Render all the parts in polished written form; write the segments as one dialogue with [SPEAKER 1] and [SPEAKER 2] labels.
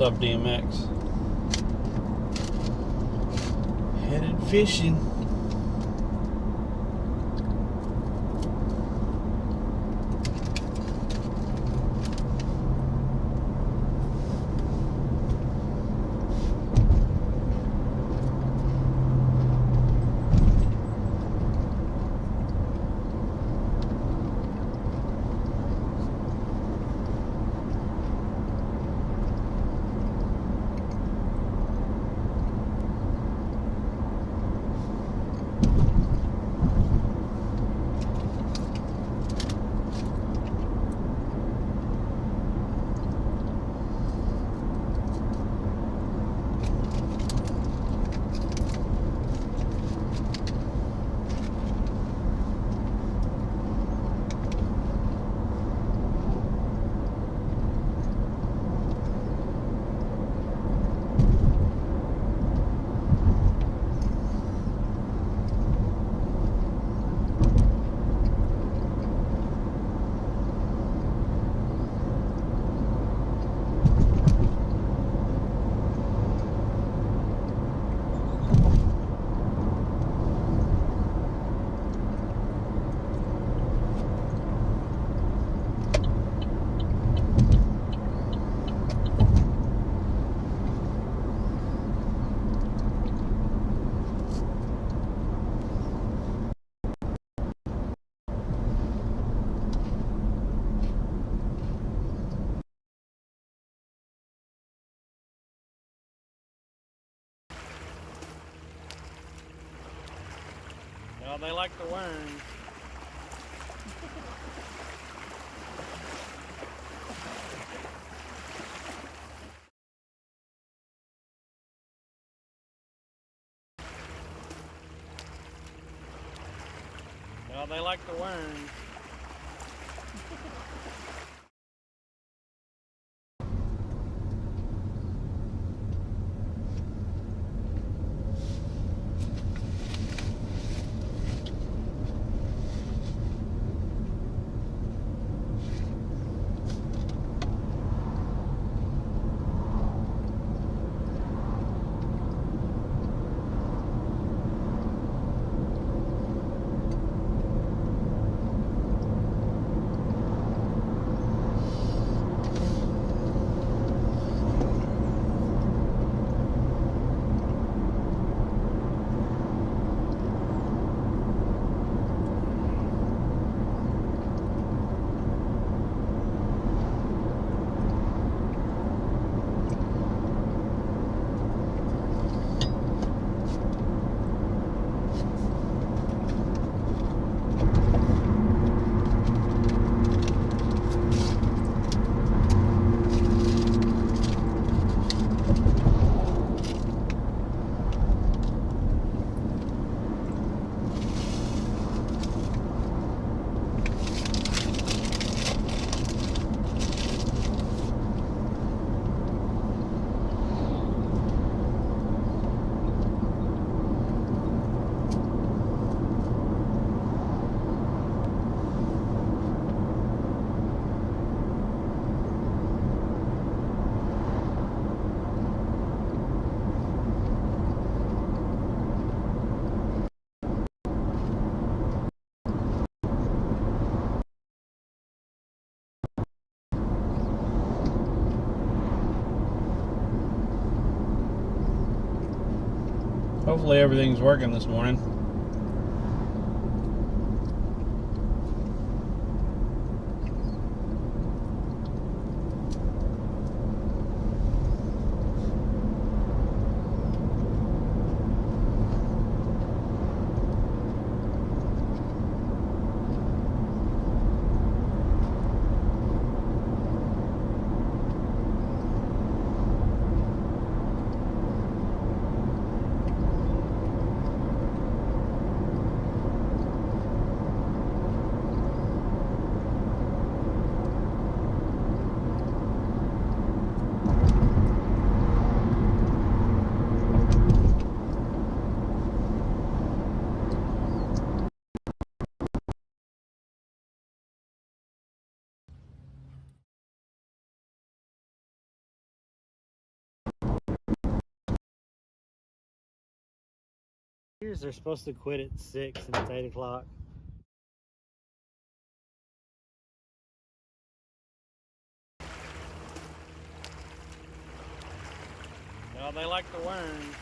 [SPEAKER 1] What's up, DMX? Headed fishing. Well, they like the worms. Well, they like the worms. Hopefully everything's working this morning.
[SPEAKER 2] They're supposed to quit at 6 and it's 8 o'clock.
[SPEAKER 1] No, they like the worms.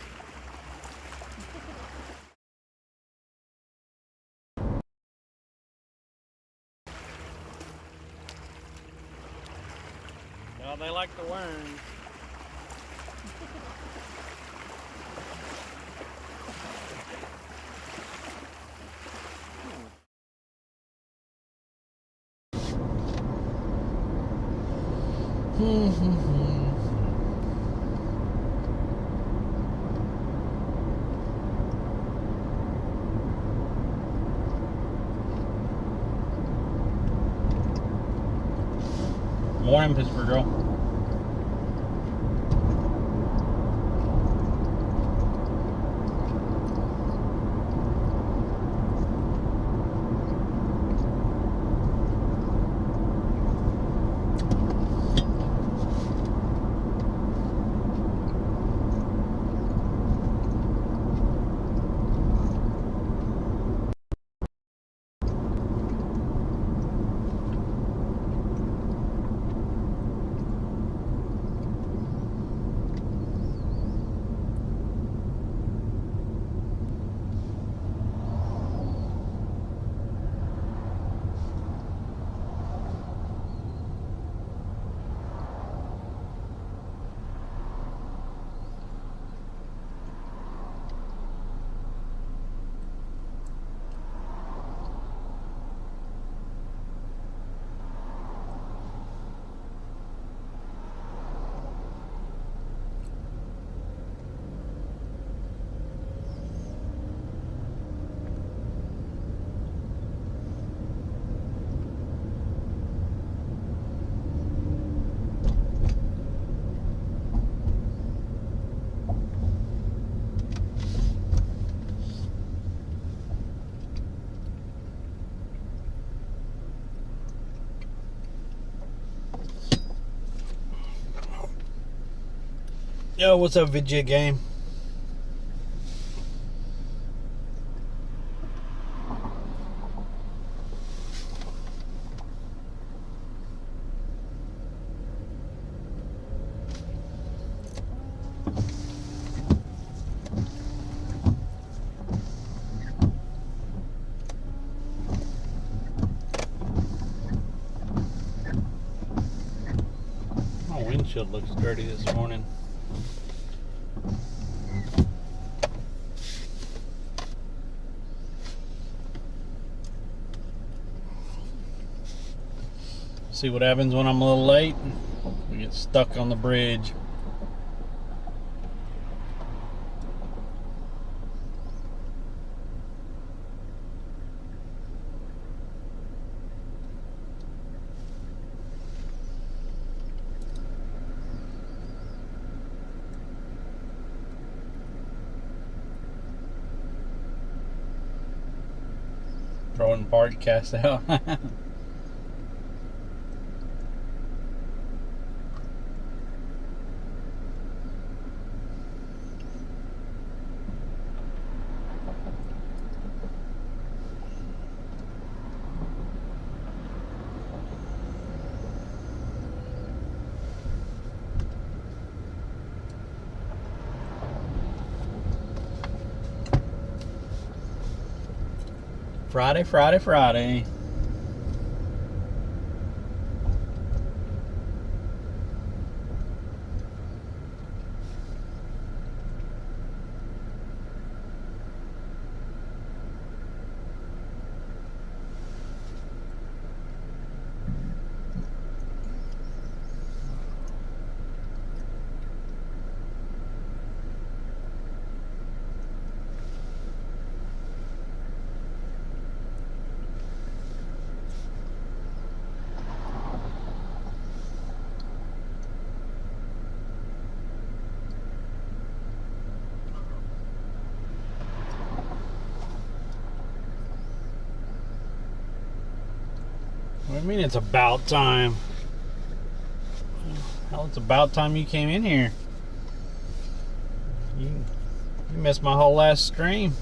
[SPEAKER 1] No, they like the worms. Morning, Pittsburgh girl. Yo, what's up, video game? My windshield looks dirty this morning. See what happens when I'm a little late? We get stuck on the bridge. Throwing part cast out. Friday, Friday, Friday. What do you mean it's about time? Hell, it's about time you came in here. You missed my whole last stream.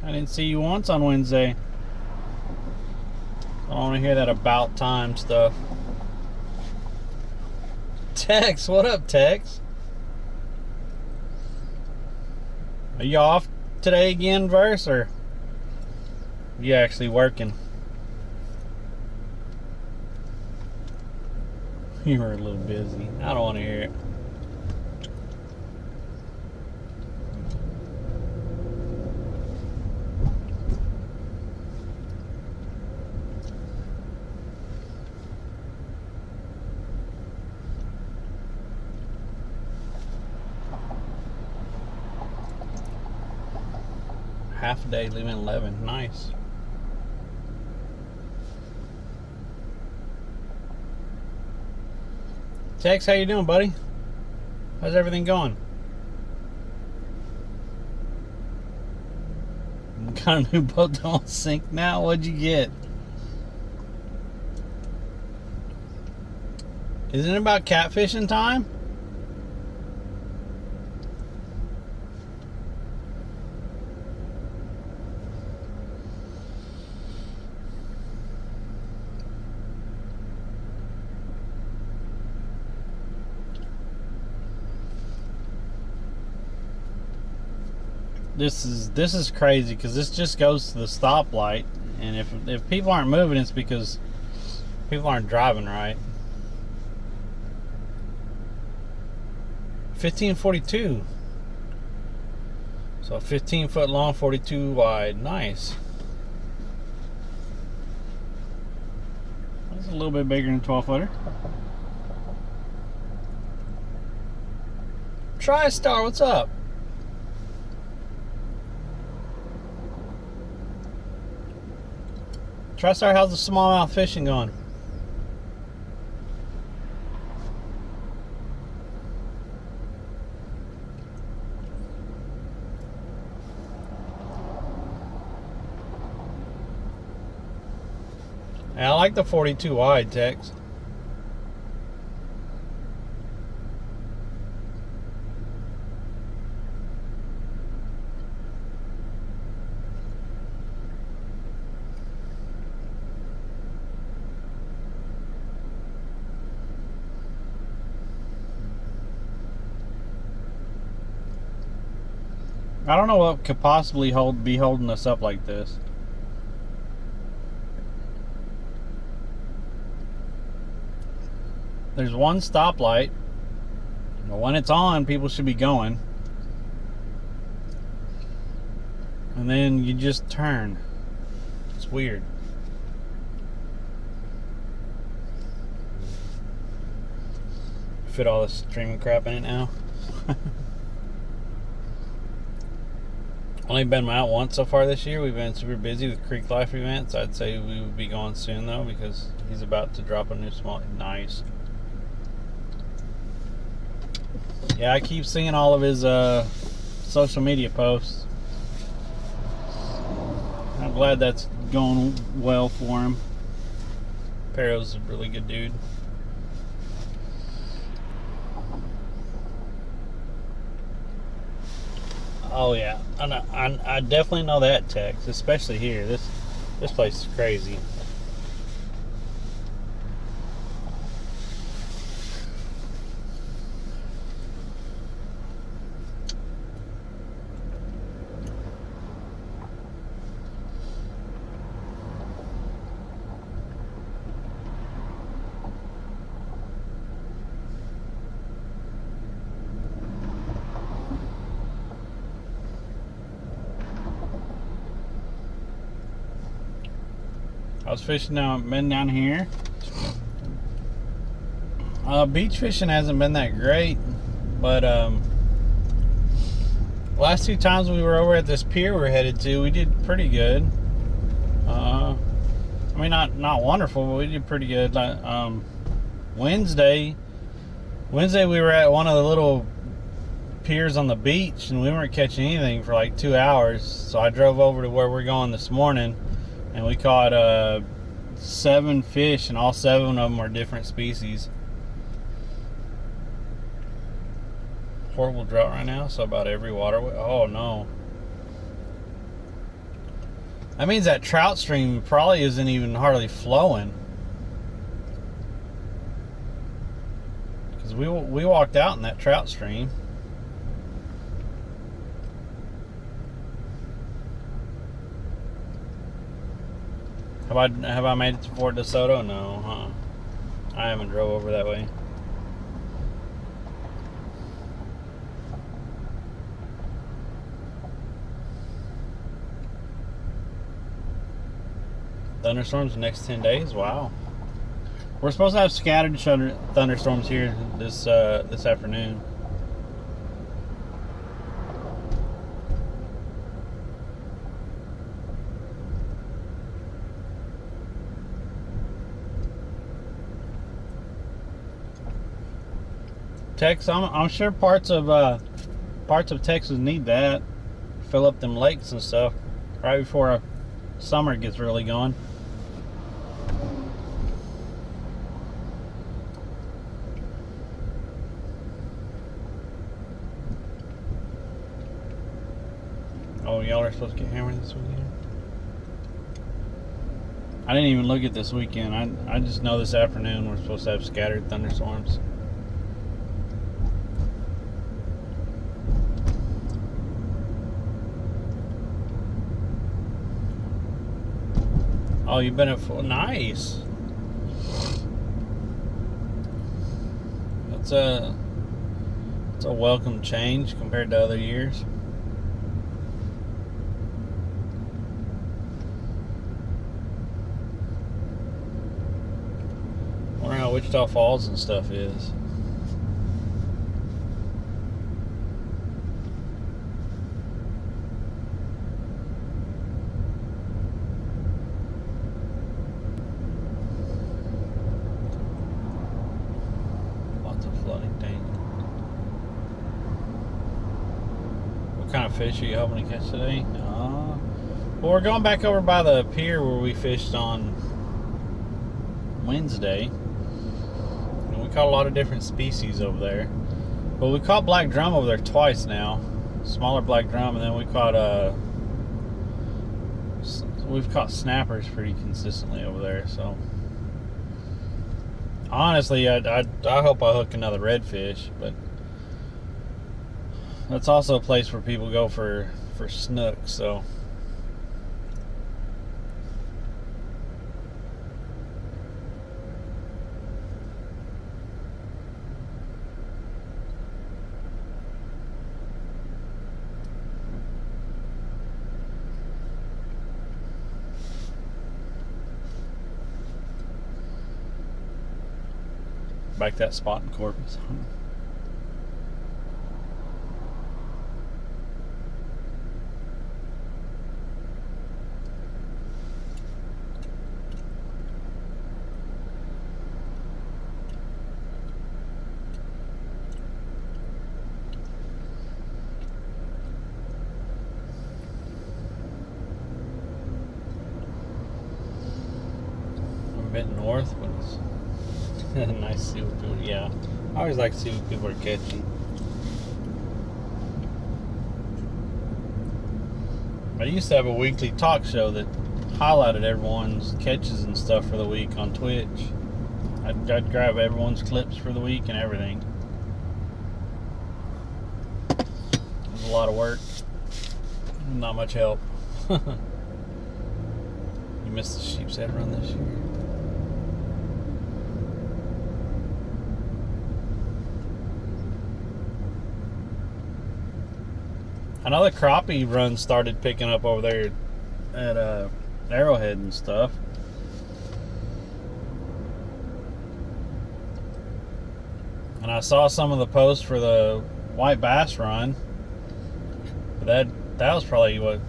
[SPEAKER 1] I didn't see you once on Wednesday. I don't want to hear that about time stuff. Tex, what up, Tex? Are you off today again, Verse, or you actually working? You were a little busy. I don't want to hear it. Half a day, leaving 11. Nice. Tex, how you doing, buddy? How's everything going? Got a new boat don't sink now? What'd you get? Isn't it about catfishing time? This is crazy because this just goes to the stoplight, and if people aren't moving, it's because people aren't driving right. 1542. So 15 foot long, 42 wide. Nice. That's a little bit bigger than 12 footer. TriStar, what's up? TriStar, how's the smallmouth fishing going? I like the 42 wide, Tex. I don't know what could possibly be holding us up like this. There's one stoplight. When it's on, people should be going. And then you just turn. It's weird. Fit all this streaming crap in it now. Only been out once so far this year. We've been super busy with Creek Life events. I'd say we would be going soon though, because he's about to drop a new small. Nice. Yeah, I keep seeing all of his social media posts. I'm glad that's going well for him. Pero's a really good dude. Oh yeah, I definitely know that, Tex. Especially here, this place is crazy. I was fishing been down here. Beach fishing hasn't been that great, but last two times we were over at this pier we're headed to, we did pretty good. I mean, not wonderful, but we did pretty good. Wednesday we were at one of the little piers on the beach, and we weren't catching anything for like 2 hours. So I drove over to where we're going this morning, and we caught 7 fish, and all 7 of them are different species. Horrible drought right now, so about every waterway. Oh no. That means that trout stream probably isn't even hardly flowing. Because we walked out in that trout stream. Have I made it to Fort DeSoto? No, huh? I haven't drove over that way. Thunderstorms the next 10 days? Wow. We're supposed to have scattered thunderstorms here this afternoon. Texas, I'm sure parts of Texas need that. Fill up them lakes and stuff right before summer gets really going. Oh, y'all are supposed to get hammered this weekend? I didn't even look at this weekend. I just know this afternoon we're supposed to have scattered thunderstorms. Oh, you've been at full. Nice. It's a welcome change compared to other years. Wonder how Wichita Falls and stuff is. What kind of fish are you hoping to catch today? Well, we're going back over by the pier where we fished on Wednesday. And we caught a lot of different species over there. But we caught black drum over there twice now. Smaller black drum, and then we've caught snappers pretty consistently over there. So honestly, I hope I hook another redfish, but that's also a place where people go for snook, so back that spot in Corpus. I'm a bit north, but it's nice to see what people. Yeah, I always like to see what people are catching. I used to have a weekly talk show that highlighted everyone's catches and stuff for the week on Twitch. I'd grab everyone's clips for the week and everything. It was a lot of work. Not much help. You missed the sheep's head run this year. Another crappie run started picking up over there at Arrowhead and stuff. And I saw some of the posts for the white bass run. But that was probably what,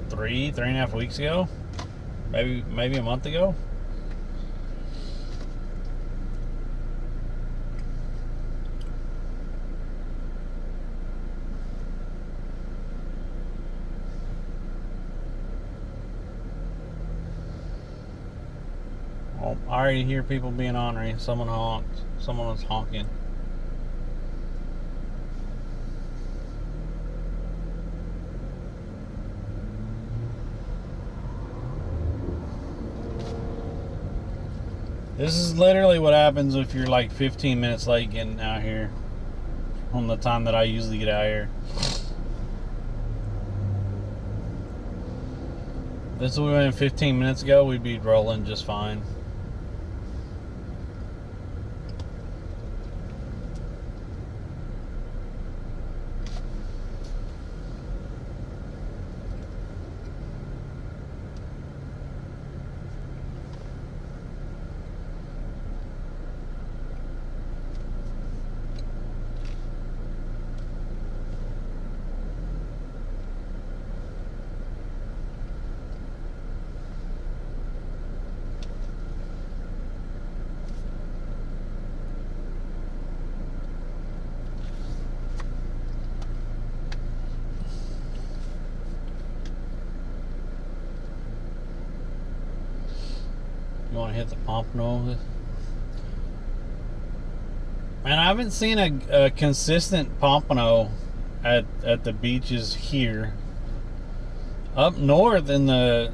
[SPEAKER 1] 3.5 weeks ago, maybe a month ago. Well, I already hear people being ornery. Someone honked. Someone was honking. This is literally what happens if you're like 15 minutes late getting out here from the time that I usually get out here. This would have been 15 minutes ago, we'd be rolling just fine. You want to hit the pompano? Man, I haven't seen a consistent pompano at the beaches here. Up north in the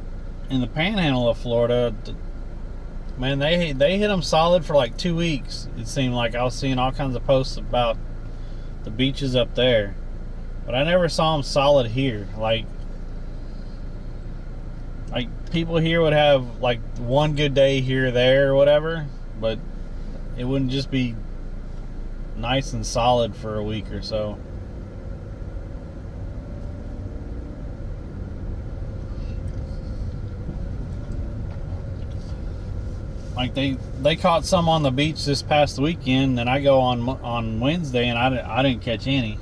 [SPEAKER 1] panhandle of Florida, man, they hit them solid for like 2 weeks. It seemed like I was seeing all kinds of posts about the beaches up there, but I never saw them solid here. Like people here would have like one good day here or there or whatever, but it wouldn't just be nice and solid for a week or so. Like they caught some on the beach this past weekend, and I go on Wednesday and I didn't catch any.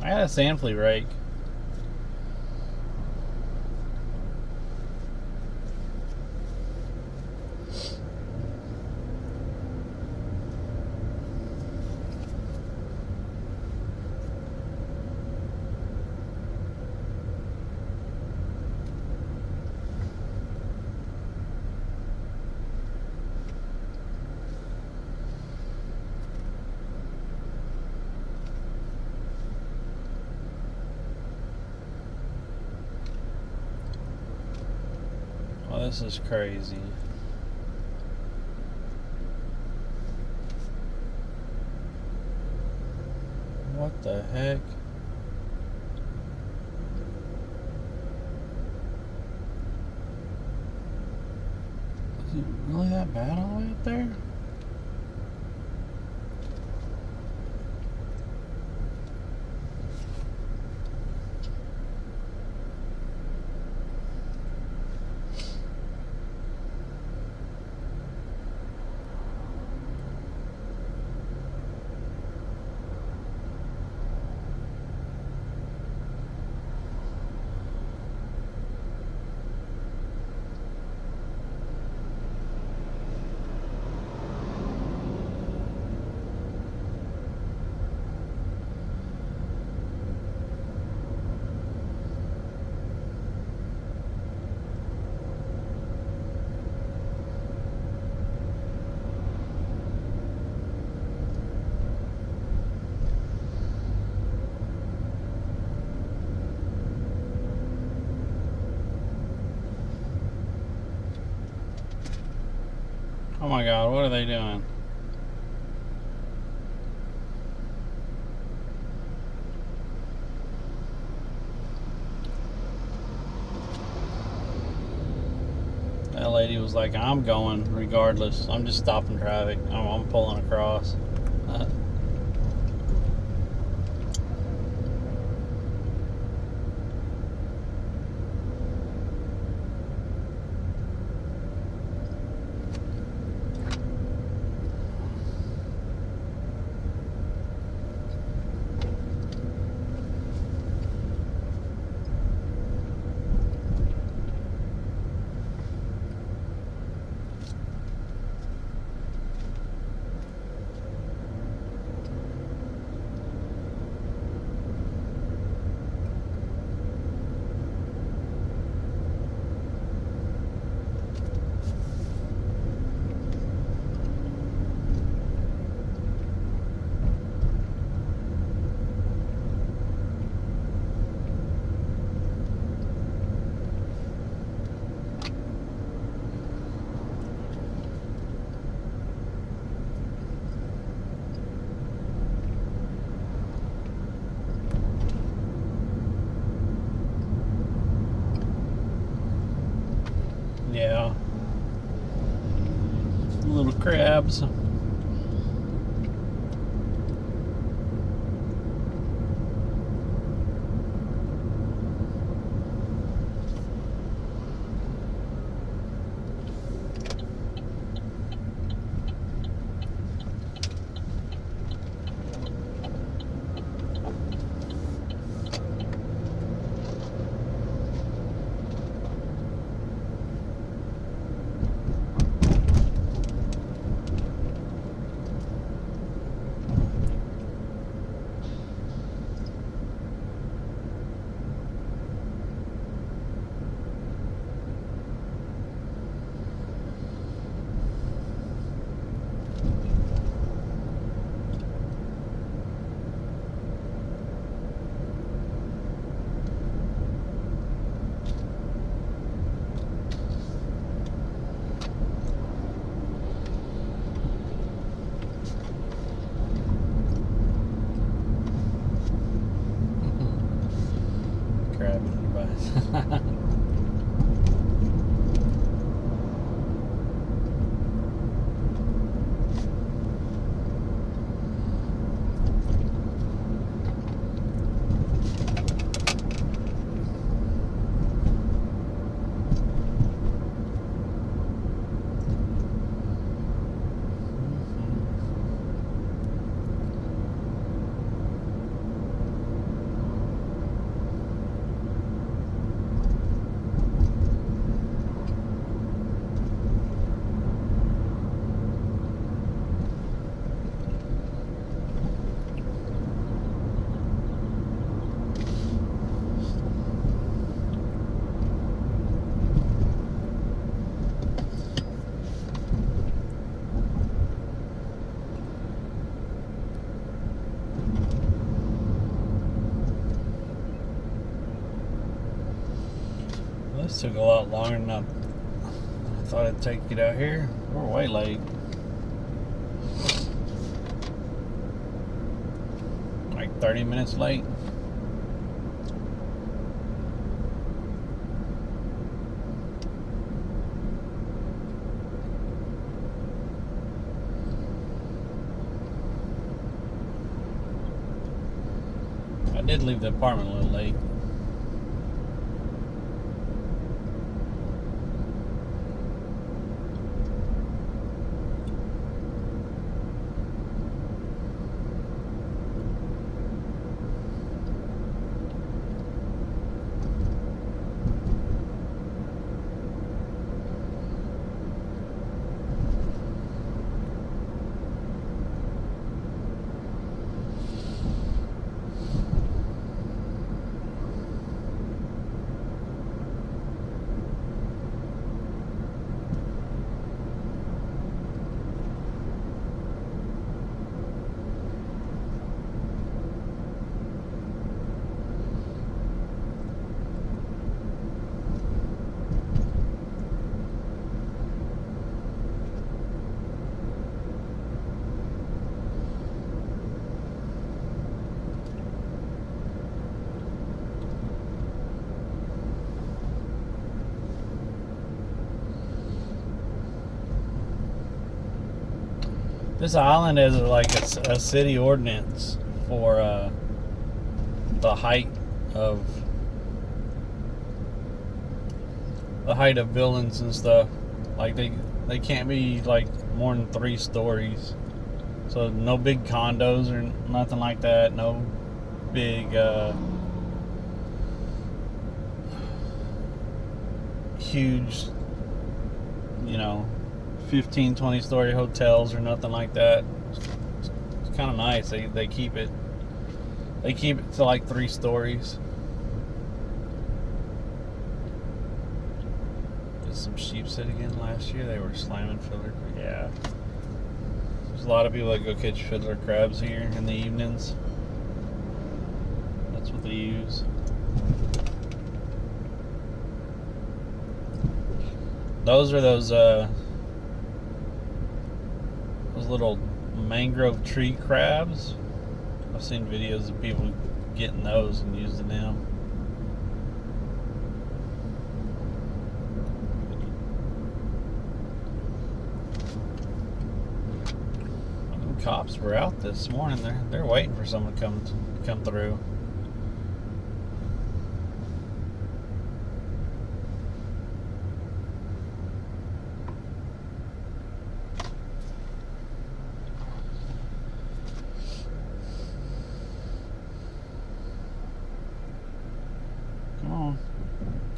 [SPEAKER 1] I got a sand flea rake. Oh, this is crazy. What the heck? Is it really that bad all the way up there? Oh my God, what are they doing? That lady was like, I'm going regardless. I'm just stopping traffic. I'm pulling across. crabs. Crab nearby. This took a lot longer than I thought it'd take to get out here. We're way late. Like 30 minutes late. I did leave the apartment a little late. This island is like a city ordinance for the height of buildings and stuff. Like they can't be like more than 3 stories. So no big condos or nothing like that. No big huge, 15, 20 story hotels or nothing like that. It's kind of nice. They keep it to like 3 stories. Did some sheep sit again last year? They were slamming fiddler. Yeah. There's a lot of people that go catch fiddler crabs here in the evenings. That's what they use. Those are those little mangrove tree crabs. I've seen videos of people getting those and using them. cops were out this morning. They're waiting for someone to come through.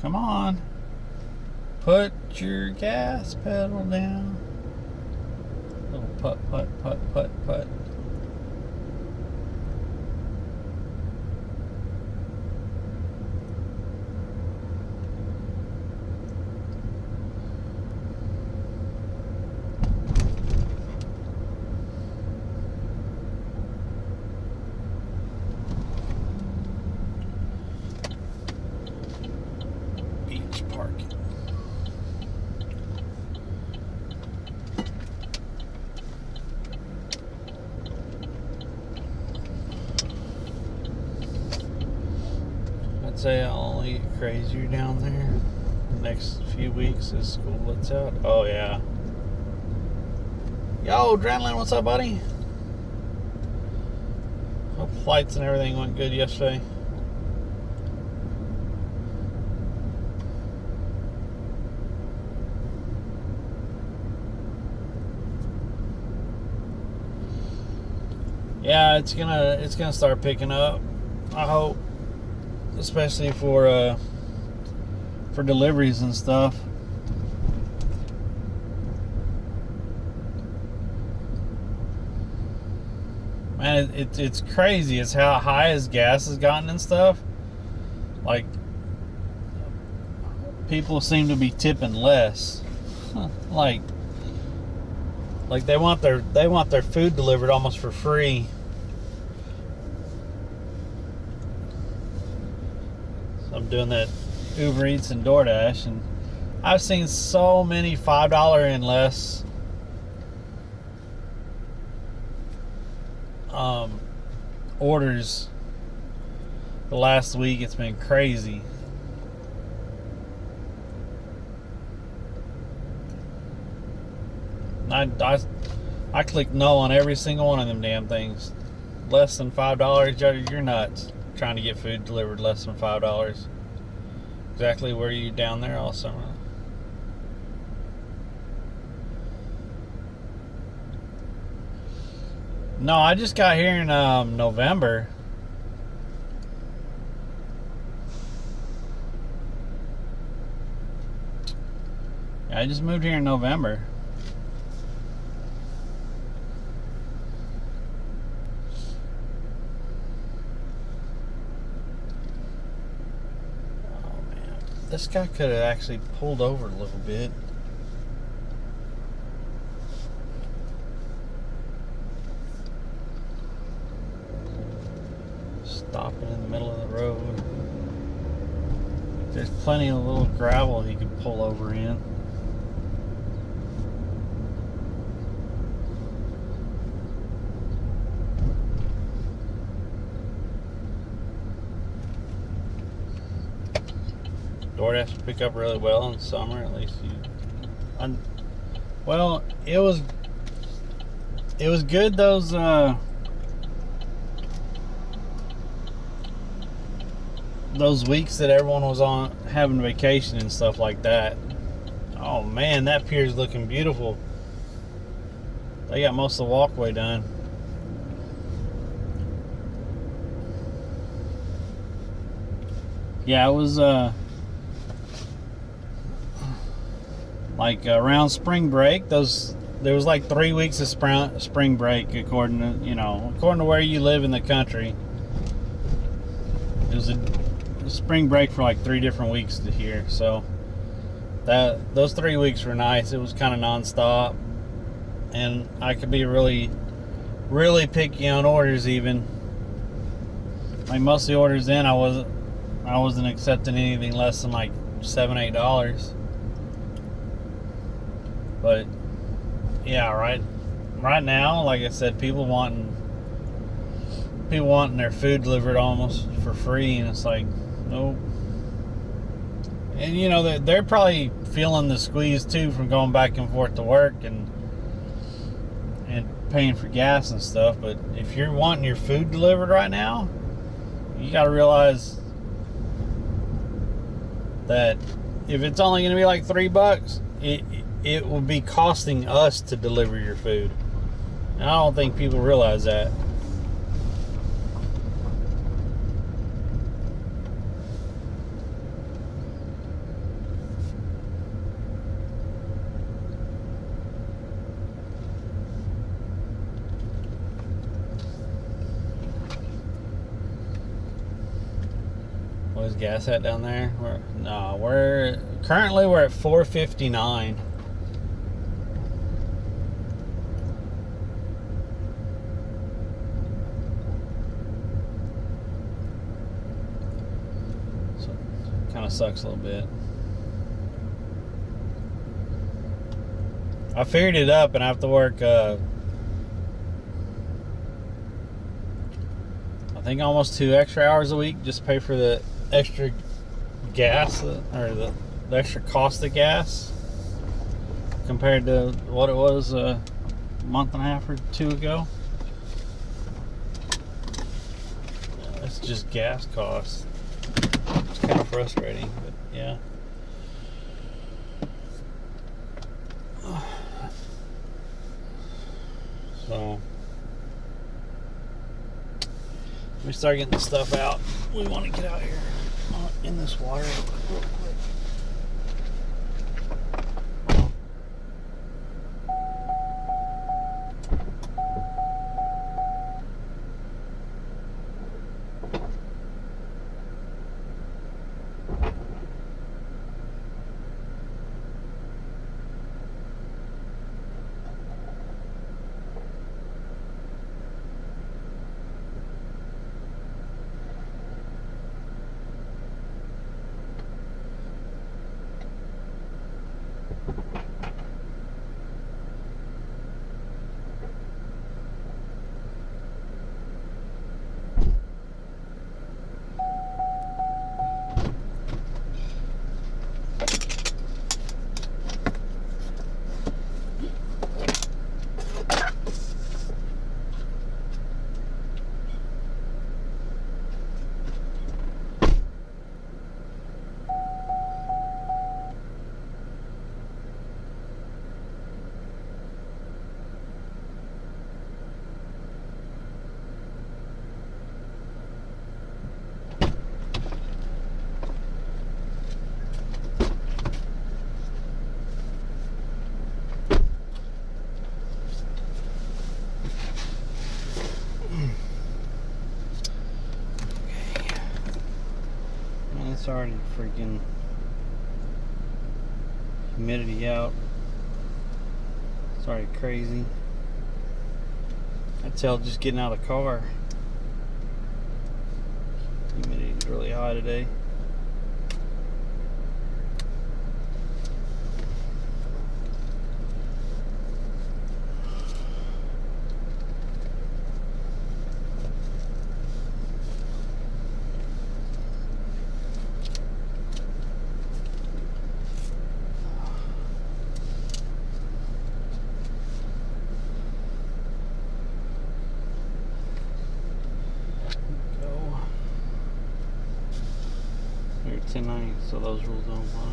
[SPEAKER 1] Come on. Put your gas pedal down. Little putt, putt, putt, putt, putt. Beach parking. I'd say I'll only get crazier down there the next few weeks as school lets out. Oh yeah. Yo, Adrenaline, what's up, buddy? Hope flights and everything went good yesterday. Yeah, it's gonna start picking up, I hope, especially for deliveries and stuff. Man, it's crazy. It's how high as gas has gotten and stuff. Like, people seem to be tipping less. Like they want their food delivered almost for free. So I'm doing that Uber Eats and DoorDash, and I've seen so many $5 and less orders the last week. It's been crazy. I click no on every single one of them damn things. Less than $5, you're nuts. Trying to get food delivered less than $5. Exactly where you down there all summer? No, I just got here in November. Yeah, I just moved here in November. This guy could have actually pulled over a little bit. Stopping in the middle of the road. There's plenty of little gravel he could pull over in. DoorDash pick up really well in summer, at least. Well, it was good those weeks that everyone was on having vacation and stuff like that. Oh man, that pier's looking beautiful. They got most of the walkway done. Yeah, it was like around spring break. There was like 3 weeks of spring break, according to where you live in the country. It was a spring break for like 3 different weeks here, so those 3 weeks were nice. It was kind of non-stop, and I could be really, really picky on orders. Even like most of the orders then, I wasn't accepting anything less than like $7-8. But yeah, right now, like I said, people wanting their food delivered almost for free, and it's like, nope. And they're probably feeling the squeeze too from going back and forth to work and paying for gas and stuff, but if you're wanting your food delivered right now, you got to realize that if it's only going to be like $3, it will be costing us to deliver your food. And I don't think people realize that. What is gas at down there? We're currently at 4.59. So it kind of sucks a little bit. I figured it up, and I have to work I think almost 2 extra hours a week just to pay for the extra gas, or the extra cost of gas compared to what it was a month and a half or 2 ago. It's just gas costs. It's kind of frustrating, but yeah. So we start getting the stuff out. We want to get out here in this water real quick. It's already freaking humidity out. It's already crazy. I tell just getting out of the car. Humidity's really high today. They're 1090, so those rules don't apply.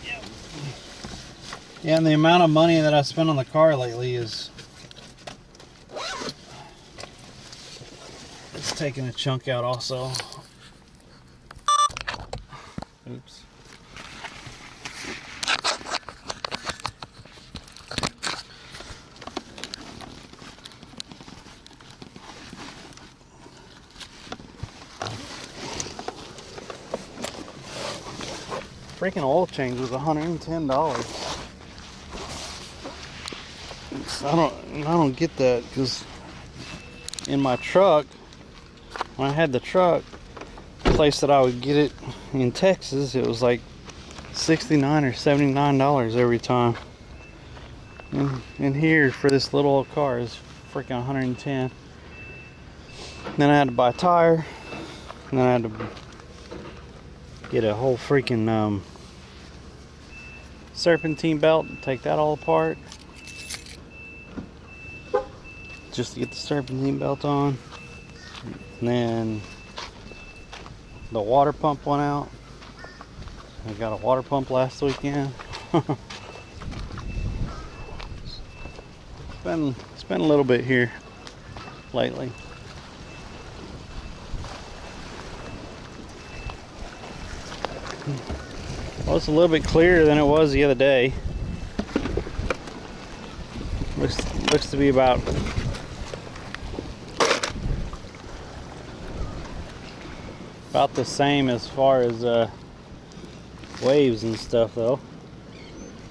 [SPEAKER 1] Yep. Yeah, and the amount of money that I spent on the car lately is it's taking a chunk out also. Oops. Freaking oil change was $110. I don't get that, because in my truck, when I had the truck, the place that I would get it in Texas, it was like $69 or $79 every time. And here for this little old car is freaking 110. Then I had to buy a tire, and then I had to get a whole freaking serpentine belt and take that all apart just to get the serpentine belt on. And then the water pump went out. I got a water pump last weekend. It's been a little bit here lately. Well, it's a little bit clearer than it was the other day. Looks to be about the same as far as waves and stuff, though.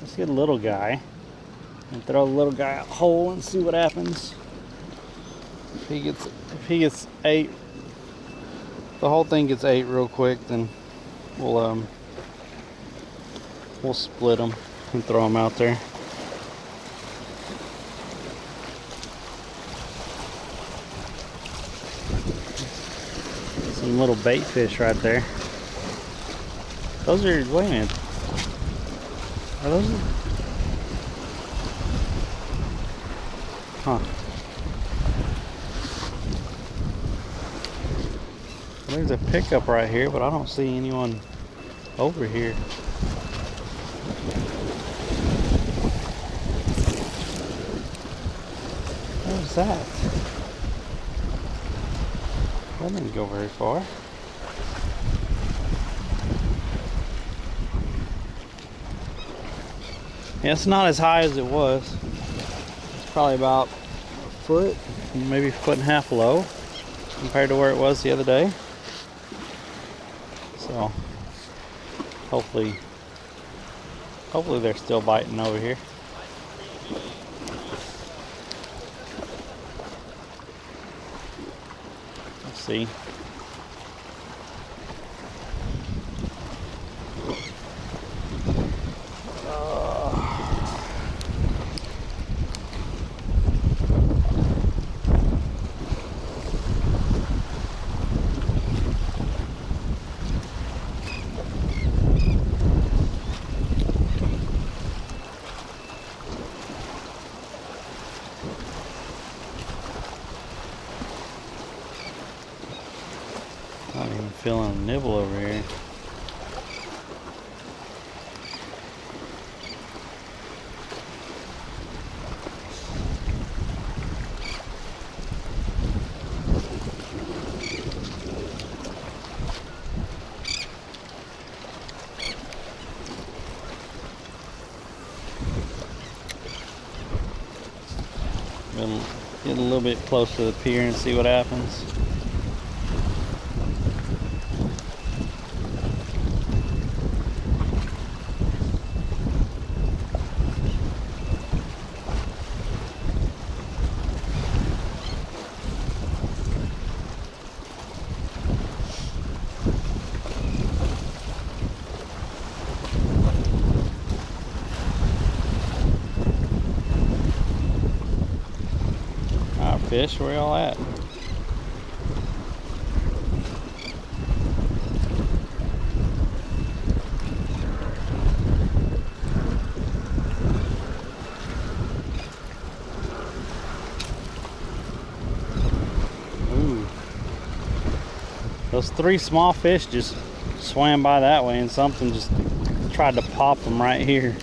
[SPEAKER 1] Let's get a little guy and throw the little guy a hole and see what happens. If he gets 8, the whole thing gets 8 real quick, then we'll split them and throw them out there. Some little bait fish right there. Those are, wait a minute. Are those? Huh. There's a pickup right here, but I don't see anyone over here. What was that? That didn't go very far. Yeah, it's not as high as it was. It's probably about a foot, maybe a foot and a half low compared to where it was the other day. So hopefully they're still biting over here. Let's see. Not even feeling a nibble over here. We'll get a little bit close to the pier and see what happens. Fish, where y'all at? Ooh. Those 3 small fish just swam by that way and something just tried to pop them right here.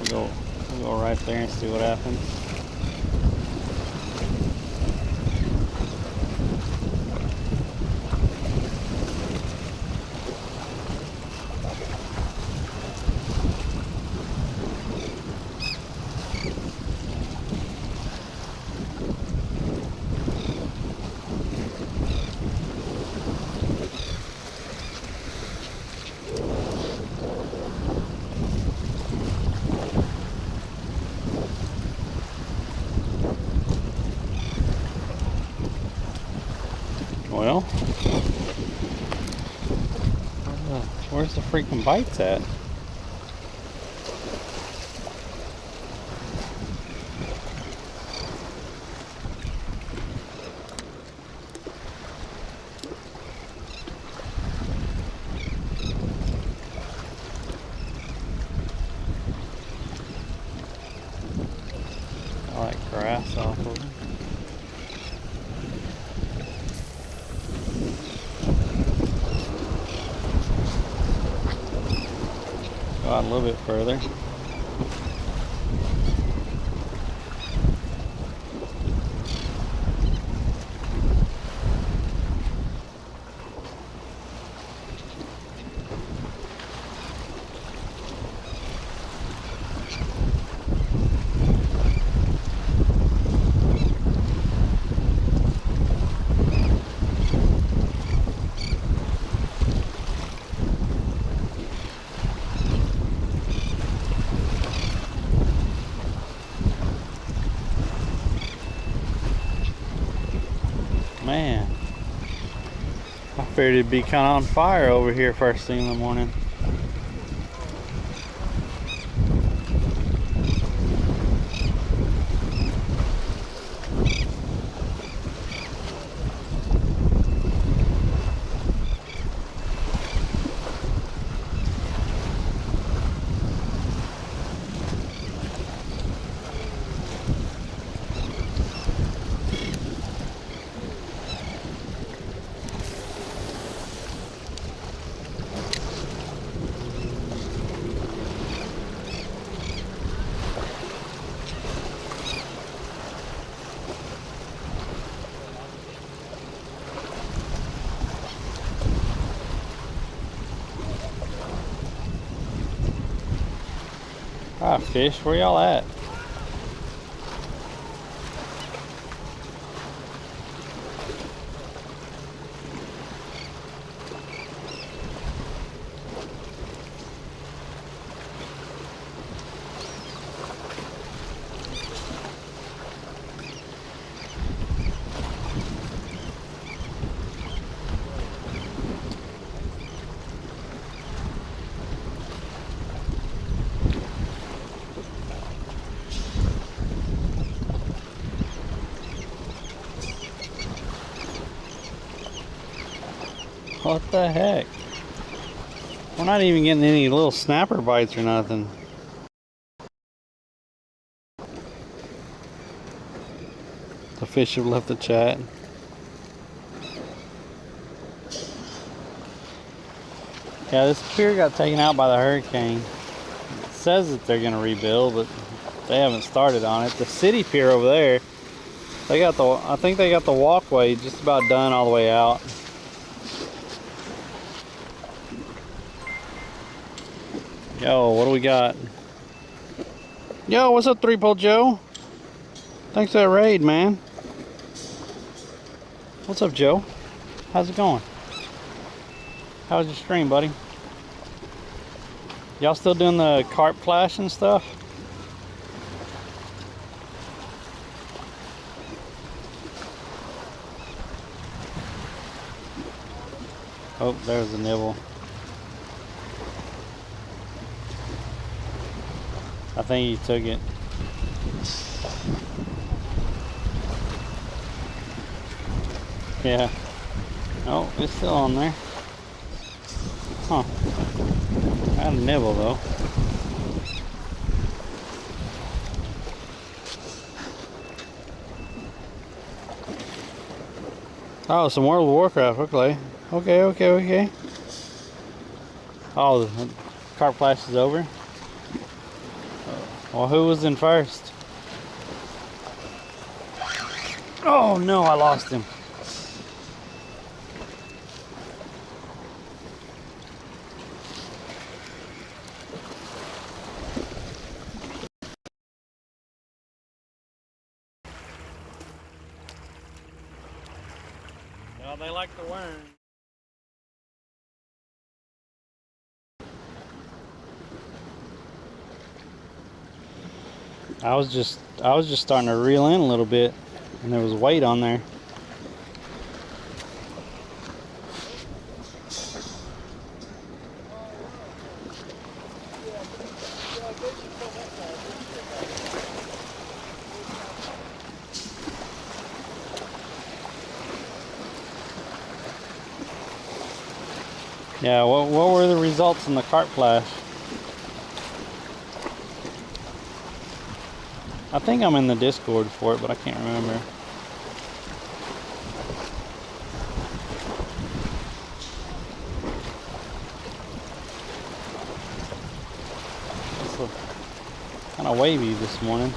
[SPEAKER 1] We'll go right there and see what happens. Well, where's the freaking bites at? ice off of it. Go out a little bit further. Man, I figured it'd be kind of on fire over here first thing in the morning. Ah, fish, where y'all at? What the heck? We're not even getting any little snapper bites or nothing. The fish have left the chat. Yeah, this pier got taken out by the hurricane. It says that they're gonna rebuild, but they haven't started on it. The city pier over there, they got I think they got the walkway just about done all the way out. Yo, what do we got? Yo, what's up, 3-Pole Joe? Thanks for that raid, man. What's up, Joe? How's it going? How was your stream, buddy? Y'all still doing the carp clash and stuff? Oh, there's a nibble. I think he took it. Yeah. Oh, it's still on there. Huh. Got a nibble though. Oh, some World of Warcraft. Okay. Oh, the carp flash is over. Well, who was in first? Oh no, I lost him. Well, they like to learn. I was just starting to reel in a little bit, and there was weight on there. Yeah, what were the results in the carp flash? I think I'm in the Discord for it, but I can't remember. It's kind of wavy this morning.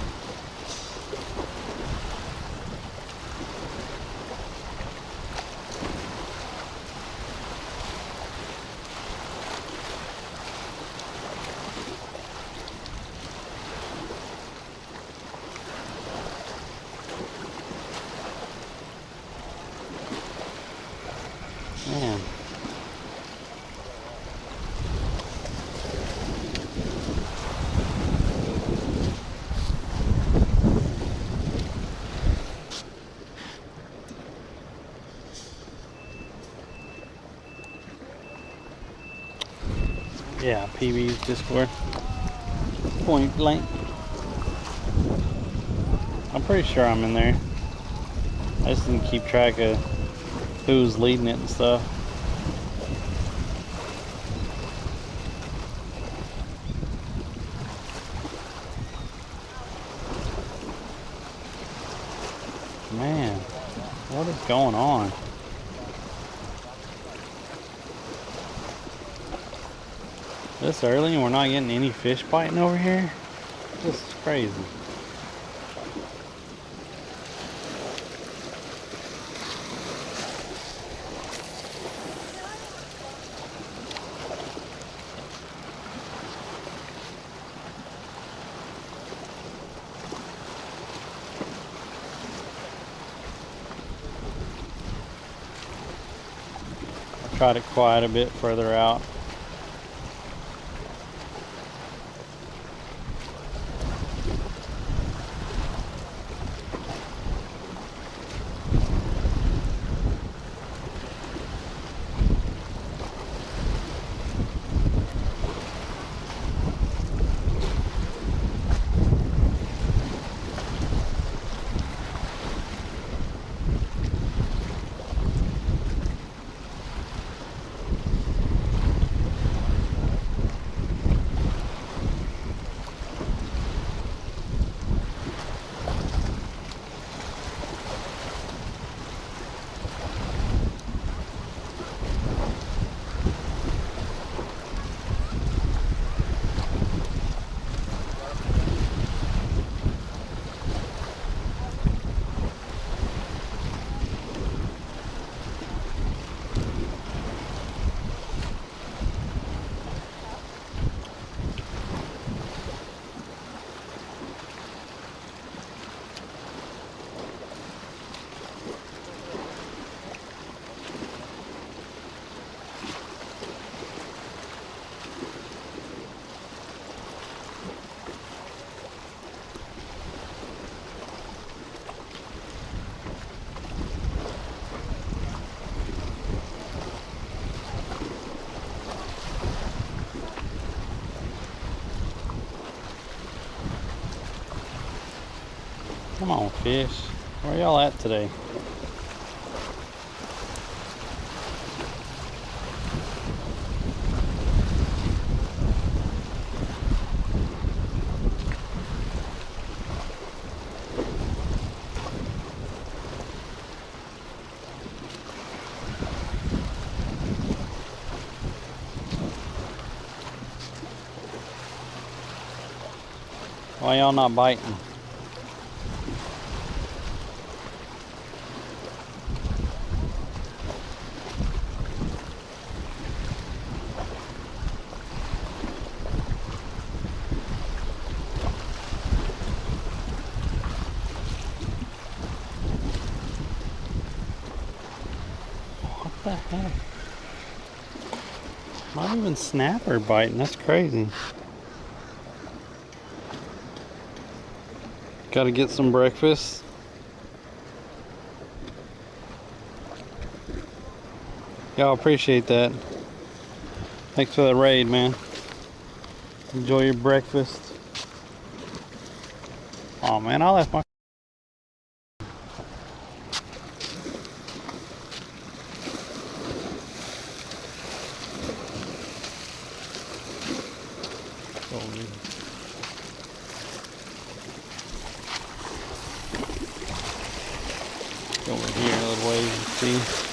[SPEAKER 1] Man. Yeah, PB's Discord. Point blank. I'm pretty sure I'm in there. I just didn't keep track of who's leading it and stuff. Man, what is going on? This early and we're not getting any fish biting over here? This is crazy. I tried it quiet a bit further out. Come on, fish. Where y'all at today? Why y'all not biting? What the heck? Not even snapper biting, that's crazy. Gotta get some breakfast. Y'all appreciate that. Thanks for the raid, man. Enjoy your breakfast. Oh man, I left my Over here a little ways, you see.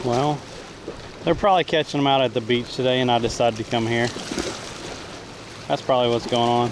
[SPEAKER 1] Well, they're probably catching them out at the beach today, and I decided to come here. That's probably what's going on.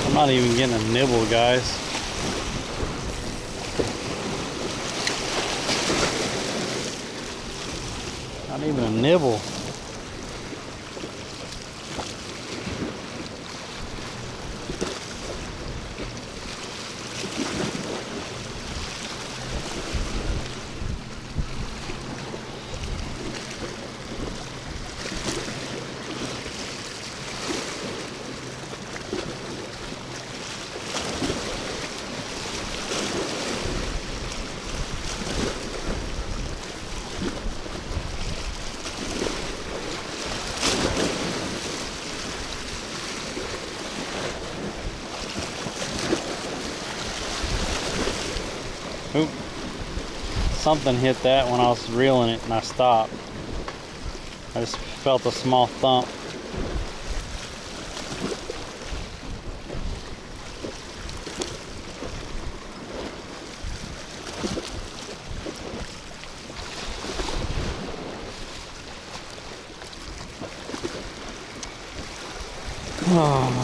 [SPEAKER 1] I'm not even getting a nibble, guys. Not even a nibble. Oop. Something hit that when I was reeling it and I stopped. I just felt a small thump. Oh.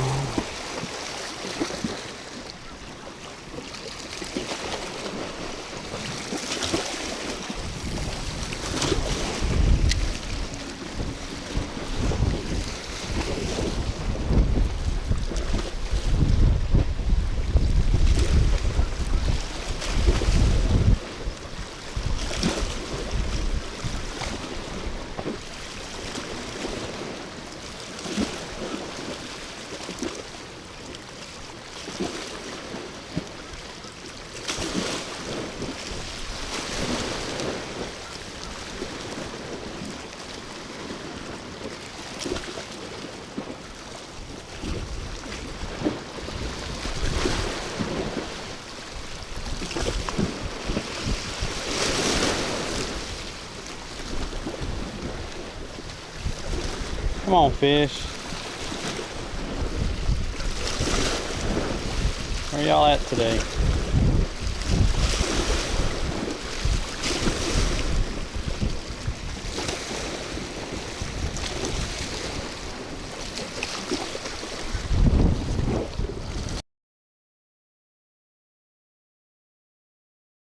[SPEAKER 1] Come on, fish. Where y'all at today?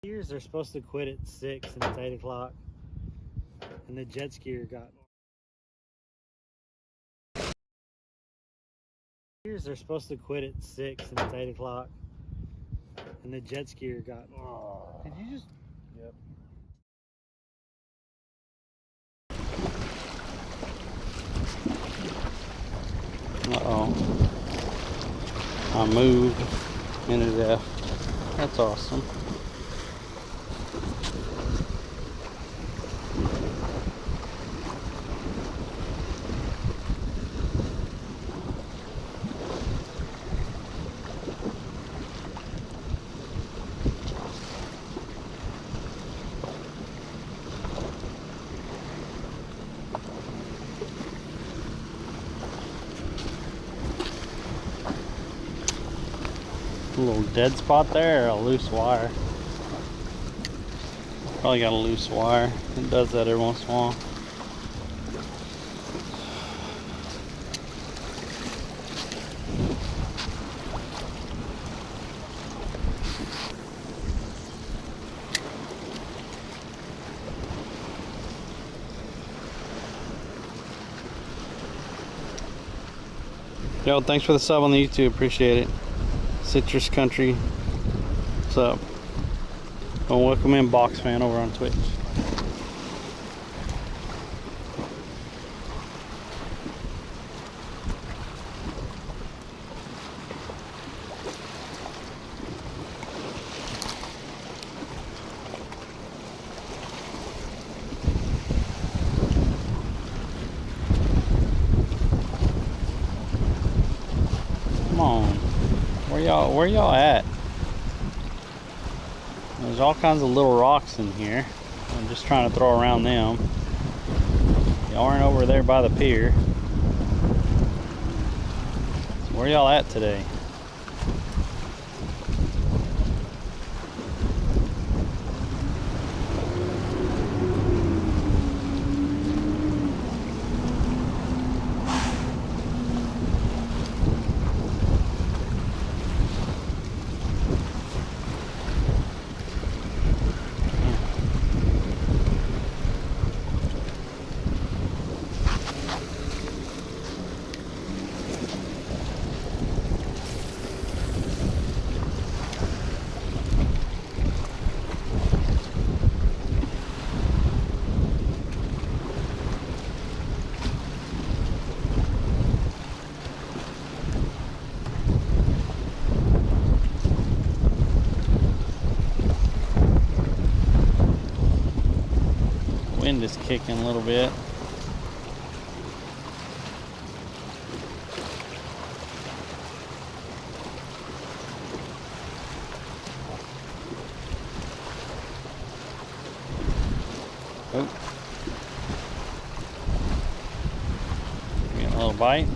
[SPEAKER 2] Skiers, they're supposed to quit at 6 and it's 8 o'clock. And the jet skier got Skiers are supposed to quit at 6 and it's 8 o'clock. And the jet skier got.
[SPEAKER 1] Did you just? Yep. Uh-oh. I moved into that. That's awesome. A little dead spot there, or a loose wire. Probably got a loose wire. It does that every once in a while. Yo, thanks for the sub on the YouTube, appreciate it. Citrus Country, what's up? Well, welcome in Box Fan over on Twitch. Come on. Where y'all at? There's all kinds of little rocks in here. I'm just trying to throw around them. Y'all aren't over there by the pier. So where y'all at today? Wind is kicking a little bit. Oh. Getting a little bite.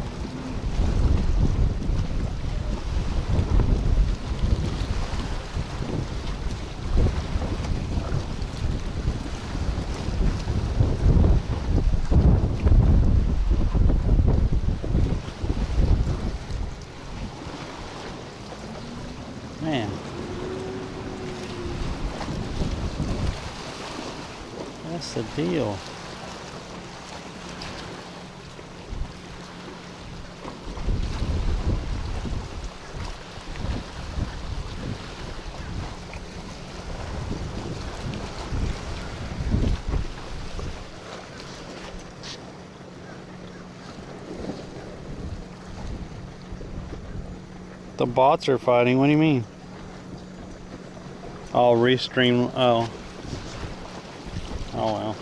[SPEAKER 1] Man, that's the deal. The bots are fighting, what do you mean? Oh, restream. Oh. Oh well.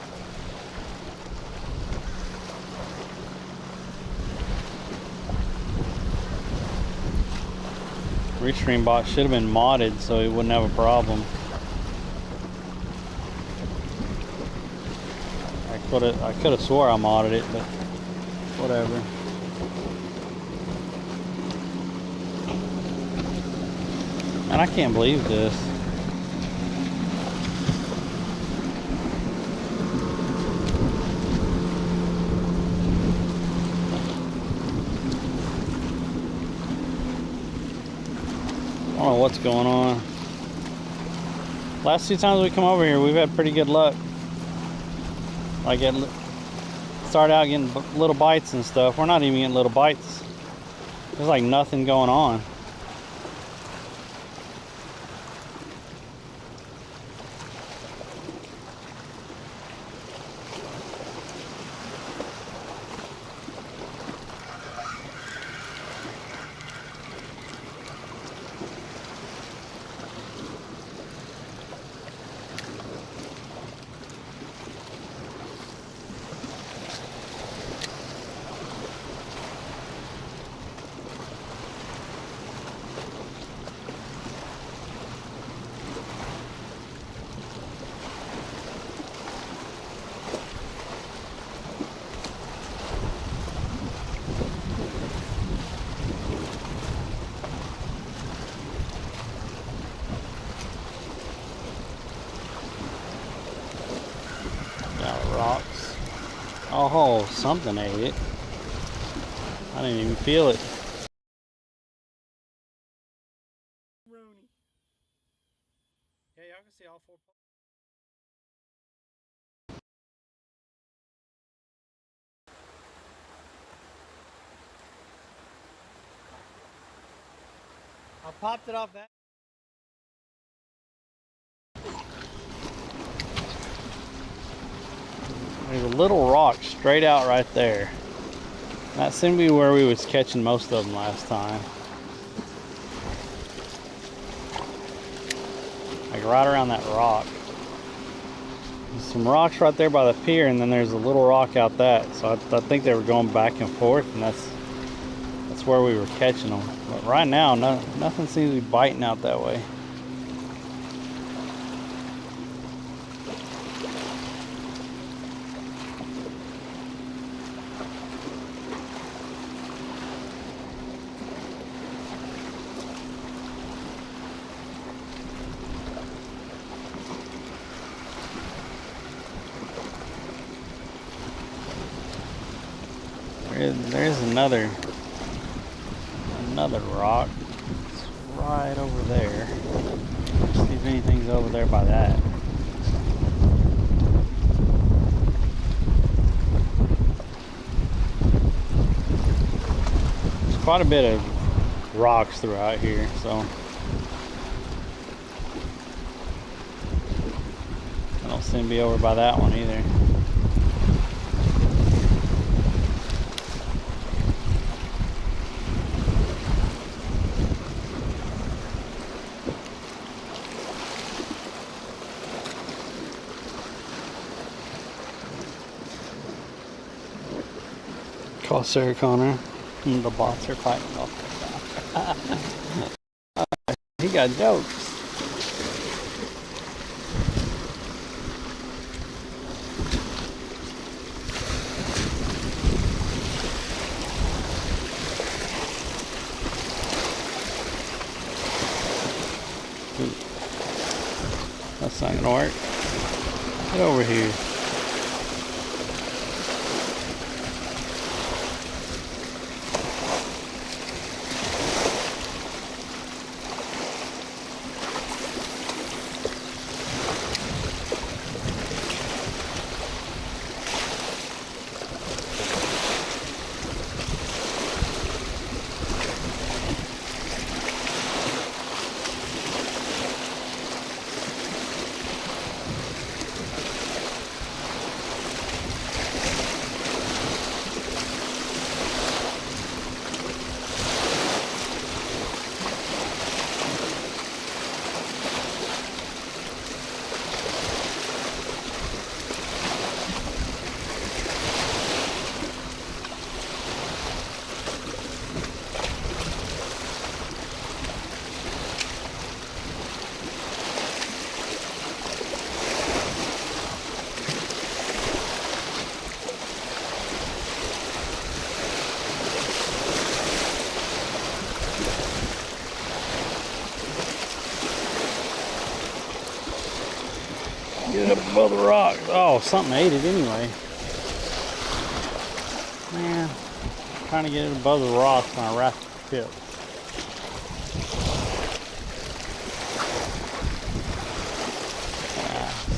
[SPEAKER 1] Restream bot should have been modded so he wouldn't have a problem. I could have swore I modded it, but whatever. And I can't believe this. I don't know what's going on. Last two times we come over here, we've had pretty good luck. Like start out getting little bites and stuff. We're not even getting little bites There's like nothing going on. Rocks. Oh, something ate it. I didn't even feel it. Yeah, y'all can see all four. I popped it off that. There's a little rock straight out right there. That seemed to be where we was catching most of them last time. Like right around that rock. There's some rocks right there by the pier, and then there's a little rock out that. So I think they were going back and forth, and that's where we were catching them. But right now, nothing seems to be biting out that way. There's another rock. It's right over there. Let's see if anything's over there by that. There's quite a bit of rocks throughout here, so I don't seem to be over by that one either. Call Sarah Connor. The bots are fighting off. He got jokes. That's not gonna work. Get over here. Get it up above the rock. Oh, something ate it anyway. Man, I'm trying to get it above the rocks when I wrap the tip.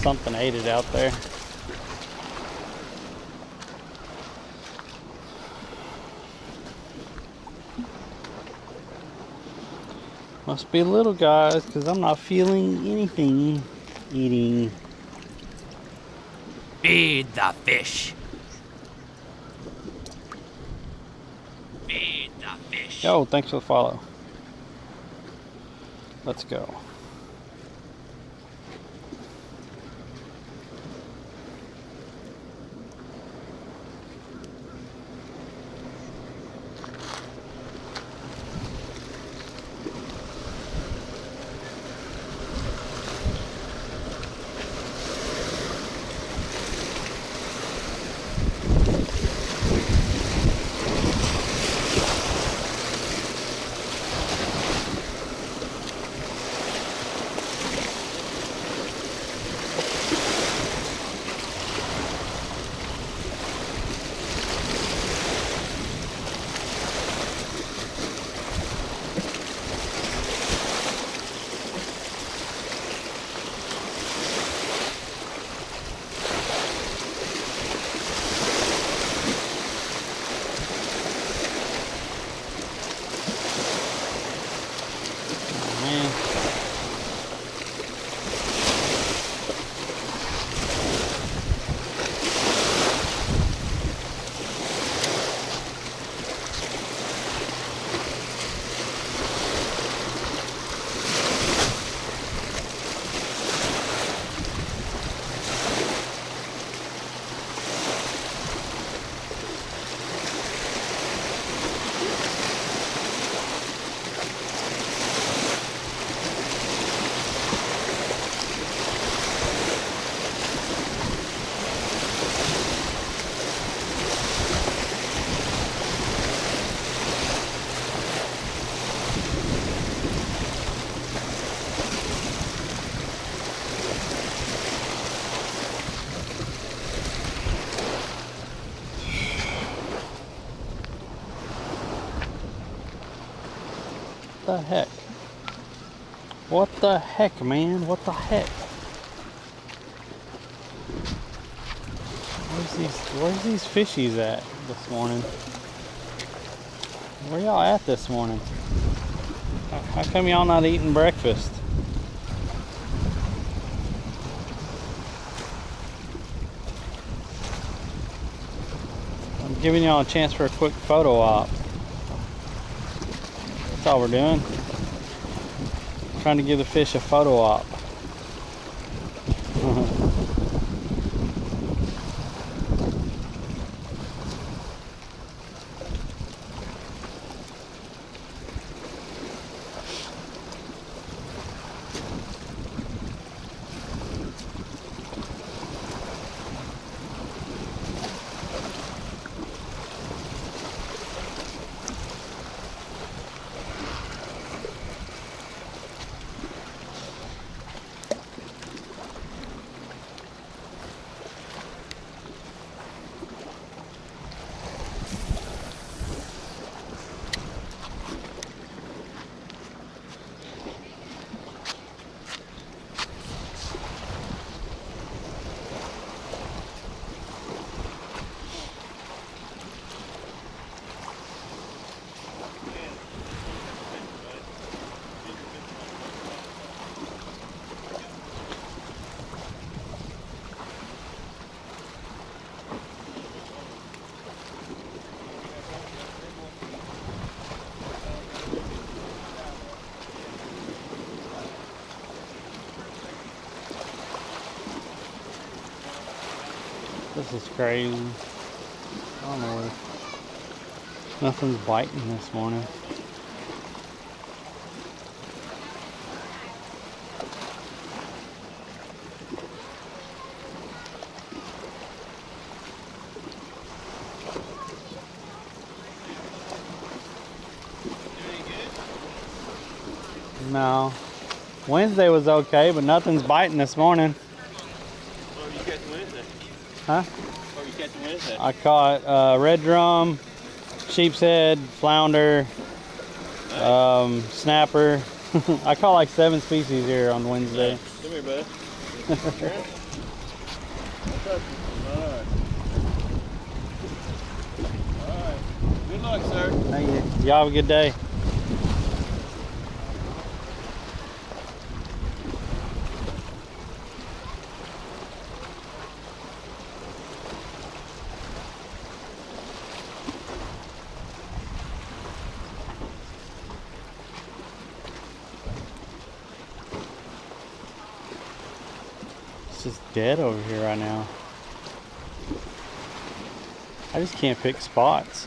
[SPEAKER 1] Something ate it out there. Must be little guys, because I'm not feeling anything eating.
[SPEAKER 3] Feed the fish. Feed the fish.
[SPEAKER 1] Yo, thanks for the follow. Let's go. What the heck? What the heck, man? What the heck? Where's these fishies at this morning? Where y'all at this morning? How come y'all not eating breakfast? I'm giving y'all a chance for a quick photo op. That's all we're doing. Trying to give the fish a photo op. This is crazy. I don't know where. Nothing's biting this morning. No. Wednesday was okay, but nothing's biting this morning.
[SPEAKER 3] What were you catching Wednesday?
[SPEAKER 1] Huh?
[SPEAKER 3] What were you catching Wednesday?
[SPEAKER 1] I caught red drum, sheep's head, flounder, snapper. I caught like 7 species here on Wednesday.
[SPEAKER 3] Come here, bud. What's up? Alright. Alright. Good luck, sir.
[SPEAKER 1] Thank you. Y'all have a good day. just dead over here right now. I just can't pick spots.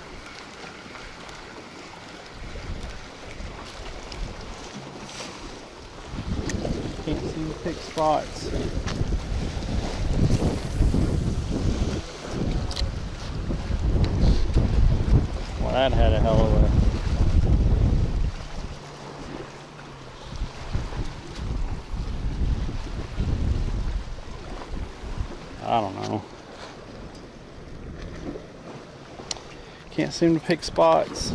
[SPEAKER 1] Can't seem to pick spots. Well, that had a hell of a... I don't know. Can't seem to pick spots.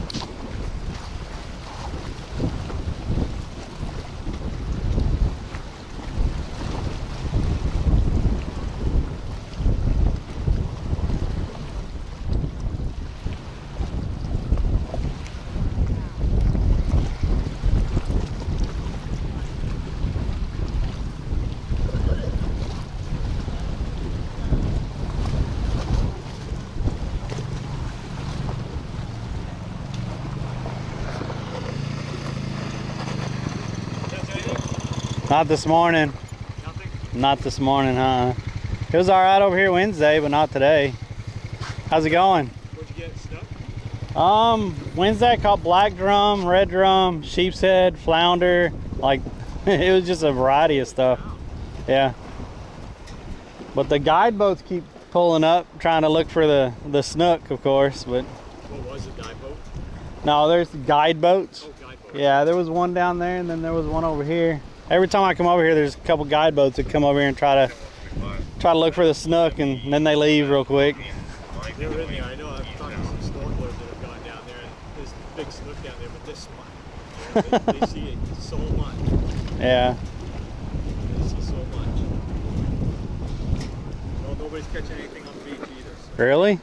[SPEAKER 1] Not this morning.
[SPEAKER 2] Nothing?
[SPEAKER 1] Not this morning, huh? It was all right over here Wednesday, but not today. How's it going?
[SPEAKER 2] What'd you get, stuck?
[SPEAKER 1] Wednesday I caught black drum, red drum, sheep's head, flounder. Like, it was just a variety of stuff. Yeah. But the guide boats keep pulling up, trying to look for the snook, of course. But
[SPEAKER 2] What was it, guide boat?
[SPEAKER 1] no, there's guide boats.
[SPEAKER 2] Oh, guide boat.
[SPEAKER 1] Yeah, there was one down there, and then there was one over here. Every time I come over here, there's a couple guide boats that come over here and try to look for the snook, and then they leave real quick.
[SPEAKER 2] Never been there. I know I've talked to some snorkelers that have gone down there, and there's big snook down there, but this much. You know, they see it so much.
[SPEAKER 1] Yeah.
[SPEAKER 2] They see so much. Well, nobody's catching anything on the beach either. So
[SPEAKER 1] Really?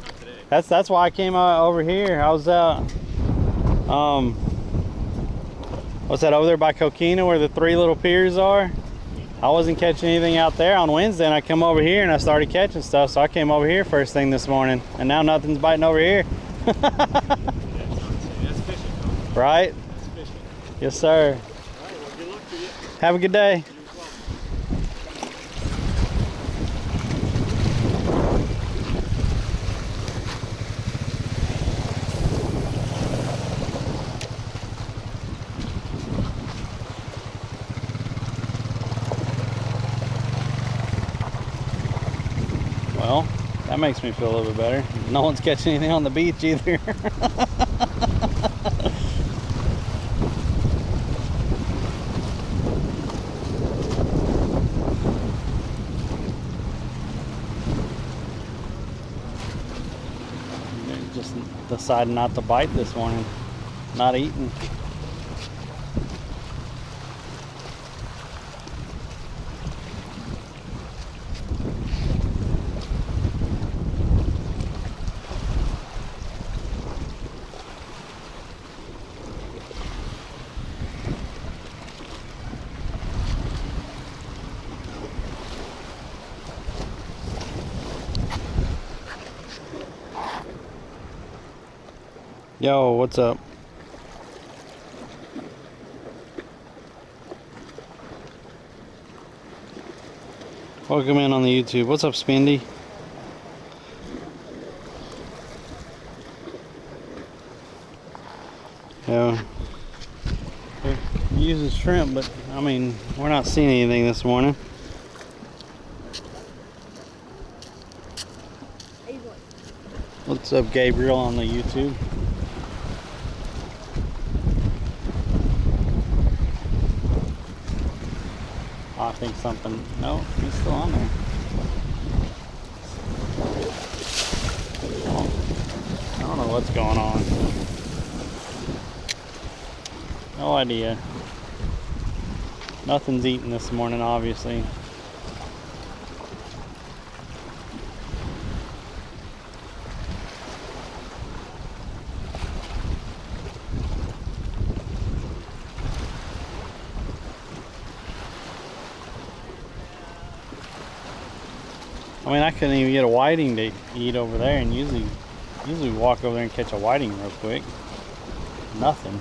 [SPEAKER 2] not today.
[SPEAKER 1] That's why I came over here. I was out. What's that over there by Coquina where the 3 little piers are? I wasn't catching anything out there on Wednesday, and I come over here and I started catching stuff. So I came over here first thing this morning, and now nothing's biting over here.
[SPEAKER 2] Yeah, it's not the same. That's fishing, though.
[SPEAKER 1] Right?
[SPEAKER 2] That's fishing.
[SPEAKER 1] Yes, sir.
[SPEAKER 2] All right, well, good luck to you.
[SPEAKER 1] Have a good day.
[SPEAKER 2] You as well.
[SPEAKER 1] Well, that makes me feel a little bit better. No one's catching anything on the beach either. They just decided not to bite this morning. Not eating. Yo, what's up? Welcome in on the YouTube. What's up, Spindy? Yeah. It uses shrimp, but I mean, we're not seeing anything this morning. What's up, Gabriel, on the YouTube? Oh, I think something. No, he's still on there. Oh, I don't know what's going on. No idea. Nothing's eating this morning, obviously. I mean, I couldn't even get a whiting to eat over there, and usually walk over there and catch a whiting real quick. Nothing.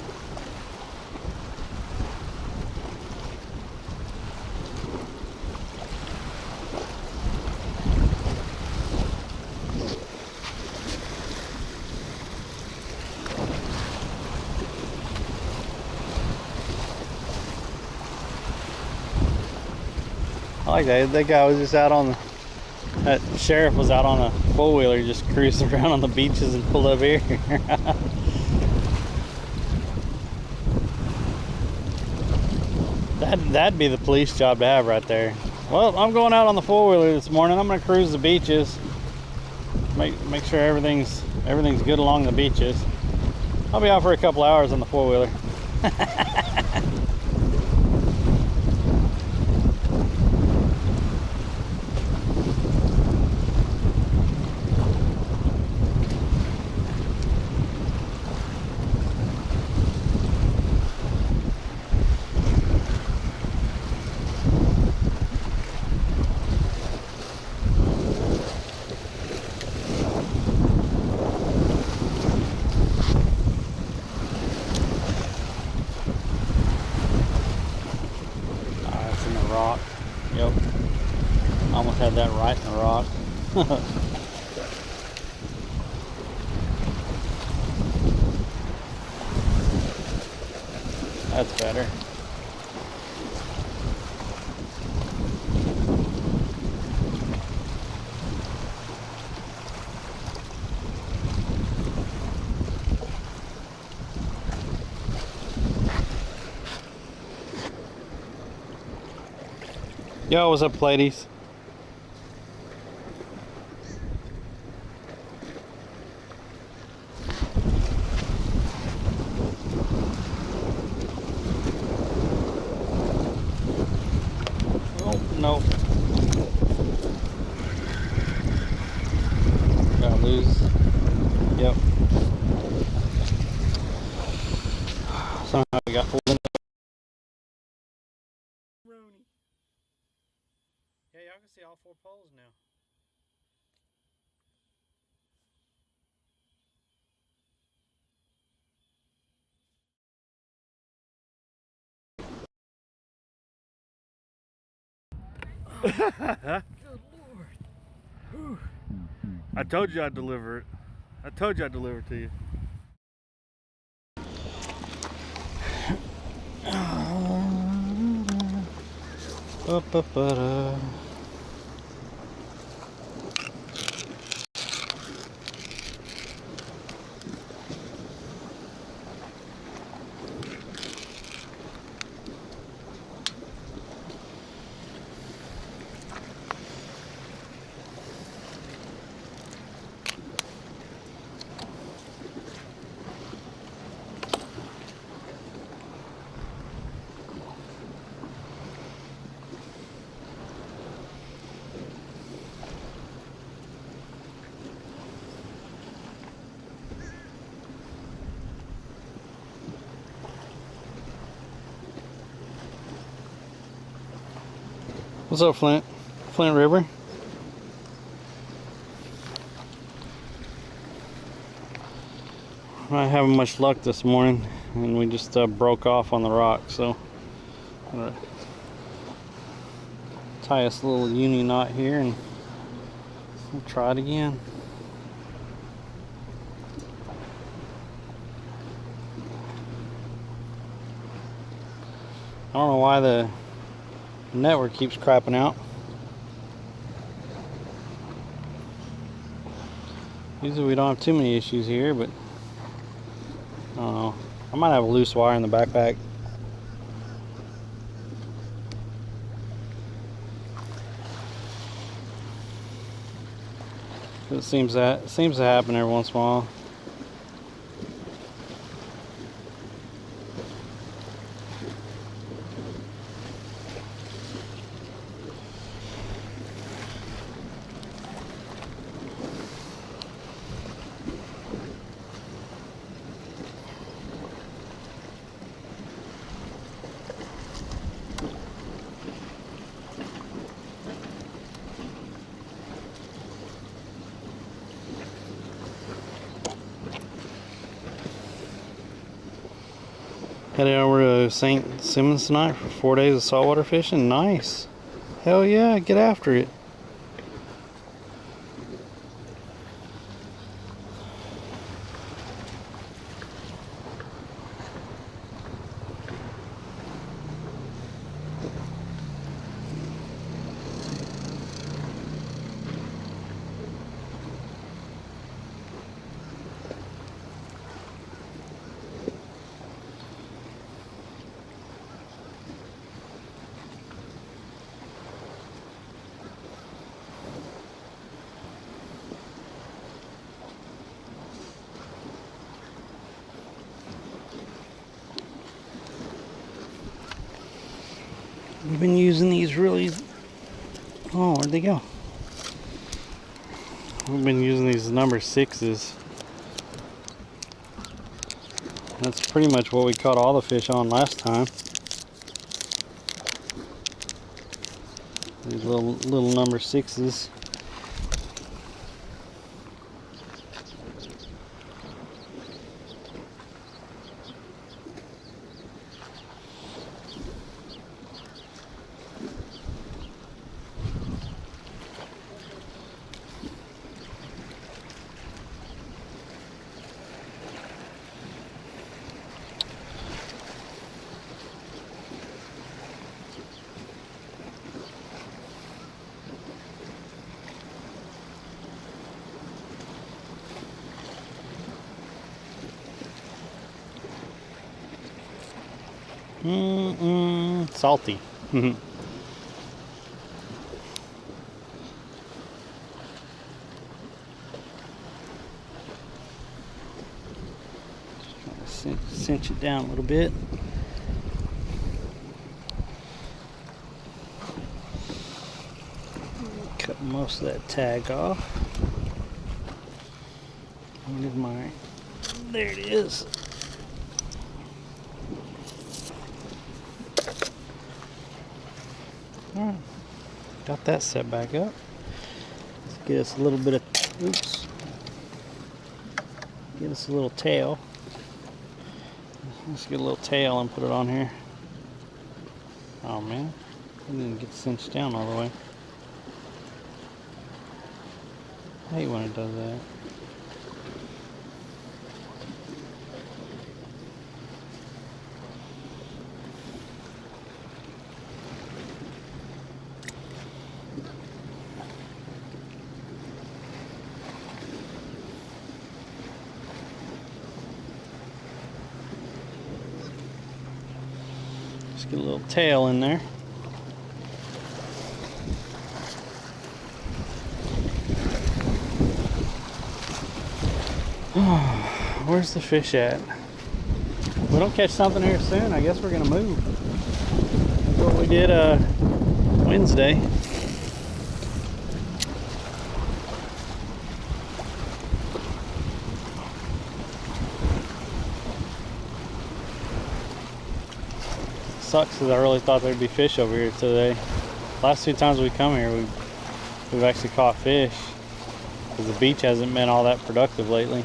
[SPEAKER 1] I like that. That guy was just out on the, that sheriff was out on a four-wheeler just cruising around on the beaches and pulled up here. That'd be the police job to have right there. Well, I'm going out on the four-wheeler this morning. I'm gonna cruise the beaches. Make sure everything's good along the beaches. I'll be out for a couple hours on the four-wheeler. Rock. Yep. Almost had that right in the rock. That's better. Yo, what's up, ladies? Oh, no. Gotta lose. Yep. Somehow we got pulled in. Yeah, y'all can see all four poles now. Good Lord. Whew. I told you I'd deliver it. I told you I'd deliver it to you. What's up, Flint? Flint River? Not having much luck this morning, and we just broke off on the rock, so I'm gonna tie this little uni knot here and we'll try it again. I don't know why the network keeps crapping out. Usually we don't have too many issues here, but I don't know. I might have a loose wire in the backpack. It seems to happen every once in a while. Headed over to St. Simmons tonight for 4 days of saltwater fishing. Nice. Hell yeah, get after it. We've been using these really... Oh, where'd they go? We've been using these number 6s. That's pretty much what we caught all the fish on last time. These little number 6s. Salty. Just trying to cinch it down a little bit. Cut most of that tag off. Where's my... There it is. Alright, got that set back up. Let's get us a little bit of, oops, get us a little tail. Let's get a little tail and put it on here. Oh man, I didn't get cinched down all the way. I hate when it does that. Get a little tail in there. Where's the fish at? If we don't catch something here soon, I guess we're gonna move. That's what we did Wednesday. Sucks because I really thought there'd be fish over here today. Last 2 times we come here, we've actually caught fish because the beach hasn't been all that productive lately.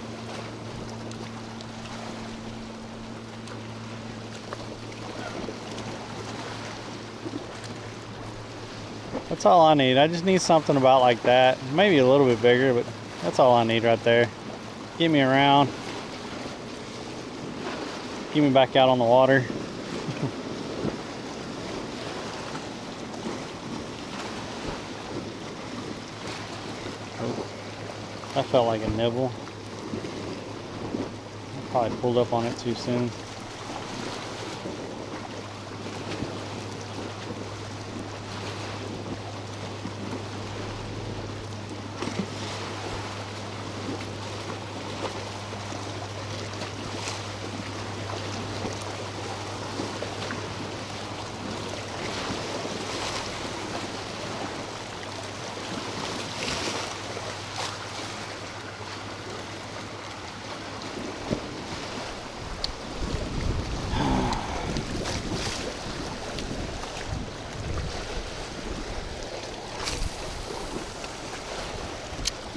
[SPEAKER 1] That's all I need. I just need something about like that. Maybe a little bit bigger, but that's all I need right there. Get me around. Get me back out on the water. That felt like a nibble. I probably pulled up on it too soon.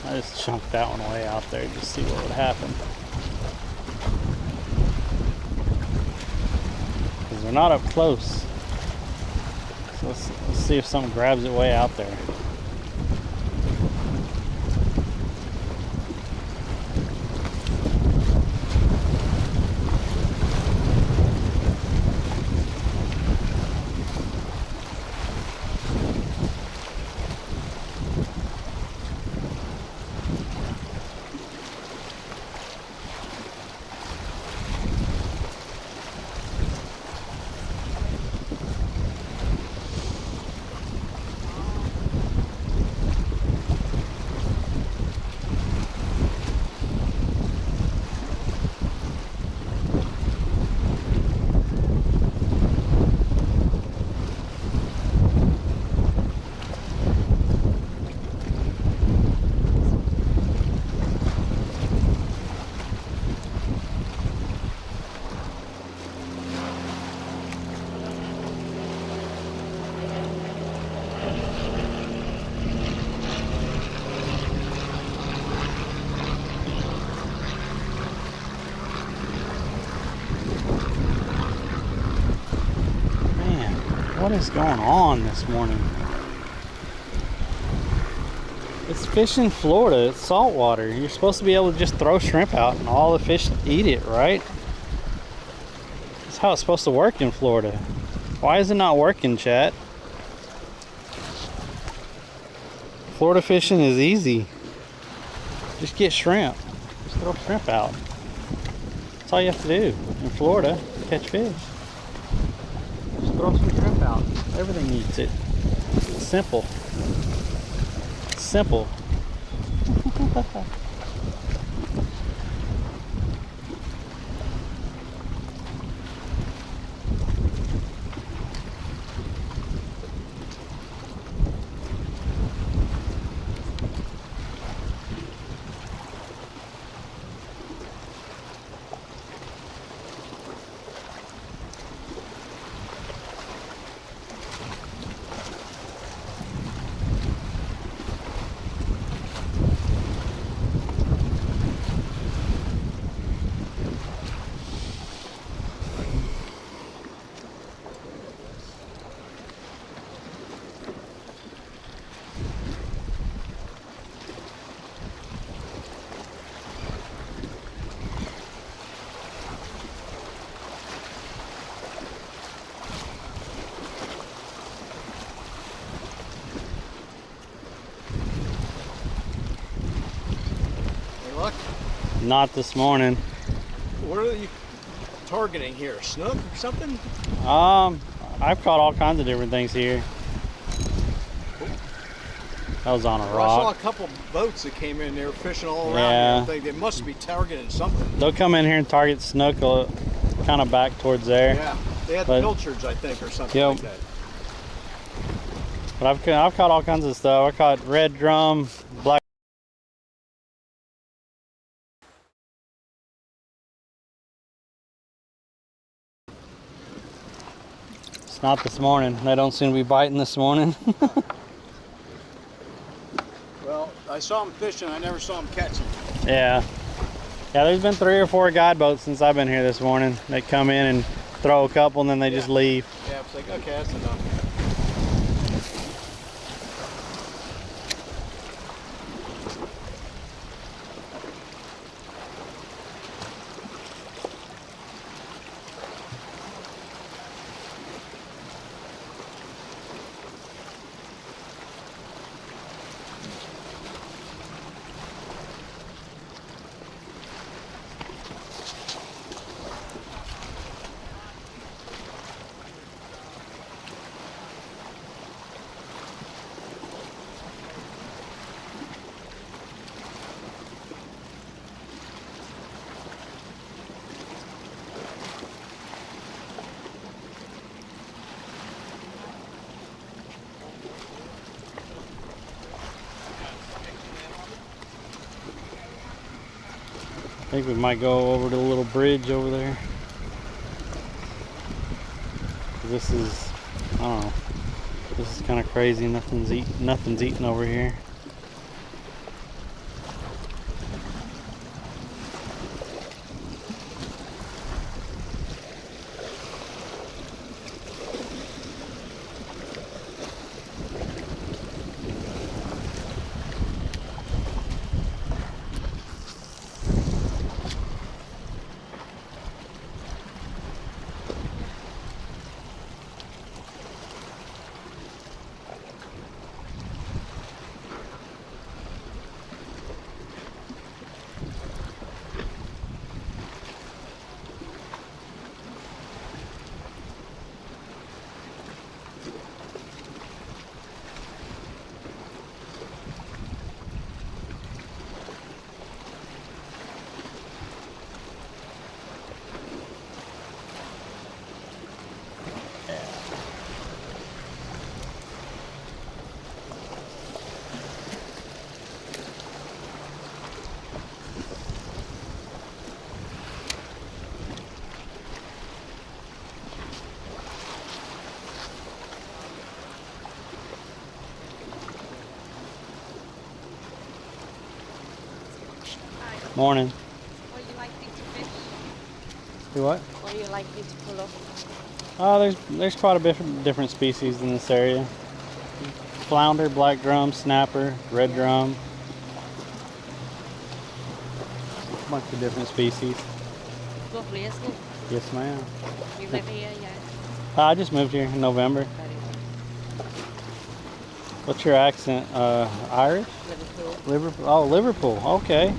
[SPEAKER 1] I just chunked that one way out there just to see what would happen. Because they're not up close. So let's see if something grabs it way out there. What is going on this morning? It's fish in Florida. It's saltwater. You're supposed to be able to just throw shrimp out and all the fish eat it, right? That's how it's supposed to work in Florida. Why is it not working, chat? Florida fishing is easy. Just get shrimp. Just throw shrimp out. That's all you have to do in Florida to catch fish. Just throw some shrimp out. Everything eats it. It's simple. It's simple.
[SPEAKER 2] Luck?
[SPEAKER 1] Not this morning.
[SPEAKER 2] What are you targeting here? Snook or something?
[SPEAKER 1] I've caught all kinds of different things here. That was on a
[SPEAKER 2] Well,
[SPEAKER 1] rock.
[SPEAKER 2] I saw a couple boats that came in. They were fishing all around
[SPEAKER 1] Yeah.
[SPEAKER 2] here. I think they must be targeting something.
[SPEAKER 1] They'll come in here and target snook kind of back towards there.
[SPEAKER 2] Yeah, they had
[SPEAKER 1] But-
[SPEAKER 2] pilchards, I think, or something
[SPEAKER 1] Yep.
[SPEAKER 2] like that.
[SPEAKER 1] But I've caught all kinds of stuff. I caught red drum, black. It's not this morning. They don't seem to be biting this morning.
[SPEAKER 2] Well, I saw them fishing. I never saw them catching.
[SPEAKER 1] Yeah. Yeah, there's been 3 or 4 guide boats since I've been here this morning. They come in and throw a couple and then they just leave.
[SPEAKER 2] Yeah, it's like, okay, that's enough.
[SPEAKER 1] I think we might go over to the little bridge over there. This is, I don't know. This is kind of crazy. Nothing's eating over here. Morning.
[SPEAKER 4] Or you like me to fish?
[SPEAKER 1] Do what?
[SPEAKER 4] Or you like me to pull off?
[SPEAKER 1] Oh, there's quite a bit of different species in this area. Flounder, black drum, snapper, red drum. A bunch of different species.
[SPEAKER 4] Lovely, isn't it?
[SPEAKER 1] Yes, ma'am.
[SPEAKER 4] You live here, yeah?
[SPEAKER 1] I just moved here in November.
[SPEAKER 4] Very good.
[SPEAKER 1] What's your accent? Irish?
[SPEAKER 4] Liverpool.
[SPEAKER 1] Liverpool. Oh, Liverpool. Okay.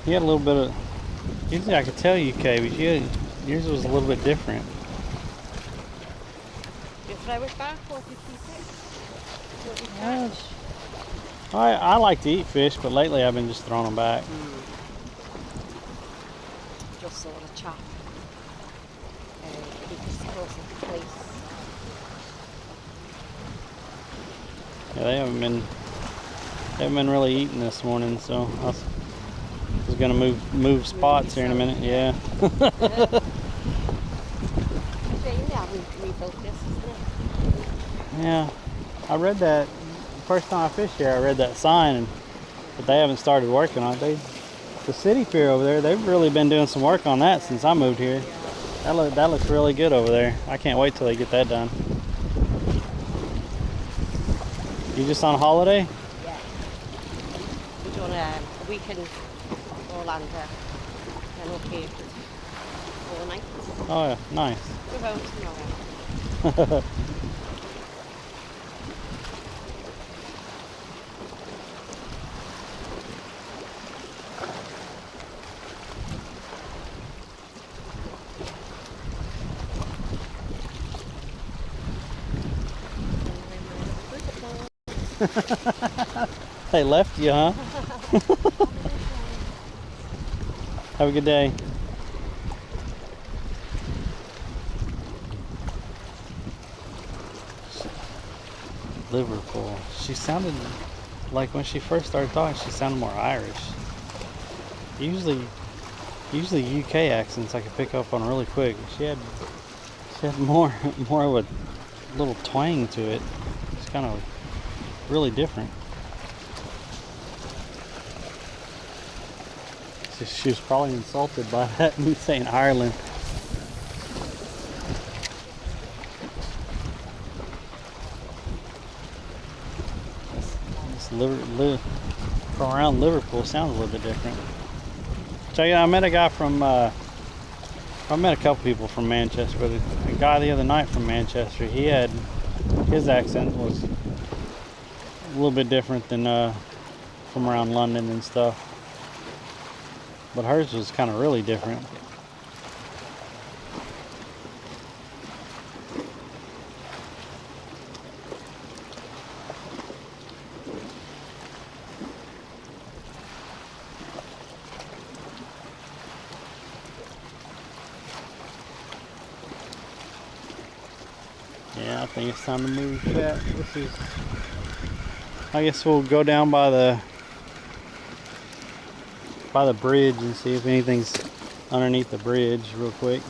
[SPEAKER 1] You had a little bit of. Usually I could tell UK, but yours was a little bit different.
[SPEAKER 4] You throw it back or do you keep it?
[SPEAKER 1] Yeah, I like to eat fish, but lately I've been just throwing them back.
[SPEAKER 4] Just sort of chop. Keeps close to place.
[SPEAKER 1] Yeah, they haven't been really eating this morning, so I was gonna move spots here in a minute. Yeah.
[SPEAKER 4] Rebuilt this, isn't it?
[SPEAKER 1] Yeah. I read that first time I fished here. I read that sign, but they haven't started working on it. The city pier over there, they've really been doing some work on that since I moved here. That looks really good over there. I can't wait till they get that done. You just on holiday?
[SPEAKER 4] Yeah. We're doing a weekend in Orlando. Then up here for 4 nights.
[SPEAKER 1] Oh yeah, nice.
[SPEAKER 4] We're home tomorrow.
[SPEAKER 1] They left you, huh? Have a good day. Liverpool. She sounded like when she first started talking, she sounded more Irish. Usually UK accents I could pick up on really quick. She had more of a little twang to it. It's kind of really different. She was probably insulted by that, me saying Ireland. From around Liverpool sounds a little bit different. So yeah, I met a guy from, I met a couple people from Manchester, but a guy the other night from Manchester, his accent was a little bit different than from around London and stuff. But hers was kind of really different. Yeah, I think it's time to move, chat. I guess we'll go down by the bridge and see if anything's underneath the bridge real quick.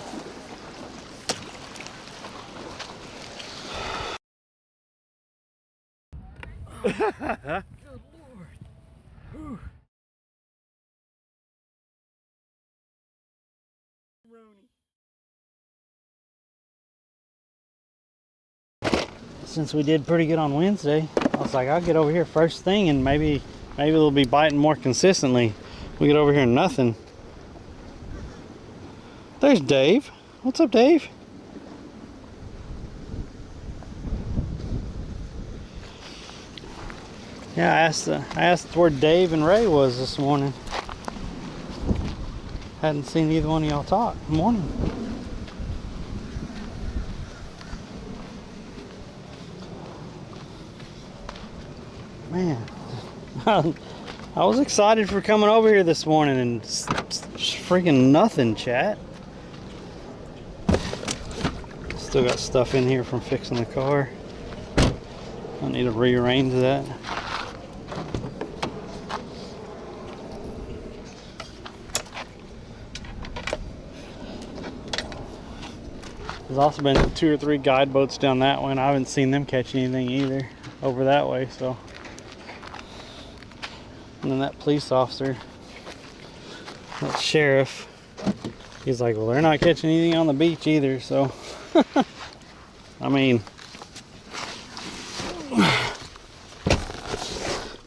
[SPEAKER 2] Good Lord. Whew.
[SPEAKER 1] Since we did pretty good on Wednesday, I was like, I'll get over here first thing and maybe they'll be biting more consistently. We get over here and nothing. There's Dave. What's up, Dave? Yeah, I asked where Dave and Ray was this morning. Hadn't seen either one of y'all talk. Morning. Man, I was excited for coming over here this morning and freaking nothing, chat. Still got stuff in here from fixing the car. I need to rearrange that. There's also been 2 or 3 guide boats down that way, and I haven't seen them catch anything either over that way, so. And then that police officer, that sheriff, he's like, well, they're not catching anything on the beach either, so I mean,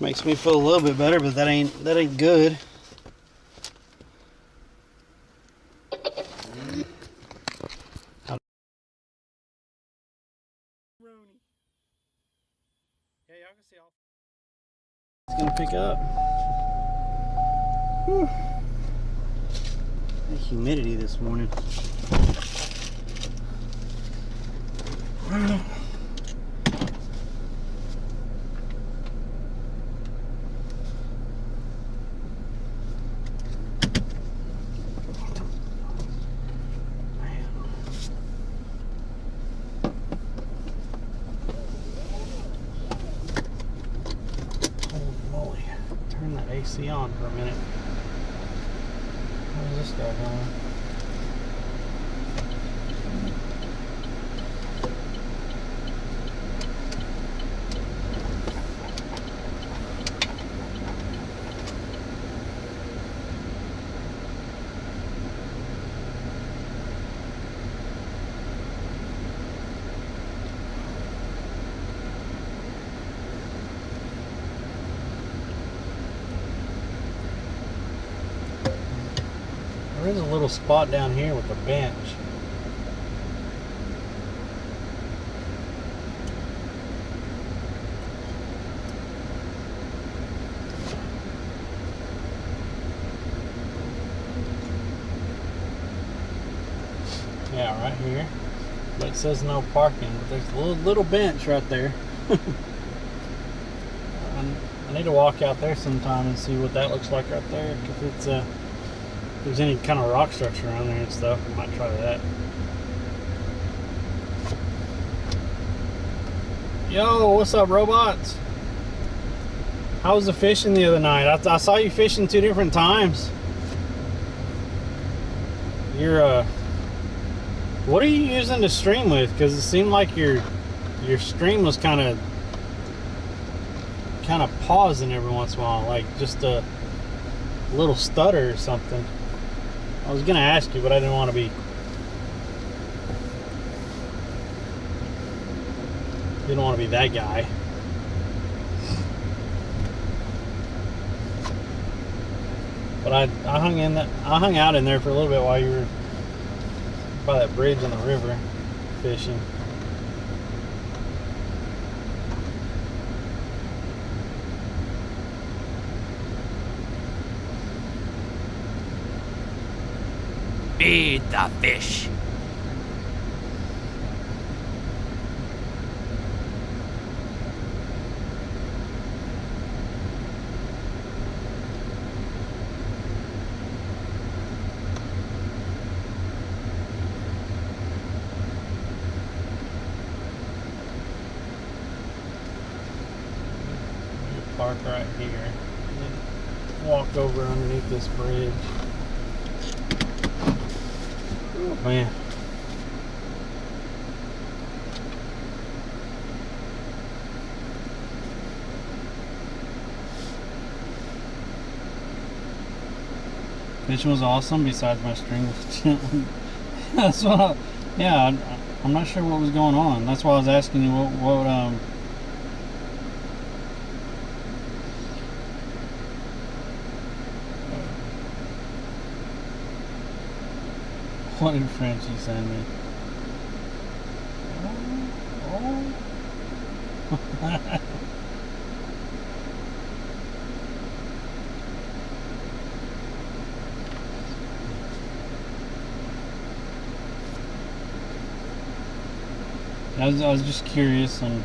[SPEAKER 1] makes me feel a little bit better, but that ain't good. It's gonna pick up. Whew. The humidity this morning. Turn that AC on for a minute. Where's this guy going? There is a little spot down here with a bench. Yeah, right here. But it says no parking, but there's a little bench right there. I need to walk out there sometime and see what that looks like right there. If it's if there's any kind of rock structure around there and stuff, I might try that. Yo, what's up, robots? How was the fishing the other night? I saw you fishing 2 different times. You're what are you using to stream with? Because it seemed like your stream was kind of pausing every once in a while, like just a little stutter or something. I was gonna ask you, but I didn't want to be. Didn't want to be that guy. But I hung out in there for a little bit while you were by that bridge on the river fishing.
[SPEAKER 5] Feed the fish.
[SPEAKER 1] Park right here. And then walk over underneath this bridge. Oh man. Fishing was awesome, besides my string was that's what I'm not sure what was going on. That's why I was asking you what did Frenchie send me? Oh. I was just curious on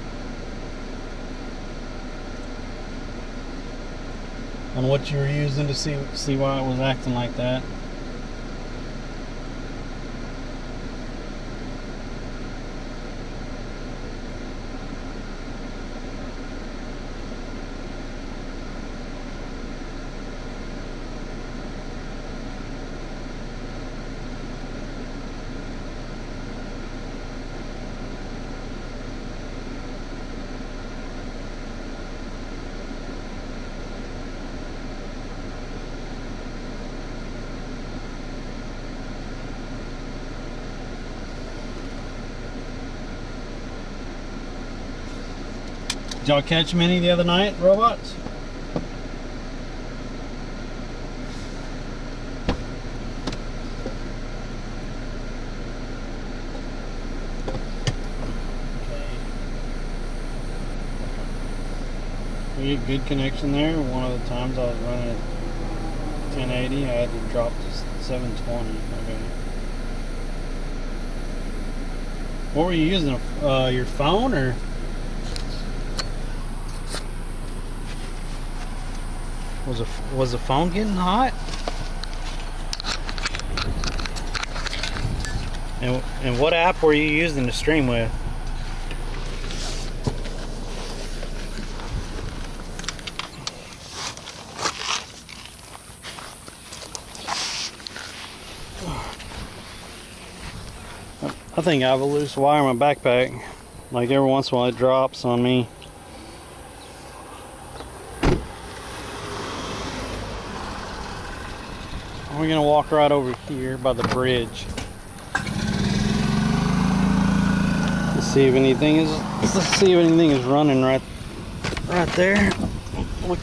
[SPEAKER 1] what you were using to see why it was acting like that. Did y'all catch many the other night, robots? We get good connection there. One of the times I was running at 1080, I had to drop to 720. Okay. What were you using? Your phone or? Was the phone getting hot? And what app were you using to stream with? I think I have a loose wire in my backpack. Like every once in a while it drops on me. We're gonna walk right over here by the bridge. Let's see if anything is running right there.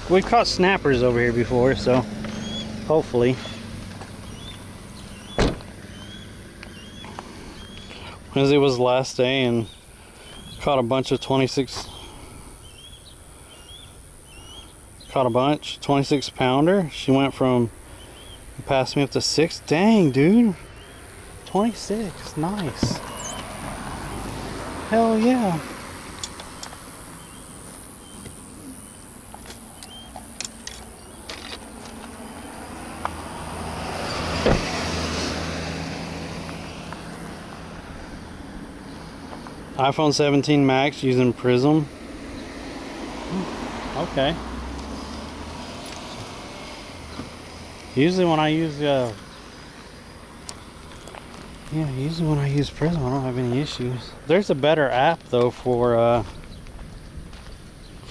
[SPEAKER 1] We've caught snappers over here before, so hopefully. As it was the last day and caught a bunch of 26 pounder. She went from, passed me up to 6. Dang, dude, 26, nice. Hell yeah. iPhone 17 Max using Prism. Okay. Usually when I use Prism, I don't have any issues. There's a better app though for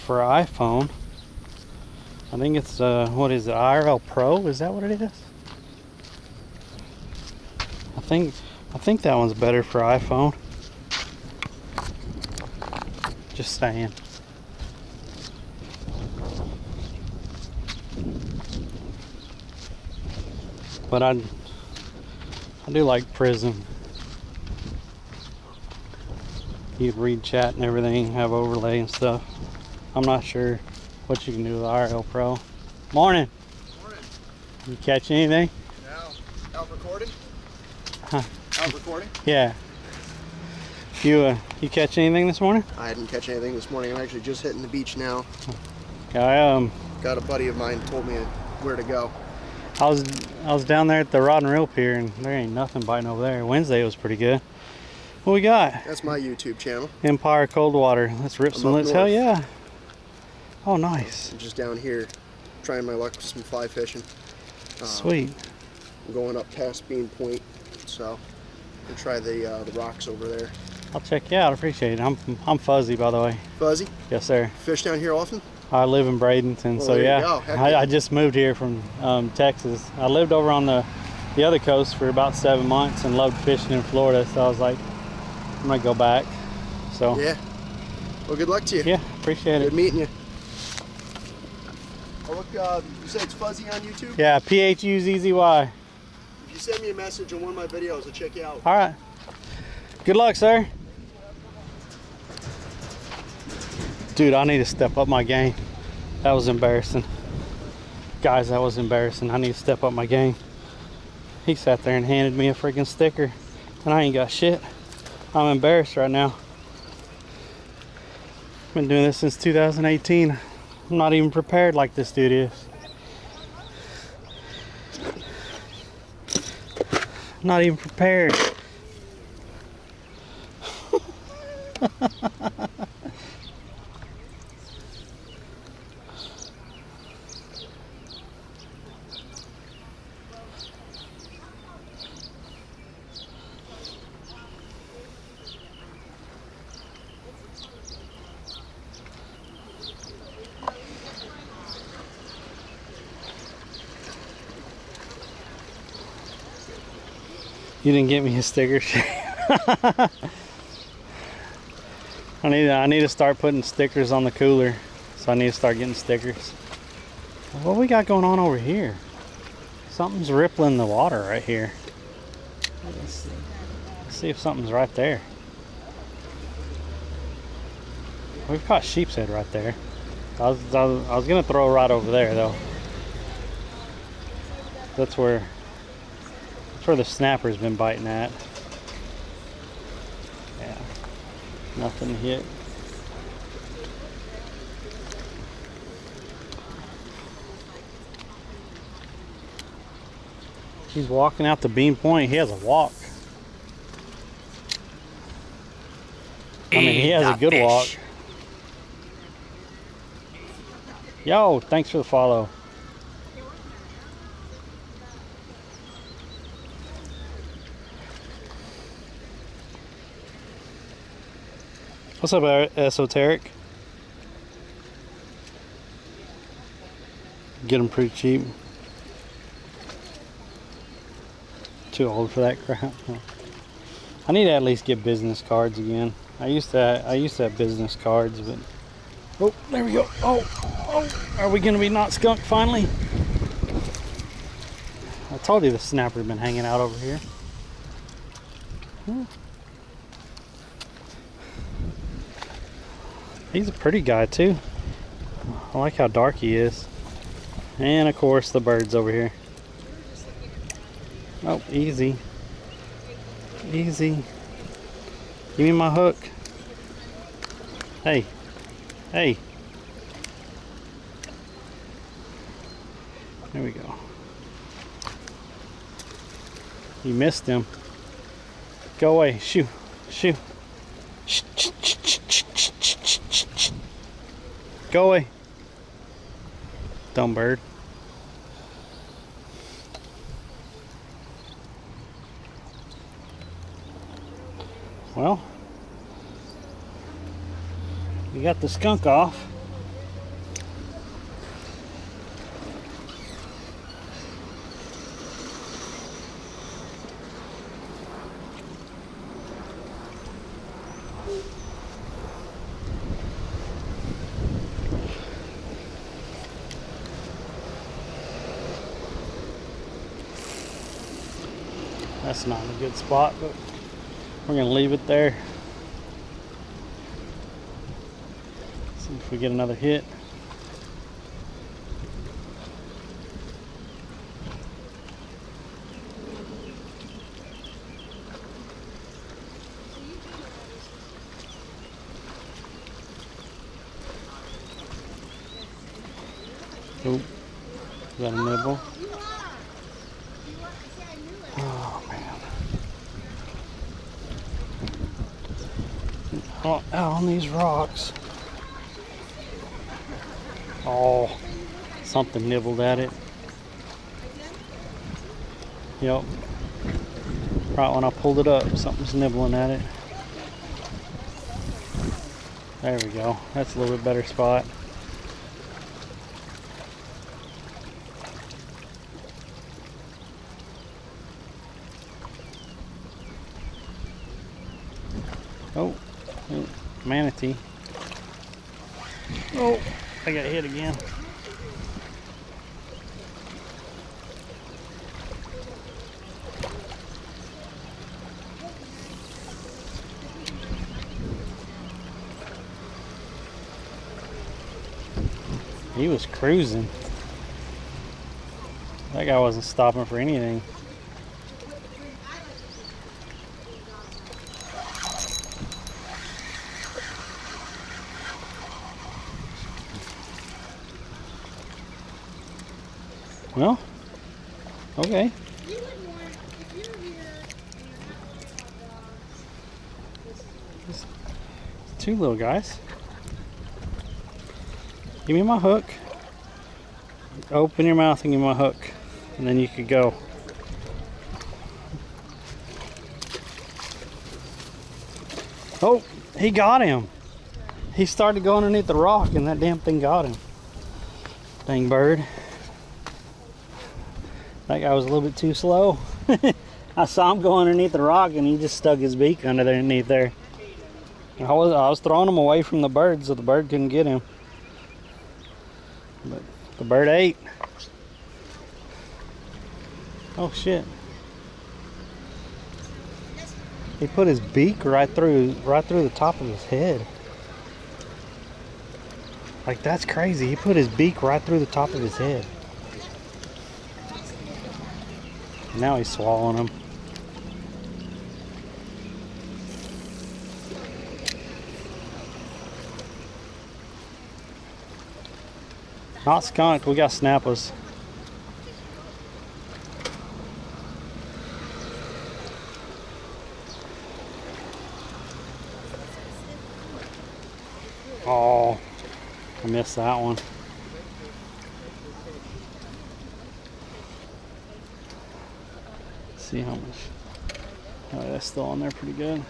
[SPEAKER 1] iPhone. I think it's what is it? IRL Pro? Is that what it is? I think that one's better for iPhone. Just saying. But I do like Prism. You can read chat and everything, have overlay and stuff. I'm not sure what you can do with IRL Pro. Morning.
[SPEAKER 2] Morning.
[SPEAKER 1] You catch anything?
[SPEAKER 2] Now, out recording?
[SPEAKER 1] Huh.
[SPEAKER 2] Out recording?
[SPEAKER 1] Yeah. You catch anything this morning?
[SPEAKER 2] I didn't catch anything this morning. I'm actually just hitting the beach now.
[SPEAKER 1] I
[SPEAKER 2] Got a buddy of mine told me where to go.
[SPEAKER 1] I was down there at the Rod and Reel Pier and there ain't nothing biting over there. Wednesday was pretty good. What we got?
[SPEAKER 2] That's my YouTube channel.
[SPEAKER 1] Empire Cold Water. Let's rip some lips. Hell yeah. Oh, nice.
[SPEAKER 2] I'm just down here trying my luck with some fly fishing.
[SPEAKER 1] Sweet.
[SPEAKER 2] I'm going up past Bean Point, so I'll try the rocks over there.
[SPEAKER 1] I'll check you out. I appreciate it. I'm Fuzzy, by the way.
[SPEAKER 2] Fuzzy?
[SPEAKER 1] Yes, sir.
[SPEAKER 2] Fish down here often?
[SPEAKER 1] I live in Bradenton,
[SPEAKER 2] Well,
[SPEAKER 1] so
[SPEAKER 2] there you
[SPEAKER 1] yeah.
[SPEAKER 2] go. Heck yeah.
[SPEAKER 1] I just moved here from Texas. I lived over on the other coast for about 7 months and loved fishing in Florida, so I was like, I'm gonna go back. So
[SPEAKER 2] Yeah. Well, good luck to you.
[SPEAKER 1] yeah, appreciate
[SPEAKER 2] Good
[SPEAKER 1] it.
[SPEAKER 2] meeting you. Oh, look, you say it's Fuzzy on YouTube?
[SPEAKER 1] Yeah, PHUZZY.
[SPEAKER 2] If you send me a message on one of my videos, I'll check you out.
[SPEAKER 1] All right. Good luck, sir. Dude, I need to step up my game. That was embarrassing. Guys, that was embarrassing. I need to step up my game. He sat there and handed me a freaking sticker, and I ain't got shit. I'm embarrassed right now. Been doing this since 2018. I'm not even prepared like this dude is. Not even prepared. You didn't get me a sticker. I need to start putting stickers on the cooler. So I need to start getting stickers. What we got going on over here? Something's rippling the water right here. Let's see if something's right there. We've caught sheep's head right there. I was gonna throw right over there though. That's where the snapper's been biting at. Yeah, nothing hit. He's walking out the beam point. He has a walk. I mean, he has a good walk. Yo, thanks for the follow. What's up, Esoteric? Get them pretty cheap. Too old for that crap. I need to at least get business cards again. I used to have business cards, but oh, there we go. Oh, are we gonna be not skunked finally? I told you the snapper's been hanging out over here. He's a pretty guy too. I like how dark he is. And of course the birds over here. Oh, easy. Easy. Give me my hook. Hey. Hey. There we go. You missed him. Go away. Shoo. Shoo. Go away. Dumb bird. Well, we got the skunk off. That's not a good spot, but we're gonna leave it there. See if we get another hit. Oh, is that a nibble? Oh man. Oh, out on these rocks. Oh, something nibbled at it. Yep. Right when I pulled it up, something's nibbling at it. There we go. That's a little bit better spot. Oh, manatee. Oh, I got hit again. He was cruising. That guy wasn't stopping for anything. Well, okay. Just two little guys. Give me my hook. Open your mouth and give me my hook, and then you could go. Oh, he got him. He started going underneath the rock, and that damn thing got him. Dang bird. That guy was a little bit too slow. I saw him go underneath the rock and he just stuck his beak underneath there. I was throwing him away from the bird so the bird couldn't get him. But the bird ate. Oh shit. He put his beak right through the top of his head. Like, that's crazy. He put his beak right through the top of his head. Now he's swallowing him. Not skunk, we got snappers. Oh, I missed that one. Let's see how much. Oh, that's still on there pretty good.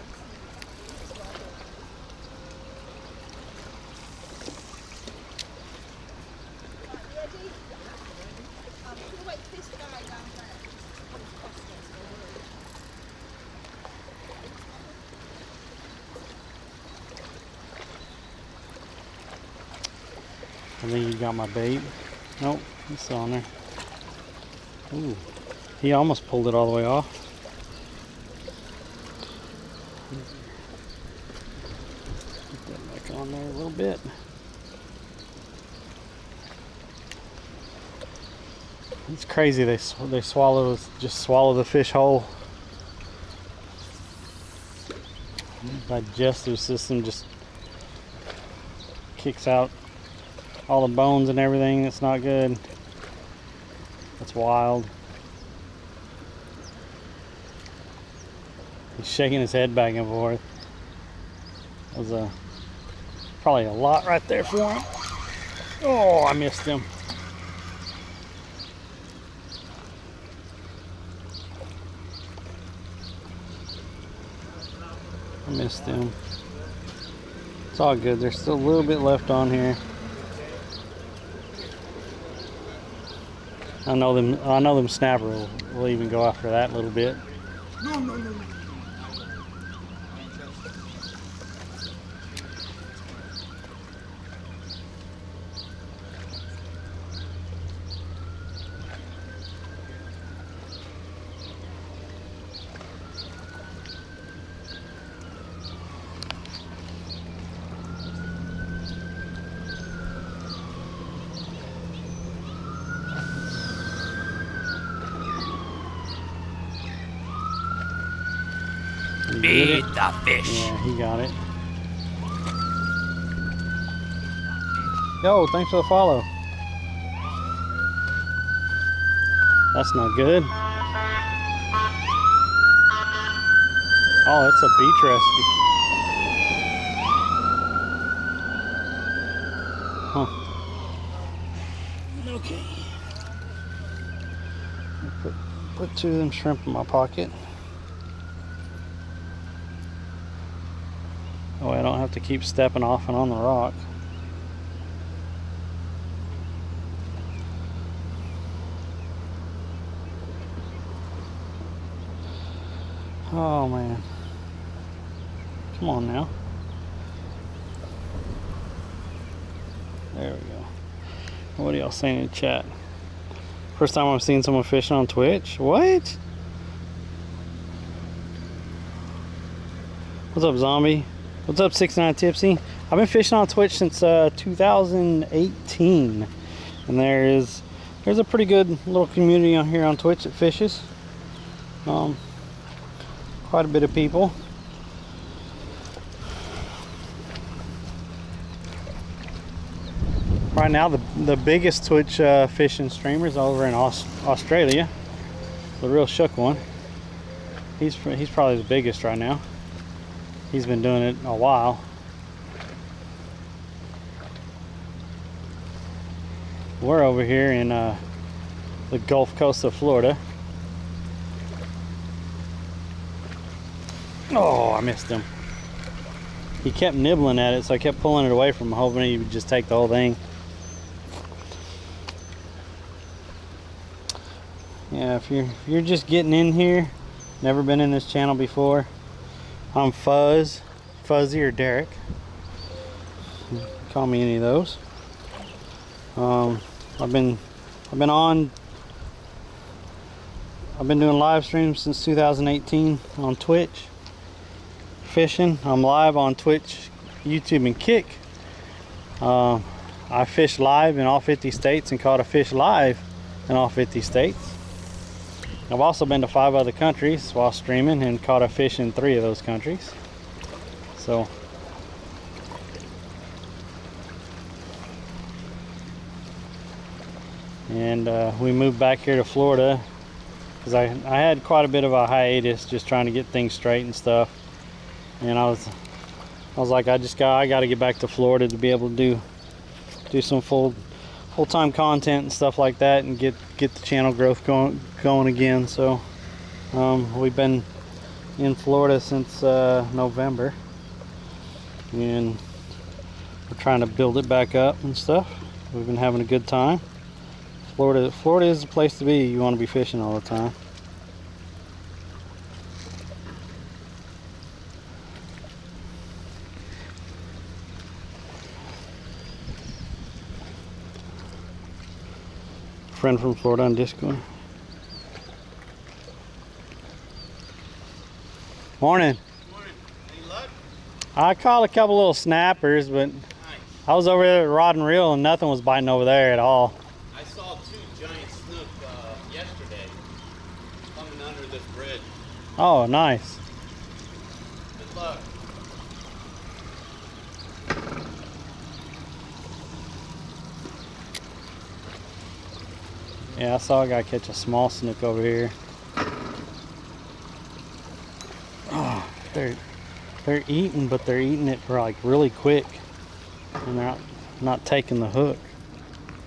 [SPEAKER 1] I think you got my bait. Nope, it's still on there. Ooh, he almost pulled it all the way off. Put that back on there a little bit. It's crazy. They just swallow the fish whole. Digestive system just kicks out all the bones and everything. That's not good. That's wild. He's shaking his head back and forth. That was probably a lot right there for him. Oh, I missed him. I missed him. It's all good. There's still a little bit left on here. I know them snapper will even go after that a little bit.
[SPEAKER 2] No.
[SPEAKER 5] Feed the fish.
[SPEAKER 1] Yeah, he got it. Yo, thanks for the follow. That's not good. Oh, it's a beach rescue. Huh. Okay. Put two of them shrimp in my pocket. Oh, I don't have to keep stepping off and on the rock. Oh man. Come on now. There we go. What are y'all saying in the chat? First time I've seen someone fishing on Twitch? What? What's up, Zombie? What's up, 69 Tipsy? I've been fishing on Twitch since 2018, and there's a pretty good little community on here on Twitch that fishes. Quite a bit of people. Right now, the biggest Twitch fishing streamer is over in Australia. The real shook one. He's probably the biggest right now. He's been doing it a while. We're over here in the Gulf Coast of Florida. Oh, I missed him. He kept nibbling at it, so I kept pulling it away from him, hoping he would just take the whole thing. Yeah, if you're just getting in here, never been in this channel before, I'm Fuzz Fuzzy or Derek. Call me any of those. I've been doing live streams since 2018 on Twitch. Fishing. I'm live on Twitch, YouTube, and Kick. I fished live in all 50 states and caught a fish live in all 50 states. I've also been to 5 other countries while streaming and caught a fish in 3 of those countries. So and we moved back here to Florida because I had quite a bit of a hiatus just trying to get things straight and stuff. And I was like, I got to get back to Florida to be able to do some full-time content and stuff like that, and get the channel growth going again. So we've been in Florida since November, and we're trying to build it back up and stuff. We've been having a good time. Florida is the place to be. You want to be fishing all the time. Friend from Florida on Discord. Morning.
[SPEAKER 3] Morning. Any luck?
[SPEAKER 1] I caught a couple little snappers, but
[SPEAKER 3] Nice.
[SPEAKER 1] I was over there at Rod and Reel and nothing was biting over there at all.
[SPEAKER 3] I saw 2 giant snook yesterday coming under this bridge.
[SPEAKER 1] Oh, nice.
[SPEAKER 3] Good luck.
[SPEAKER 1] Yeah, I saw a guy catch a small snook over here. Oh, they're eating, but they're eating it like really quick, and they're not taking the hook.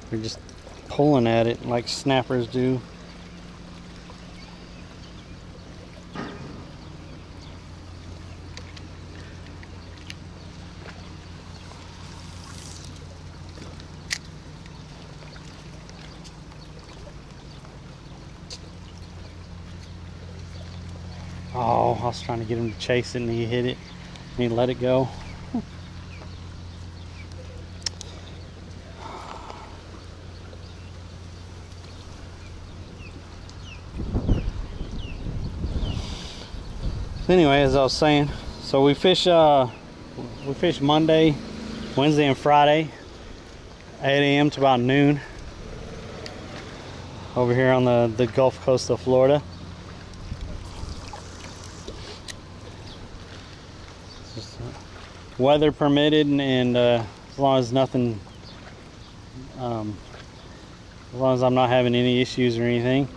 [SPEAKER 1] They're just pulling at it like snappers do. Oh, I was trying to get him to chase it and he hit it and he let it go. Anyway, as I was saying, so we fish Monday, Wednesday, and Friday, 8 a.m. to about noon over here on the Gulf Coast of Florida. Weather permitted, and as long as nothing, as long as I'm not having any issues or anything,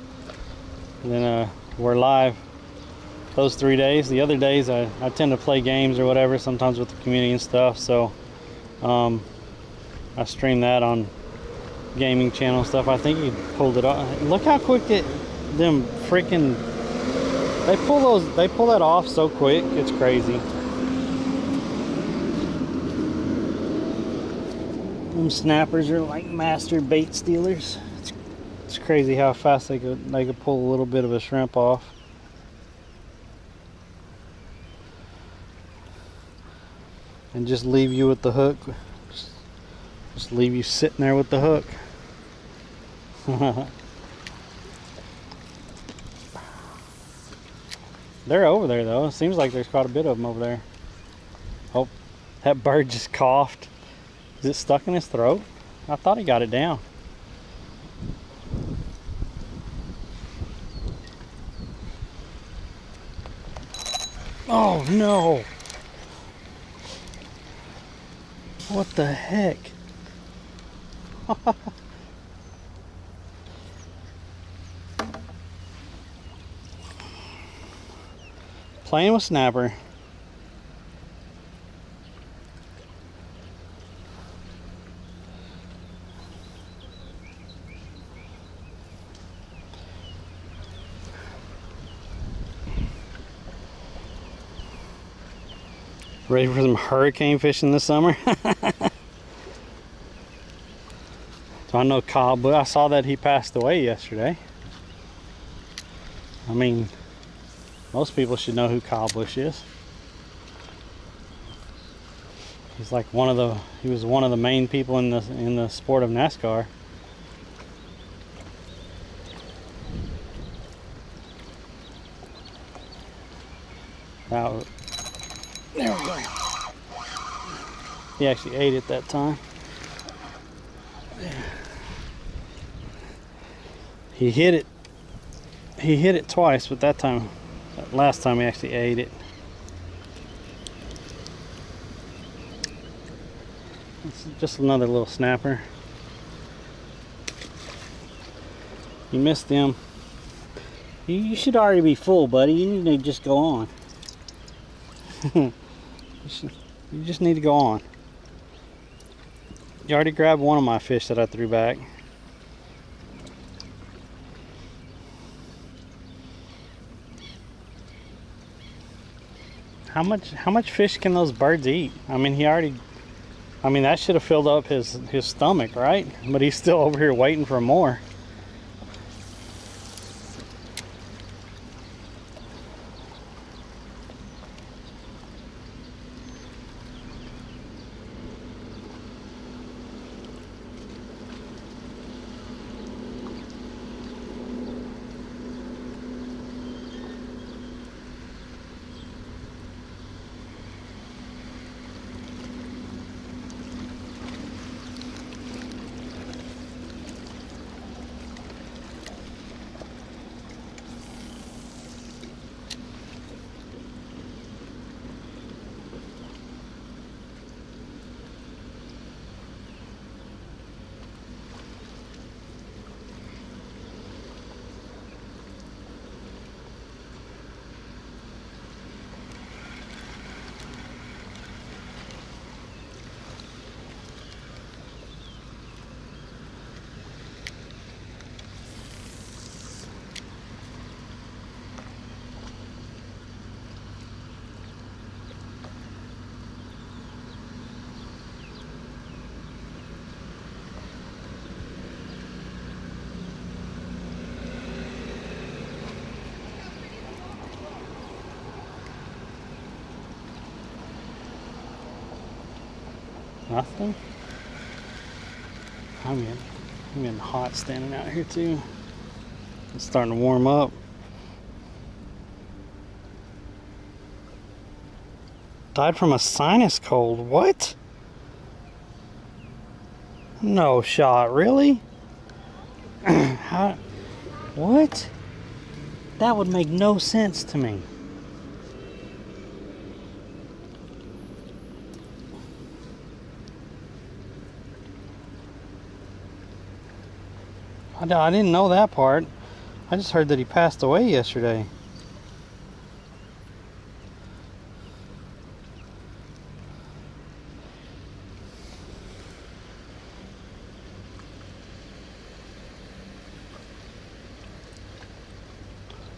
[SPEAKER 1] then we're live those 3 days. The other days I tend to play games or whatever, sometimes with the community and stuff, so I stream that on gaming channel stuff. I think he pulled it off. Look how quick them freaking, they pull that off so quick, it's crazy. Them snappers are like master bait stealers. It's crazy how fast they could pull a little bit of a shrimp off. And just leave you with the hook. Just leave you sitting there with the hook. They're over there though. It seems like there's quite a bit of them over there. Oh, that bird just coughed. Is it stuck in his throat? I thought he got it down. Oh no! What the heck? Playing with snapper. Ready for some hurricane fishing this summer? So I know Kyle, but I saw that he passed away yesterday. I mean, most people should know who Kyle Busch is. He's like he was one of the main people in the sport of NASCAR. Now, there we go. He actually ate it that time. He hit it. He hit it twice, but that last time he actually ate it. It's just another little snapper. You missed him. You should already be full, buddy. You need to just go on. You just need to go on. You already grabbed one of my fish that I threw back. How much fish can those birds eat? I mean, that should have filled up his stomach, right? But he's still over here waiting for more. Nothing? I'm getting hot standing out here too. It's starting to warm up. Died from a sinus cold. What? No shot, really? How? What? That would make no sense to me. I didn't know that part. I just heard that he passed away yesterday.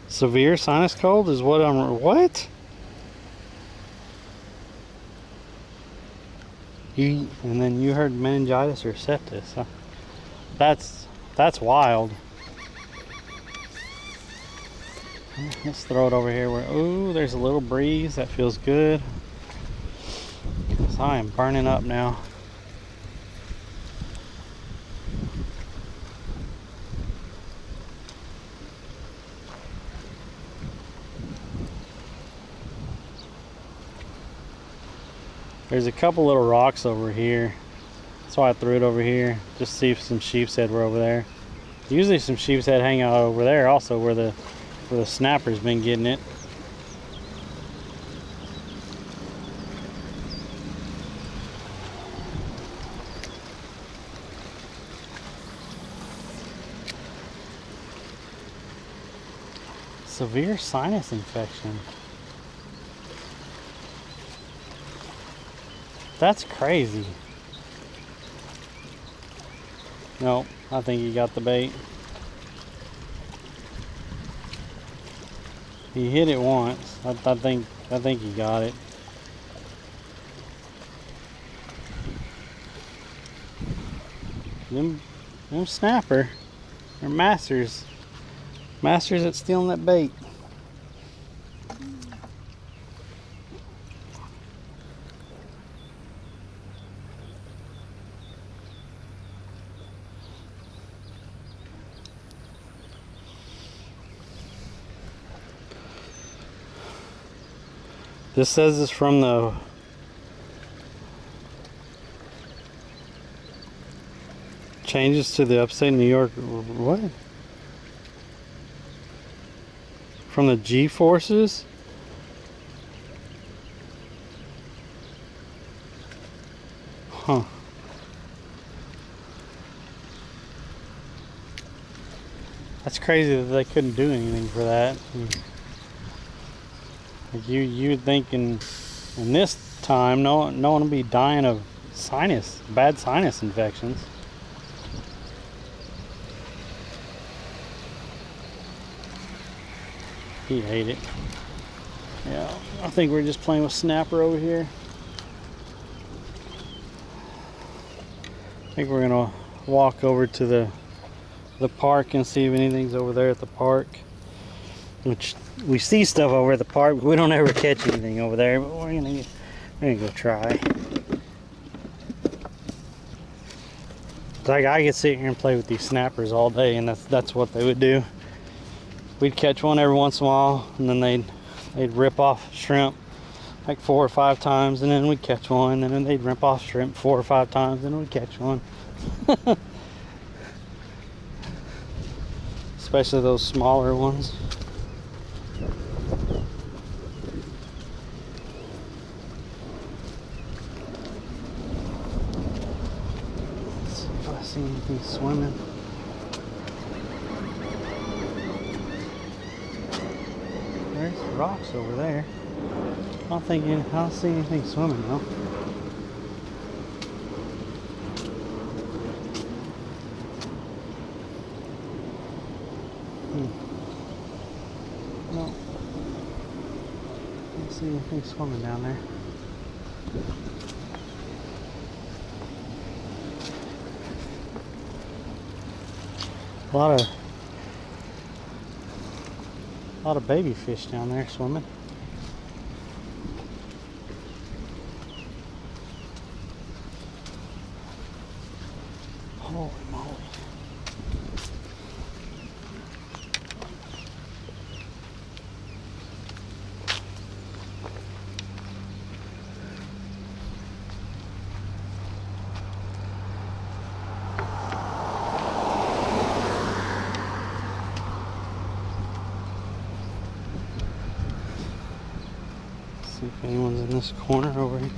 [SPEAKER 1] Severe sinus cold is what what? And then you heard meningitis or sepsis. Huh? That's wild. Let's throw it over here where, ooh, there's a little breeze. That feels good. So I am burning up now. There's a couple little rocks over here. That's why I threw it over here, just to see if some sheep's head were over there. Usually some sheep's head hang out over there also where the snapper's been getting it. Severe sinus infection. That's crazy. No, I think he got the bait. He hit it once. I think he got it. Them snapper. They're masters. Masters at stealing that bait. This says it's from the changes to the upstate New York. What? From the G forces? Huh. That's crazy that they couldn't do anything for that. Like you would think in this time no one would be dying of bad sinus infections. He ate it. Yeah, I think we're just playing with snapper over here. I think we're gonna walk over to the park and see if anything's over there at the park. Which we see stuff over at the park, but we don't ever catch anything over there. But we're gonna go try. Like I could sit here and play with these snappers all day, and that's what they would do. We'd catch one every once in a while, and then they'd rip off shrimp like 4 or 5 times, and then we'd catch one, and then they'd rip off shrimp 4 or 5 times, and then we'd catch one. Especially those smaller ones. Let's see if I see anything swimming. There's rocks over there. I don't see anything swimming though. No. I don't see anything swimming down there. A lot of baby fish down there swimming. Holy moly. See if anyone's in this corner over here.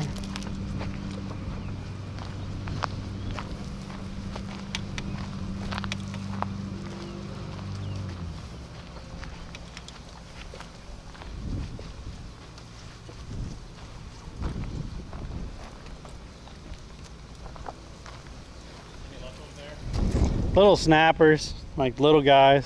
[SPEAKER 1] Little snappers, like little guys.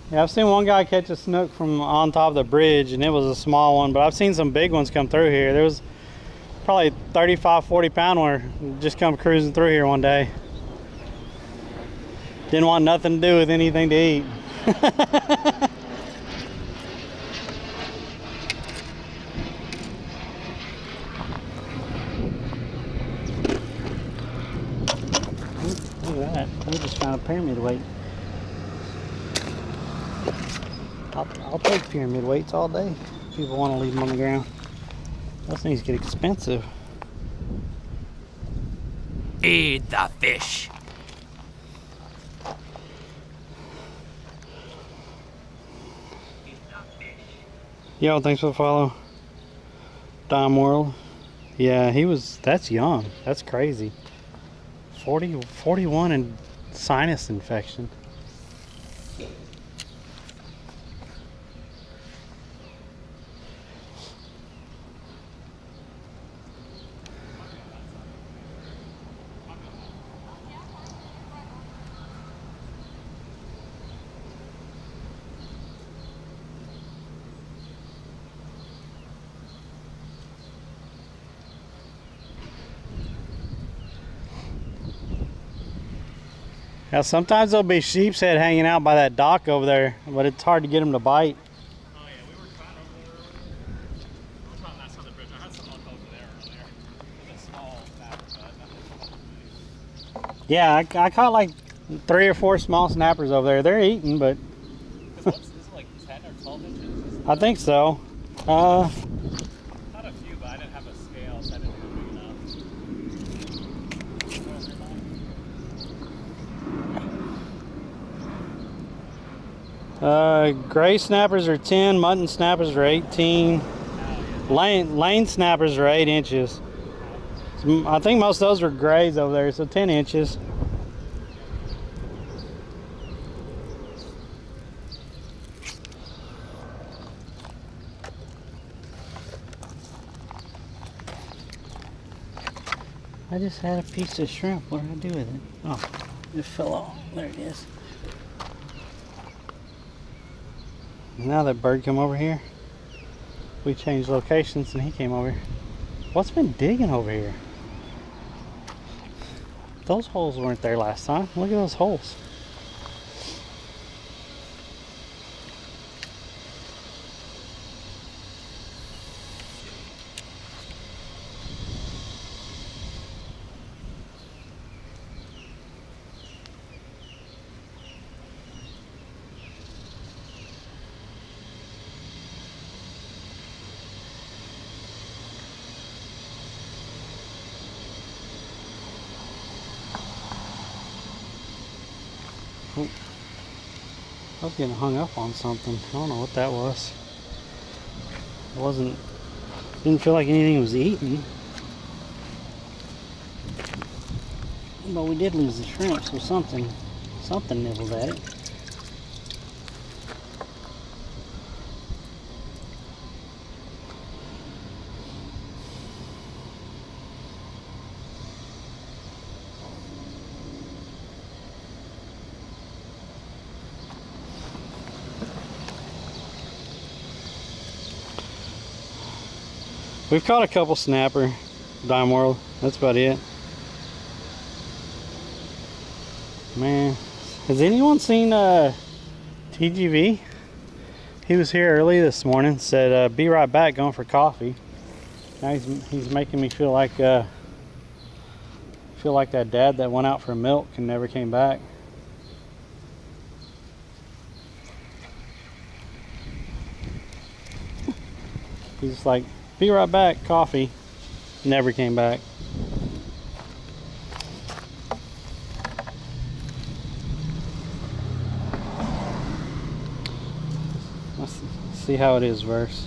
[SPEAKER 1] Yeah, I've seen one guy catch a snook from on top of the bridge, and it was a small one, but I've seen some big ones come through here. There was probably 35, 40 pound one just come cruising through here one day. Didn't want nothing to do with anything to eat. Look at that, we just found a pyramid weight. I'll take pyramid weights all day. People want to leave them on the ground. Those things get expensive.
[SPEAKER 5] Eat the fish.
[SPEAKER 1] Yo, thanks for the follow. Dime World. Yeah, that's young. That's crazy. 41 and sinus infection. Now sometimes there'll be sheep's head hanging out by that dock over there, but it's hard to get them to bite.
[SPEAKER 2] Oh yeah, we were trying over there earlier. I was trying that side of the bridge. I had some on over there earlier. It's a small snapper, but nothing.
[SPEAKER 1] Yeah, I caught like 3 or 4 small snappers over there. They're eating, but I think so.
[SPEAKER 2] Caught a few, but I didn't have a scale, so I didn't know big enough.
[SPEAKER 1] Gray snappers are 10, mutton snappers are 18. Lane snappers are 8 inches. I think most of those were grays over there, so 10 inches. I just had a piece of shrimp. What did I do with it? Oh, it fell off. There it is. Now that bird come over here, we changed locations and he came over here. What's been digging over here? Those holes weren't there last time. Look at those holes. I was getting hung up on something. I don't know what that was. Didn't feel like anything was eaten. But we did lose the shrimp, so something nibbled at it. We've caught a couple snapper, dime world. That's about it. Man, has anyone seen TGV? He was here early this morning. Said, "Be right back, going for coffee." Now he's making me feel like that dad that went out for milk and never came back. He's like, "Be right back, coffee." Never came back. Let's see how it is, verse.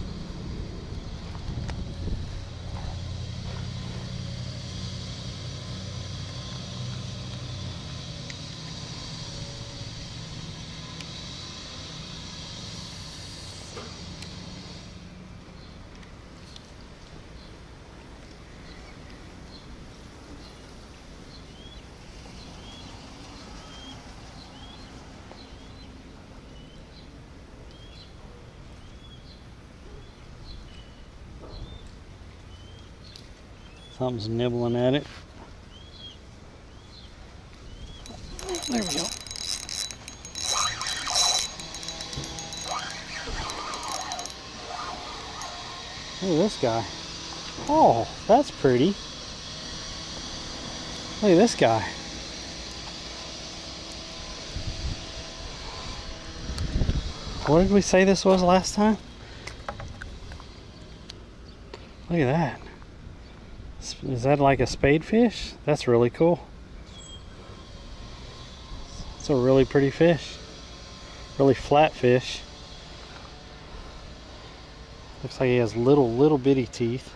[SPEAKER 1] Something's nibbling at it. There we go. Look at this guy. Oh, that's pretty. Look at this guy. What did we say this was last time? Look at that. Is that like a spade fish? That's really cool. It's a really pretty fish. Really flat fish. Looks like he has little bitty teeth.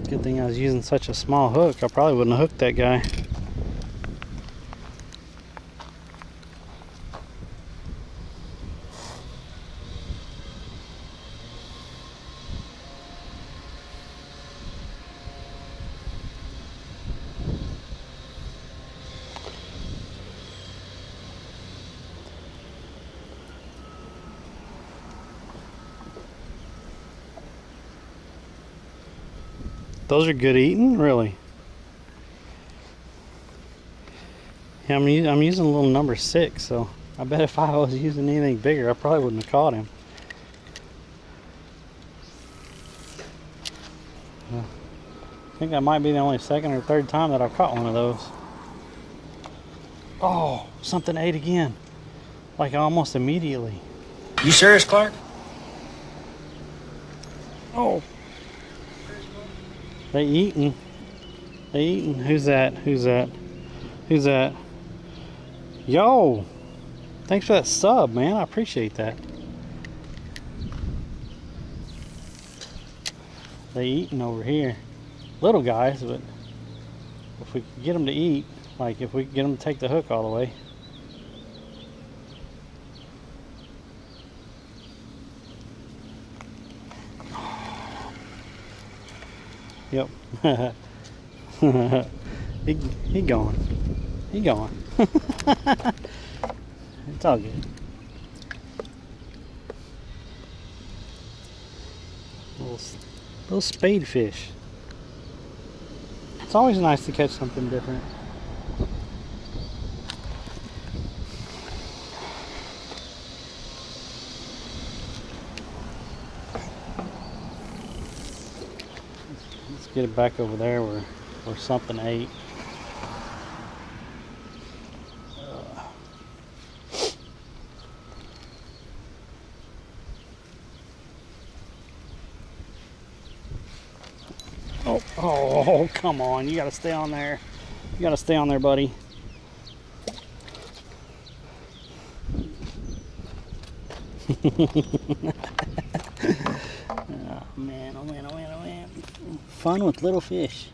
[SPEAKER 1] Good thing I was using such a small hook. I probably wouldn't have hooked that guy. Those are good eating, really. Yeah, I'm using a little number 6, so I bet if I was using anything bigger, I probably wouldn't have caught him. I think that might be the only second or third time that I've caught one of those. Oh, something ate again. Like almost immediately.
[SPEAKER 6] You serious, Clark?
[SPEAKER 1] Oh. They eating. They eating. Who's that? Who's that? Who's that? Yo. Thanks for that sub, man. I appreciate that. They eating over here. Little guys, but if we could get them to eat, like if we could get them to take the hook all the way. Yep. he gone. He gone. It's all good. Little spade fish. It's always nice to catch something different. Let's get it back over there where something ate. Oh, come on. You got to stay on there. You got to stay on there, buddy. Oh, man, oh, man, oh, man, oh, man. Fun with little fish.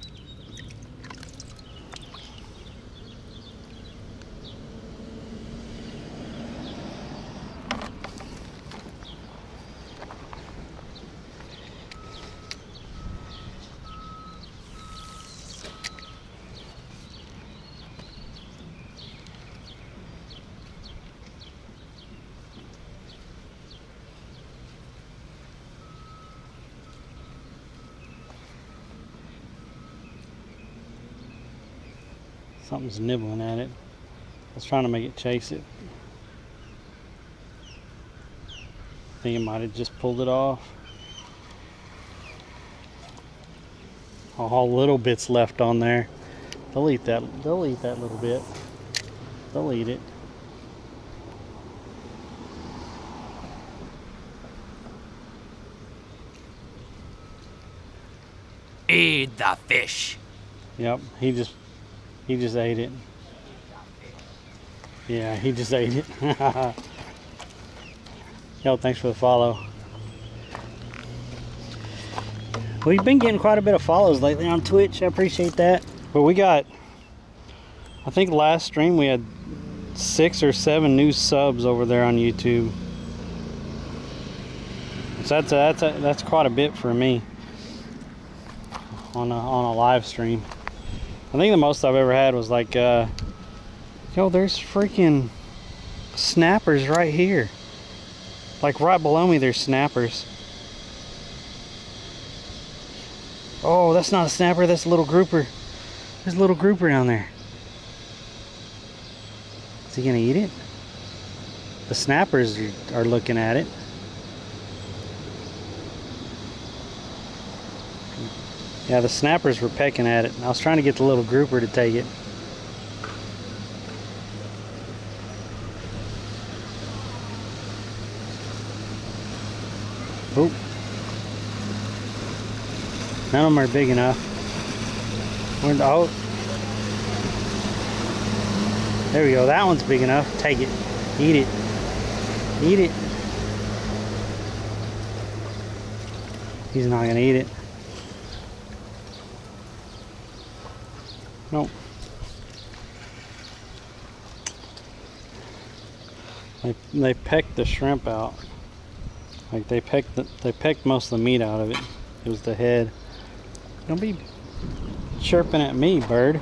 [SPEAKER 1] Something's nibbling at it. I was trying to make it chase it. I think it might have just pulled it off. All little bits left on there. They'll eat that. They'll eat that little bit. They'll eat it.
[SPEAKER 5] Eat the fish.
[SPEAKER 1] Yep, he just ate it. Yeah, he just ate it. Yo, thanks for the follow. We've been getting quite a bit of follows lately on Twitch. I appreciate that. But we got, I think last stream we had 6 or 7 new subs over there on YouTube. So that's quite a bit for me on a live stream. I think the most I've ever had was like, yo, there's freaking snappers right here. Like right below me, there's snappers. Oh, that's not a snapper, that's a little grouper. There's a little grouper down there. Is he gonna eat it? The snappers are looking at it. Yeah, the snappers were pecking at it. I was trying to get the little grouper to take it. Oh. None of them are big enough. Oh. There we go. That one's big enough. Take it. Eat it. Eat it. He's not going to eat it. Nope. They pecked the shrimp out. Like they pecked most of the meat out of it. It was the head. Don't be chirping at me, bird.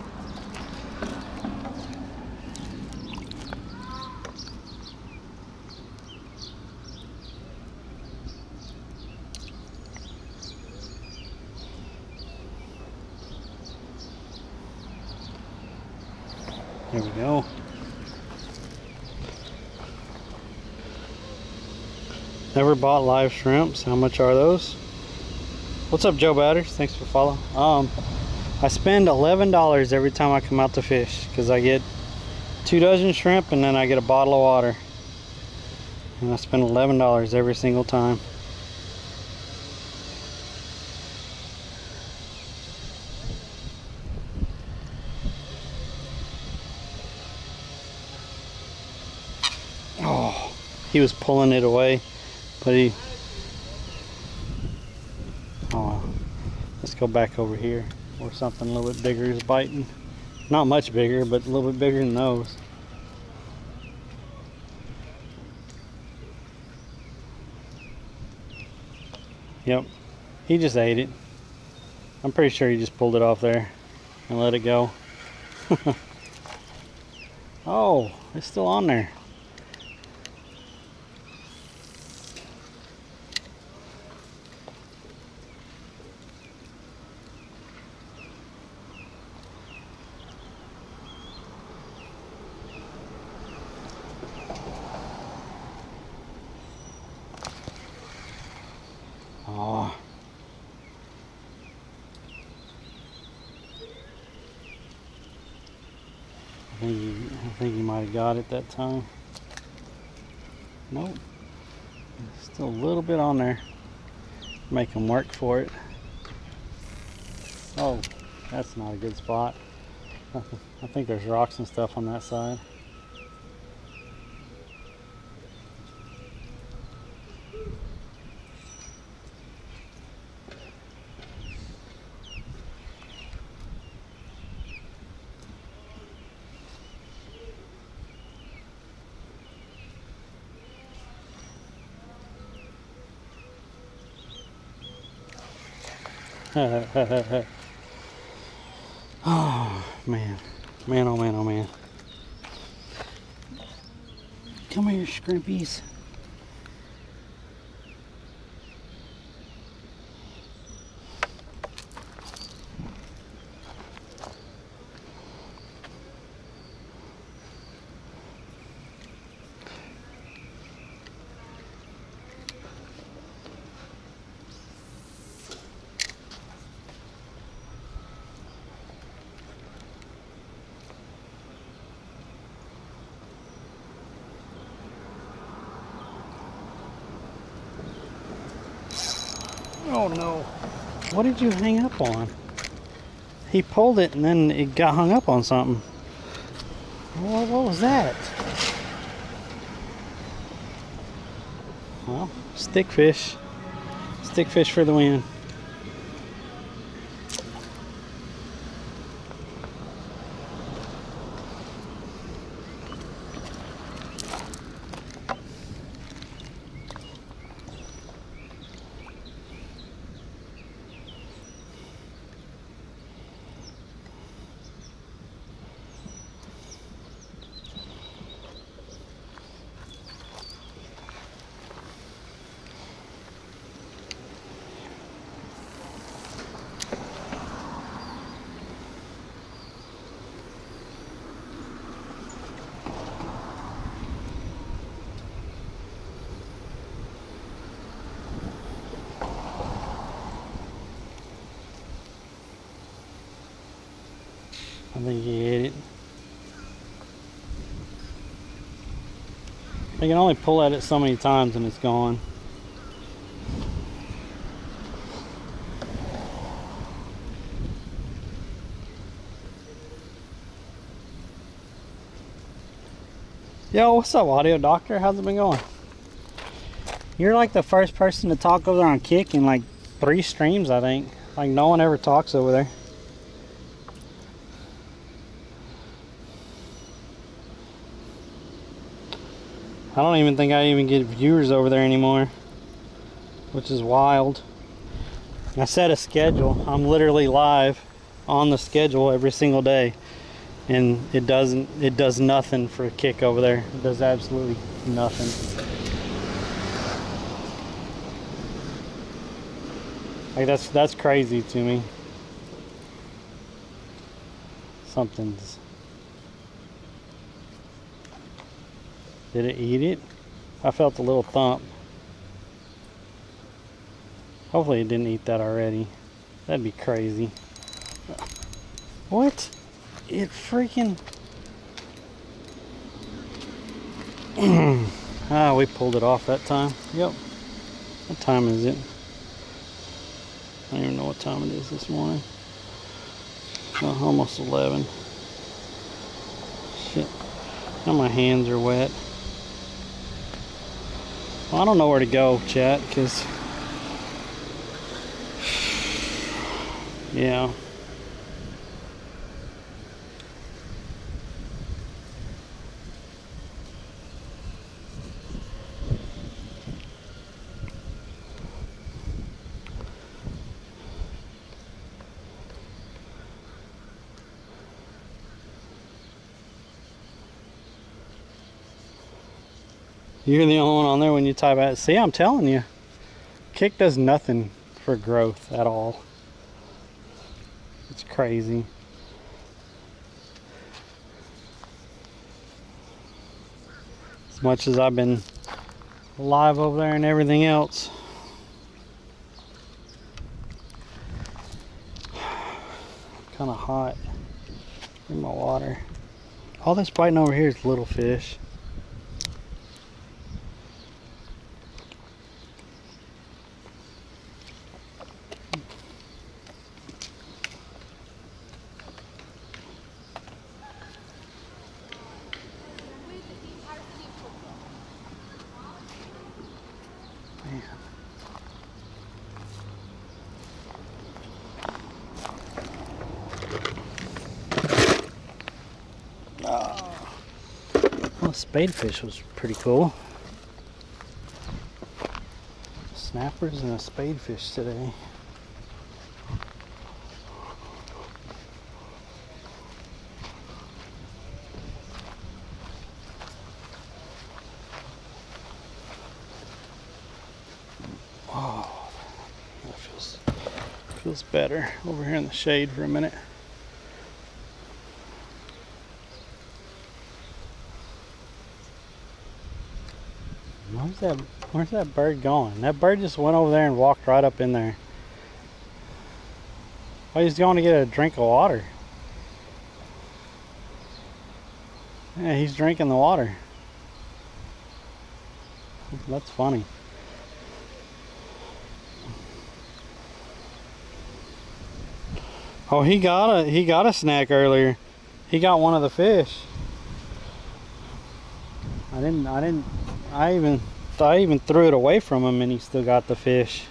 [SPEAKER 1] There we go. Never bought live shrimps. How much are those? What's up, Joe Batters? Thanks for following. I spend $11 every time I come out to fish because I get 2 dozen shrimp and then I get a bottle of water. And I spend $11 every single time. Oh, he was pulling it away, but he... Oh, let's go back over here where something a little bit bigger is biting. Not much bigger, but a little bit bigger than those. Yep, he just ate it. I'm pretty sure he just pulled it off there and let it go. Oh, it's still on there. Oh. I think he might have got it that time. Nope. Still a little bit on there. Make him work for it. Oh, that's not a good spot. I think there's rocks and stuff on that side. Oh man, man, oh man, oh man. Come here, scrimpies. Oh no. What did you hang up on? He pulled it and then it got hung up on something. What was that? Well, stickfish. Stickfish for the win. I think he ate it. I can only pull at it so many times and it's gone. Yo, what's up, audio doctor? How's it been going? You're like the first person to talk over there on Kick in like 3 streams, I think. Like no one ever talks over there. I don't even think I even get viewers over there anymore, which is wild. I set a schedule. I'm literally live on the schedule every single day, and it does nothing for Kick over there. It does absolutely nothing. Like that's crazy to me. Something's... Did it eat it? I felt a little thump. Hopefully it didn't eat that already. That'd be crazy. What? It freaking... Ah, we pulled it off that time. Yep. What time is it? I don't even know what time it is this morning. Oh, almost 11. Shit. Now my hands are wet. Well, I don't know where to go, chat, because... Yeah. You're the only one on there when you type out. See, I'm telling you. Kick does nothing for growth at all. It's crazy. As much as I've been live over there and everything else. Kind of hot. In my water. All this biting over here is little fish. Well, spadefish was pretty cool. Snappers and a spadefish today. Oh, that feels better. Over here in the shade for a minute. Where's that bird going? That bird just went over there and walked right up in there. Oh, he's going to get a drink of water. Yeah, he's drinking the water. That's funny. Oh, he got a snack earlier. He got one of the fish. I even threw it away from him and he still got the fish.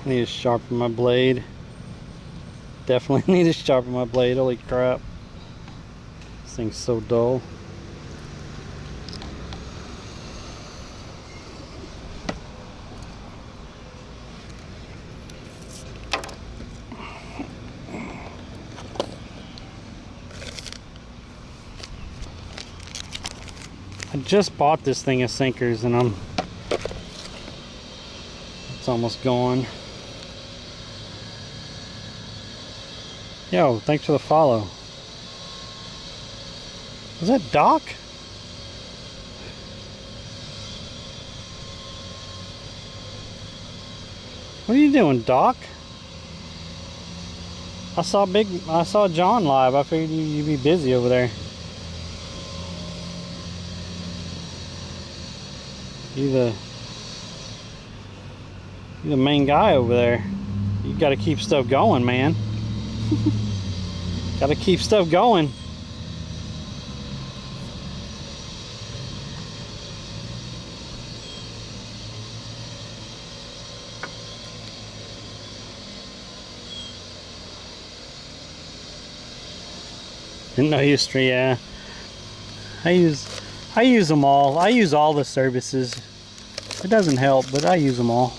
[SPEAKER 1] Need to sharpen my blade. Definitely need to sharpen my blade. Holy crap. This thing's so dull. I just bought this thing of sinkers and it's almost gone. Yo, thanks for the follow. Was that Doc? What are you doing, Doc? I saw John live. I figured you'd be busy over there. You're the main guy over there. You gotta keep stuff going, man. Gotta keep stuff going. Didn't know you stream. Yeah, I use them all. I use all the services. It doesn't help, but I use them all.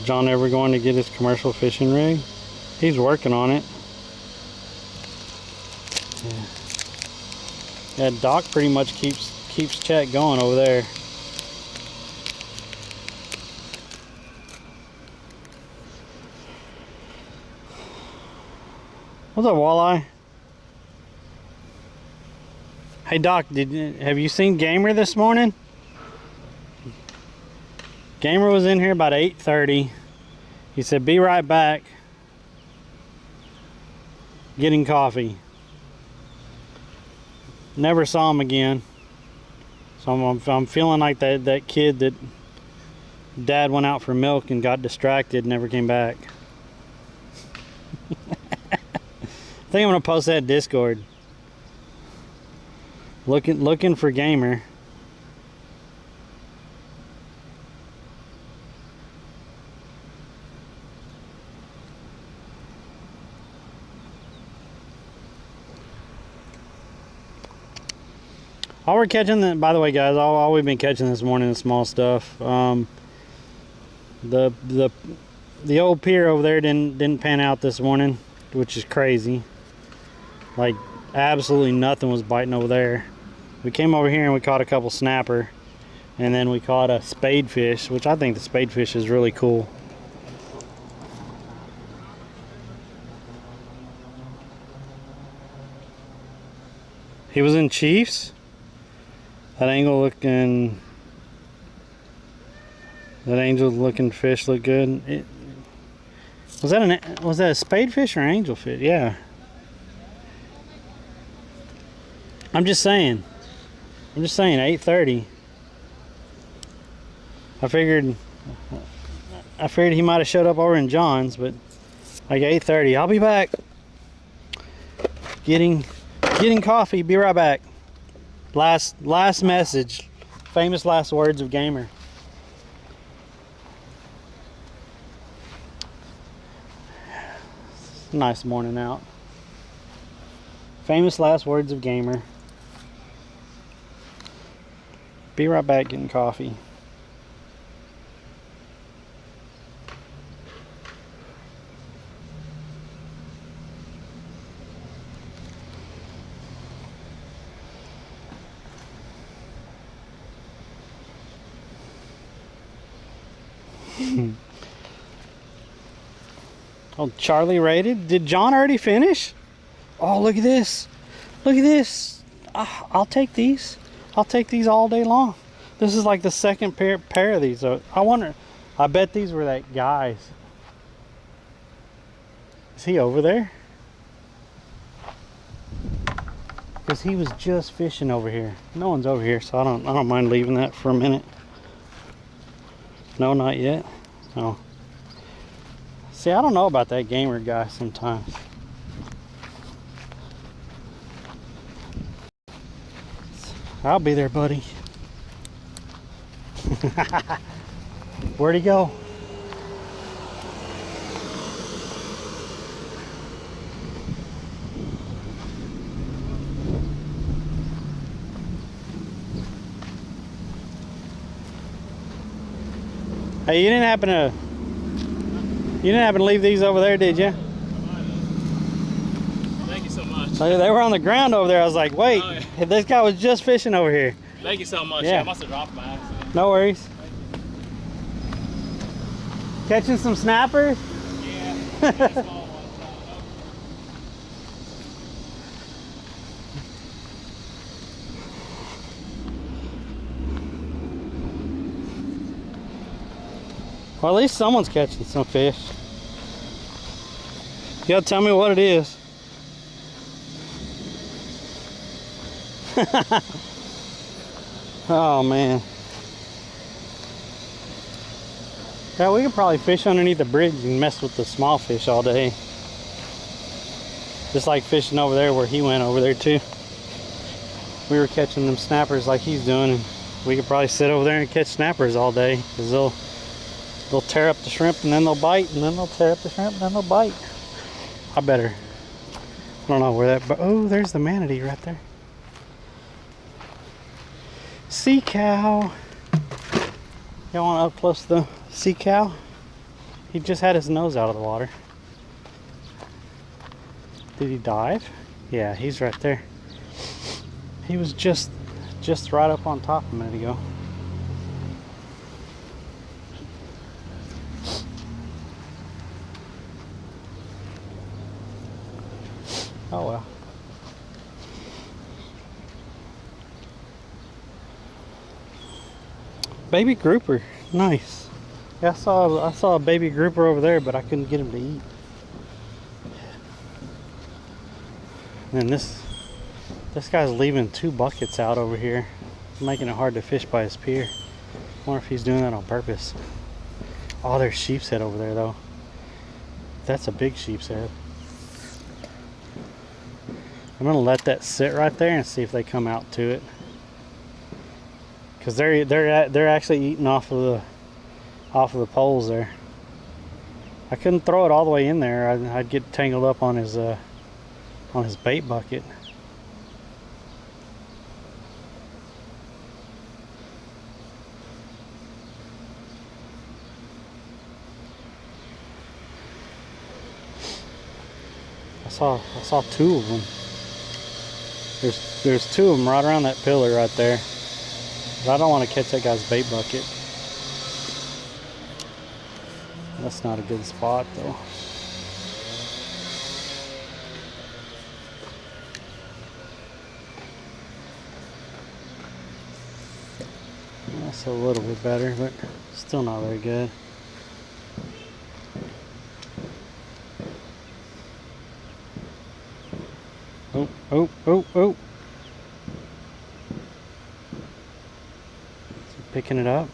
[SPEAKER 1] John ever going to get his commercial fishing rig? He's working on it. Yeah, Doc pretty much keeps chat going over there. What's up, Walleye? Hey Doc, have you seen Gamer this morning? Gamer was in here about 8:30. He said, "Be right back. Getting coffee." Never saw him again. So I'm feeling like that kid that Dad went out for milk and got distracted and never came back. I think I'm gonna post that in Discord. Looking for Gamer. All we're catching, by the way, guys, all we've been catching this morning is small stuff. The old pier over there didn't pan out this morning, which is crazy. Like, absolutely nothing was biting over there. We came over here and we caught a couple snapper, and then we caught a spadefish, which I think the spadefish is really cool. He was in Chiefs. That angel looking fish looked good. Was that a spadefish or angelfish? Yeah. I'm just saying 8:30. I figured he might have showed up over in John's, but like 8:30. I'll be back. Getting coffee. Be right back. Last message. Famous last words of Gamer. Nice morning out. Famous last words of Gamer. Be right back getting coffee. Oh, Charlie rated. Did John already finish? Oh, look at this. Look at this. I'll take these. I'll take these all day long. This is like the second pair of these. I wonder, I bet these were that guy's. Is he over there? Because he was just fishing over here. No one's over here, so I don't mind leaving that for a minute. No, not yet. No. See, I don't know about that Gamer guy sometimes. I'll be there, buddy. Where'd he go? Hey, you didn't happen to leave these over there, did you?
[SPEAKER 2] Thank you so much.
[SPEAKER 1] They were on the ground over there. I was like, wait,
[SPEAKER 2] Oh, yeah.
[SPEAKER 1] this guy was just fishing over here.
[SPEAKER 2] Thank you so much.
[SPEAKER 1] Yeah.
[SPEAKER 2] I must have dropped by accident.
[SPEAKER 1] No worries. Catching some snappers?
[SPEAKER 2] Yeah. Small ones.
[SPEAKER 1] Well, at least someone's catching some fish. You gotta tell me what it is. Oh man. Yeah, we could probably fish underneath the bridge and mess with the small fish all day. Just like fishing over there where he went over there too. We were catching them snappers like he's doing, and we could probably sit over there and catch snappers all day, because they'll tear up the shrimp and then they'll bite, and then they'll tear up the shrimp and then they'll bite. I don't know where that, but oh, there's the manatee right there. Sea cow. Y'all want up close to the sea cow? He just had his nose out of the water. Did he dive? Yeah, he's right there. He was just right up on top a minute ago. Oh well. Baby grouper, nice. Yeah, I saw a baby grouper over there, but I couldn't get him to eat. And this guy's leaving 2 buckets out over here, making it hard to fish by his pier. I wonder if he's doing that on purpose. Oh, there's sheep's head over there though. That's a big sheep's head. I'm gonna let that sit right there and see if they come out to it, because they're actually eating off of the poles there. I couldn't throw it all the way in there. I'd get tangled up on his bait bucket. I saw 2 of them. There's 2 of them right around that pillar right there. But I don't want to catch that guy's bait bucket. That's not a good spot though. That's a little bit better, but still not very good. Oh, oh, oh, oh. Is he picking it up?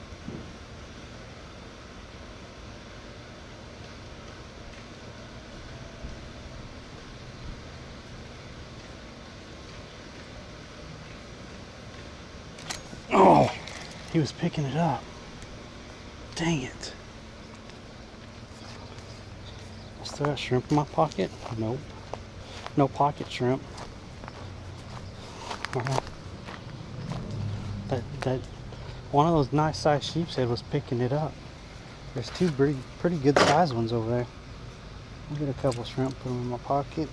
[SPEAKER 1] Oh, he was picking it up. Dang it. I still got shrimp in my pocket? Nope. No pocket shrimp. That one of those nice sized sheep's head was picking it up. There's 2 pretty good sized ones over there. I'll get a couple shrimp, put them in my pocket.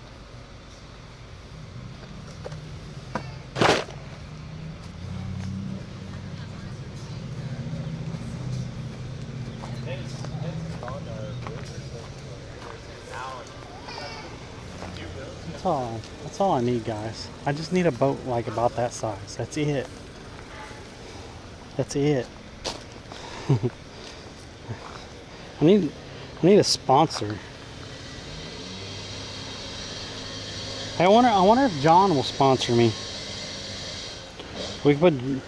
[SPEAKER 1] That's all I need, guys. I just need a boat like about that size. That's it. That's it. I need a sponsor. Hey, I wonder if John will sponsor me. We could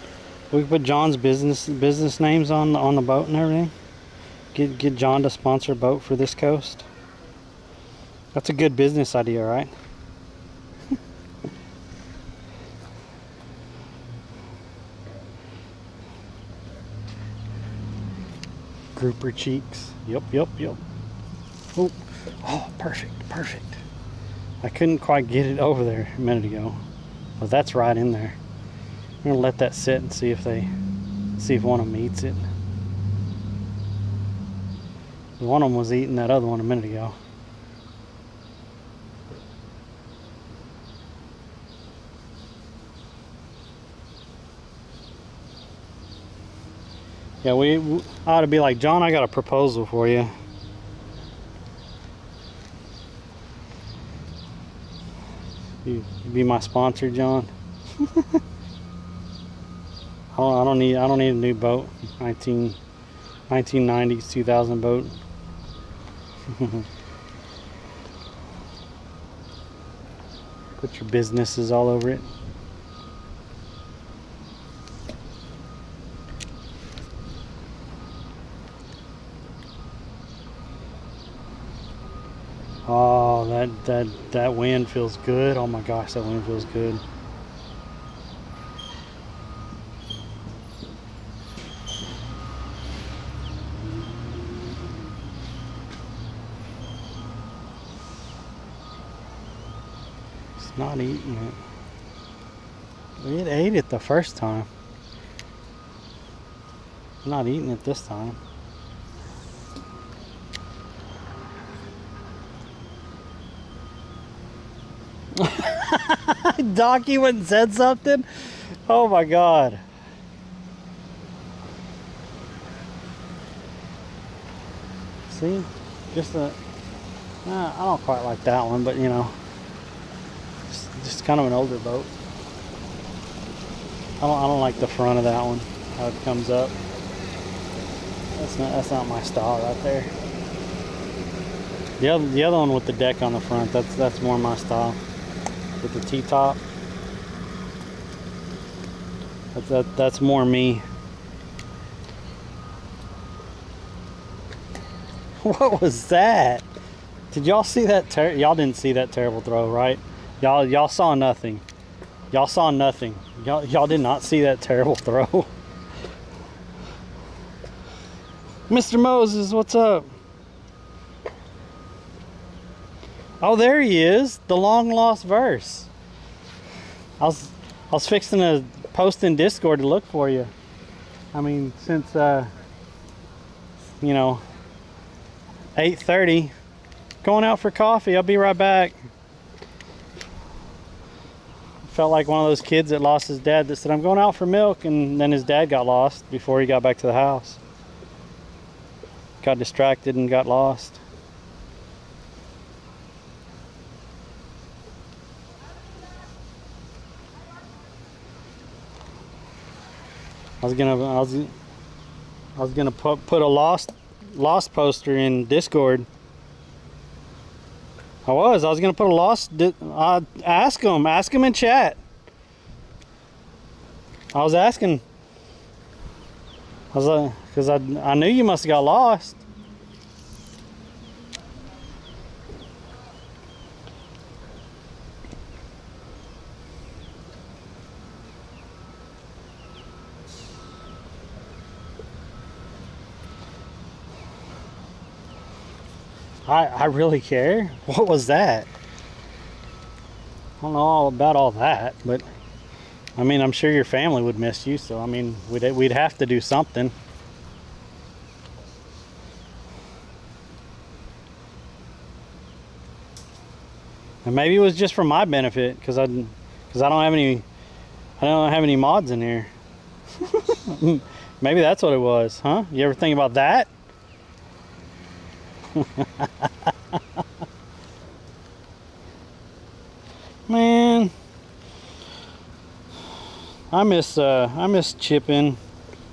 [SPEAKER 1] put John's business names on the boat and everything. Get John to sponsor a boat for this coast. That's a good business idea, right?
[SPEAKER 6] Grouper cheeks. Yep. Oh, perfect. I couldn't quite get it over there a minute ago, but that's right in there. I'm gonna let that sit and see if one of them eats it. One of them was eating that other one a minute ago. Yeah, we ought to be like, John, I got a proposal for you. You be my sponsor, John. I don't need a new boat. 1990s, 2000 boat. Put your businesses all over it. Oh, that wind feels good. Oh my gosh, that wind feels good. It's not eating it. It ate it the first time. It's not eating it this time. Doc, you went and said something? Oh my God. See? Just I don't quite like that one, but you know, just kind of an older boat. I don't like the front of that one, how it comes up. That's not my style right there. The other one with the deck on the front, that's more my style. With the T-top. That's more me. What was that? Did y'all see that? Y'all didn't see that terrible throw, right? Y'all saw nothing. Y'all saw nothing. Y'all did not see that terrible throw. Mr. Moses, what's up? Oh, there he is, the long lost verse. I was fixing to post in Discord to look for you. I mean, since you know, 8:30, going out for coffee. I'll be right back. Felt like one of those kids that lost his dad that said, I'm going out for milk, and then his dad got lost before he got back to the house. Got distracted and got lost. I was gonna put a lost poster in Discord. I was gonna put a lost. Ask him in chat. I was asking. I was like, because I knew you must have got lost. I really care. What was that? I don't know all about all that, but I mean, I'm sure your family would miss you, so I mean, we'd have to do something. And maybe it was just for my benefit, because I don't have any mods in here. Maybe that's what it was, huh? You ever think about that? Man, I miss chipping,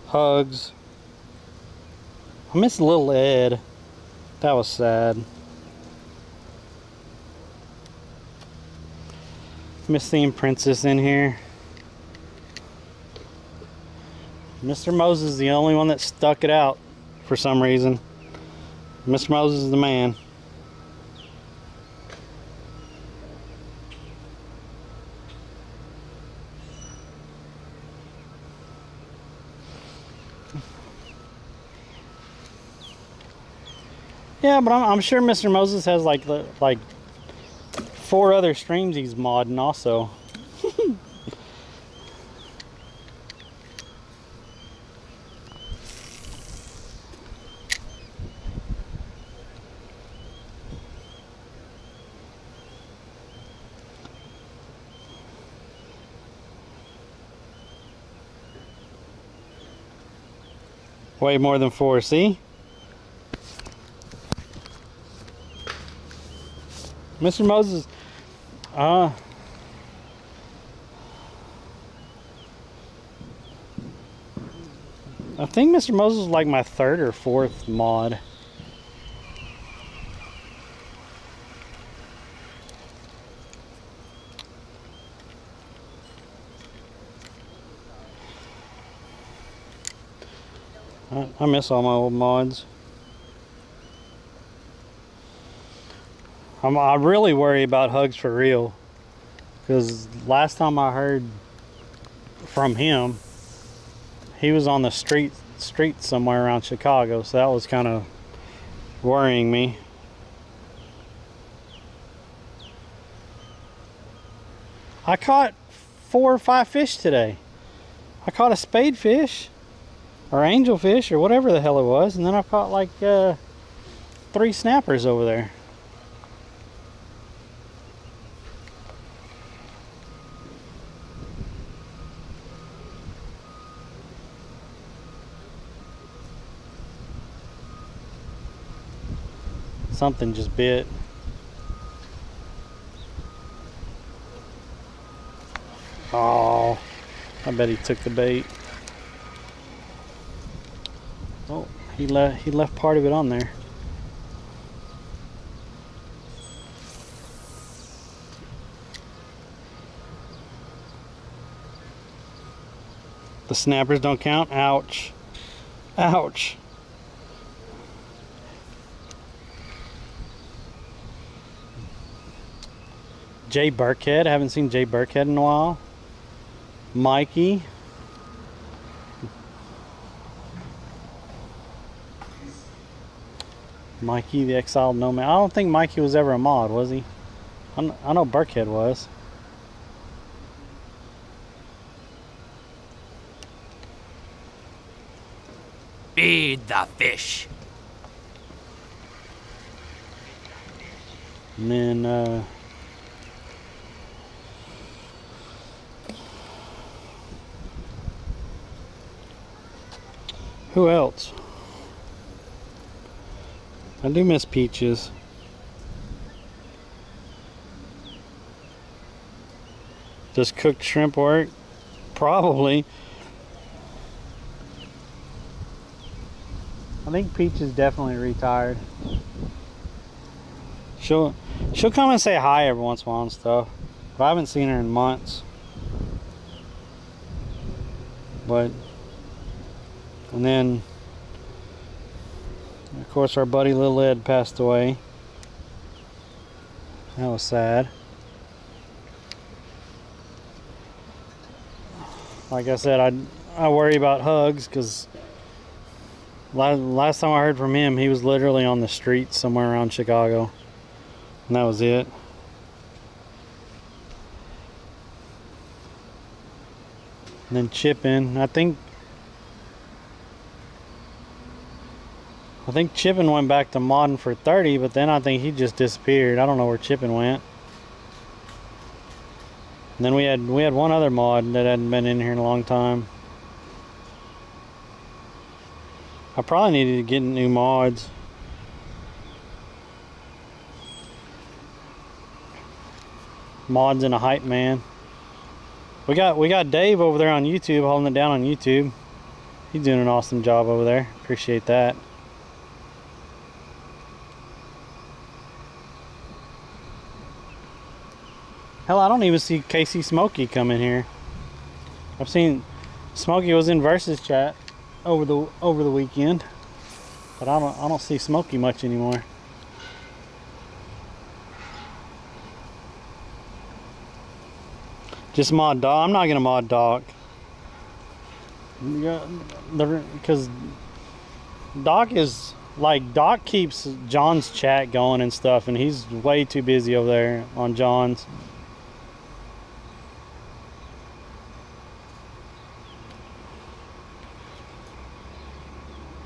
[SPEAKER 6] hugs. I miss little Ed. That was sad. Miss seeing Princess in here. Mr. Moses is the only one that stuck it out for some reason. Mr. Moses is the man. Yeah, but I'm sure Mr. Moses has like 4 other streams he's modding also. Way more than 4, see? Mr. Moses, I think Mr. Moses is like my 3rd or 4th mod. I miss all my old mods. I really worry about Hugs for real, because last time I heard from him, he was on the street somewhere around Chicago, so that was kind of worrying me. I caught 4 or 5 fish today. I caught a spade fish or angelfish or whatever the hell it was, and then I caught like 3 snappers over there. Something just bit. Oh, I bet he took the bait. Oh, he left part of it on there. The snappers don't count? Ouch. Ouch. Jay Burkhead. I haven't seen Jay Burkhead in a while. Mikey. Mikey the Exiled Nomad. I don't think Mikey was ever a mod, was he? I know Burkhead was.
[SPEAKER 5] Feed the fish.
[SPEAKER 6] And then who else? I do miss Peaches. Does cooked shrimp work? Probably. I think Peach is definitely retired. She'll come and say hi every once in a while and stuff, but I haven't seen her in months. But and then of course our buddy Lil Ed passed away. That was sad. Like I said, I worry about Hugs because last time I heard from him, he was literally on the street somewhere around Chicago, and that was it. And then Chippin, I think Chippin went back to modding for 30, but then I think he just disappeared. I don't know where Chippin went. And then we had one other mod that hadn't been in here in a long time. I probably needed to get new mods. Mods and a hype man. We got Dave over there on YouTube, holding it down on YouTube. He's doing an awesome job over there. Appreciate that. Hell, I don't even see Casey Smokey come in here. I've seen Smokey was in Versus chat over the weekend, but I don't see Smokey much anymore. Just mod Doc. I'm not gonna mod Doc. Because Doc is like Doc keeps John's chat going and stuff, and he's way too busy over there on John's.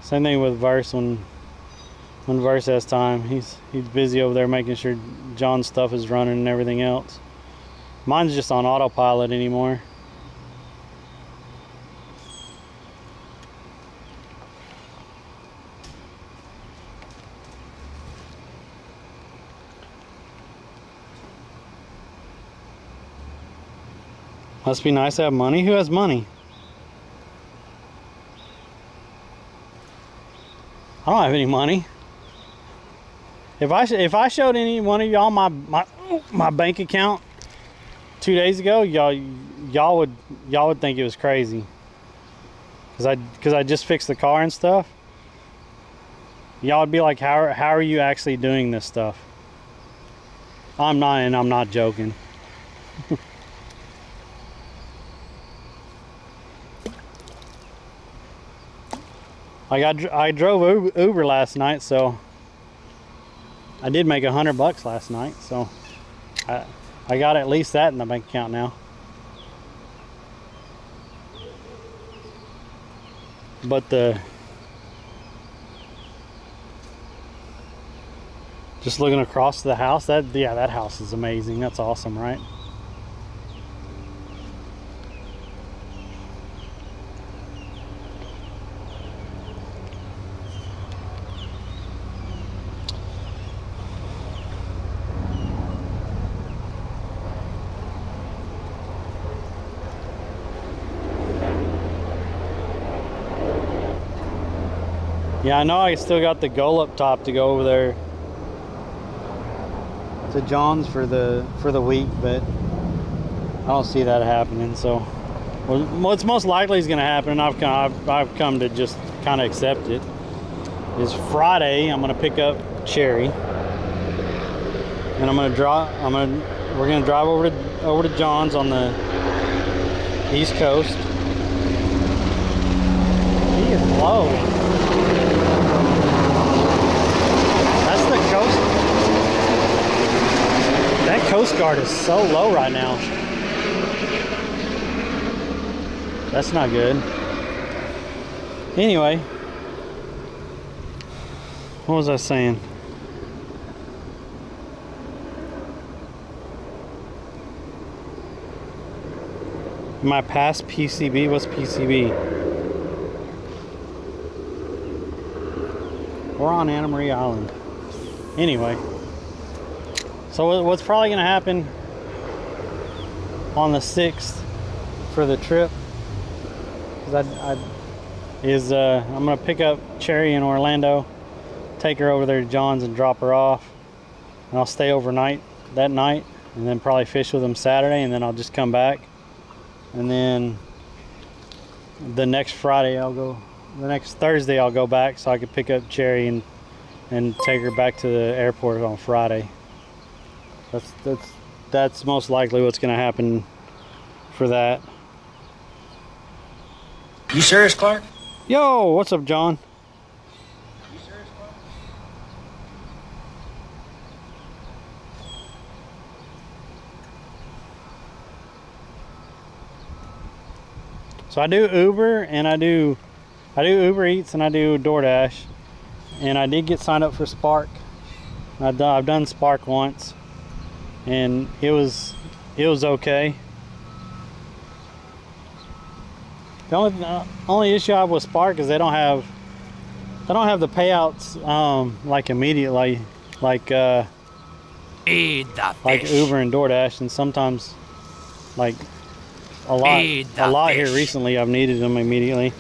[SPEAKER 6] Same thing with Verse. When Verse has time, he's busy over there making sure John's stuff is running and everything else. Mine's just on autopilot anymore. Must be nice to have money. Who has money? I don't have any money. If I showed any one of y'all my bank account 2 days ago, y'all would think it was crazy. Cause I just fixed the car and stuff. Y'all would be like, how are you actually doing this stuff? I'm not, and I'm not joking. Like I drove Uber last night, so I did make $100 last night. So I got at least that in the bank account now. But just looking across the house, that house is amazing. That's awesome, right? Yeah, I know I still got the goal up top to go over there to John's for the week, but I don't see that happening. So what's most likely is going to happen, and I've come to just kind of accept it, is Friday I'm going to pick up Cherry, and we're going to drive over to John's on the East Coast. He is low. That Coast Guard is so low right now. That's not good. Anyway, what was I saying? Am I past PCB? What's PCB? We're on Anna Maria Island. Anyway, so what's probably going to happen on the 6th for the trip is I'm going to pick up Cherry in Orlando, take her over there to John's and drop her off, and I'll stay overnight that night, and then probably fish with them Saturday, and then I'll just come back, and then the next Thursday I'll go back so I can pick up Cherry and take her back to the airport on Friday. That's most likely what's going to happen for that.
[SPEAKER 7] You serious, Clark?
[SPEAKER 6] Yo, what's up, John?
[SPEAKER 7] You serious, Clark?
[SPEAKER 6] So I do Uber, and I do Uber Eats, and I do DoorDash, and I did get signed up for Spark. I've done Spark once, and it was okay. The only issue I have with Spark is they don't have the payouts like immediately, like
[SPEAKER 5] Feed the
[SPEAKER 6] like
[SPEAKER 5] fish.
[SPEAKER 6] Uber and DoorDash, and sometimes like a lot here recently I've needed them immediately.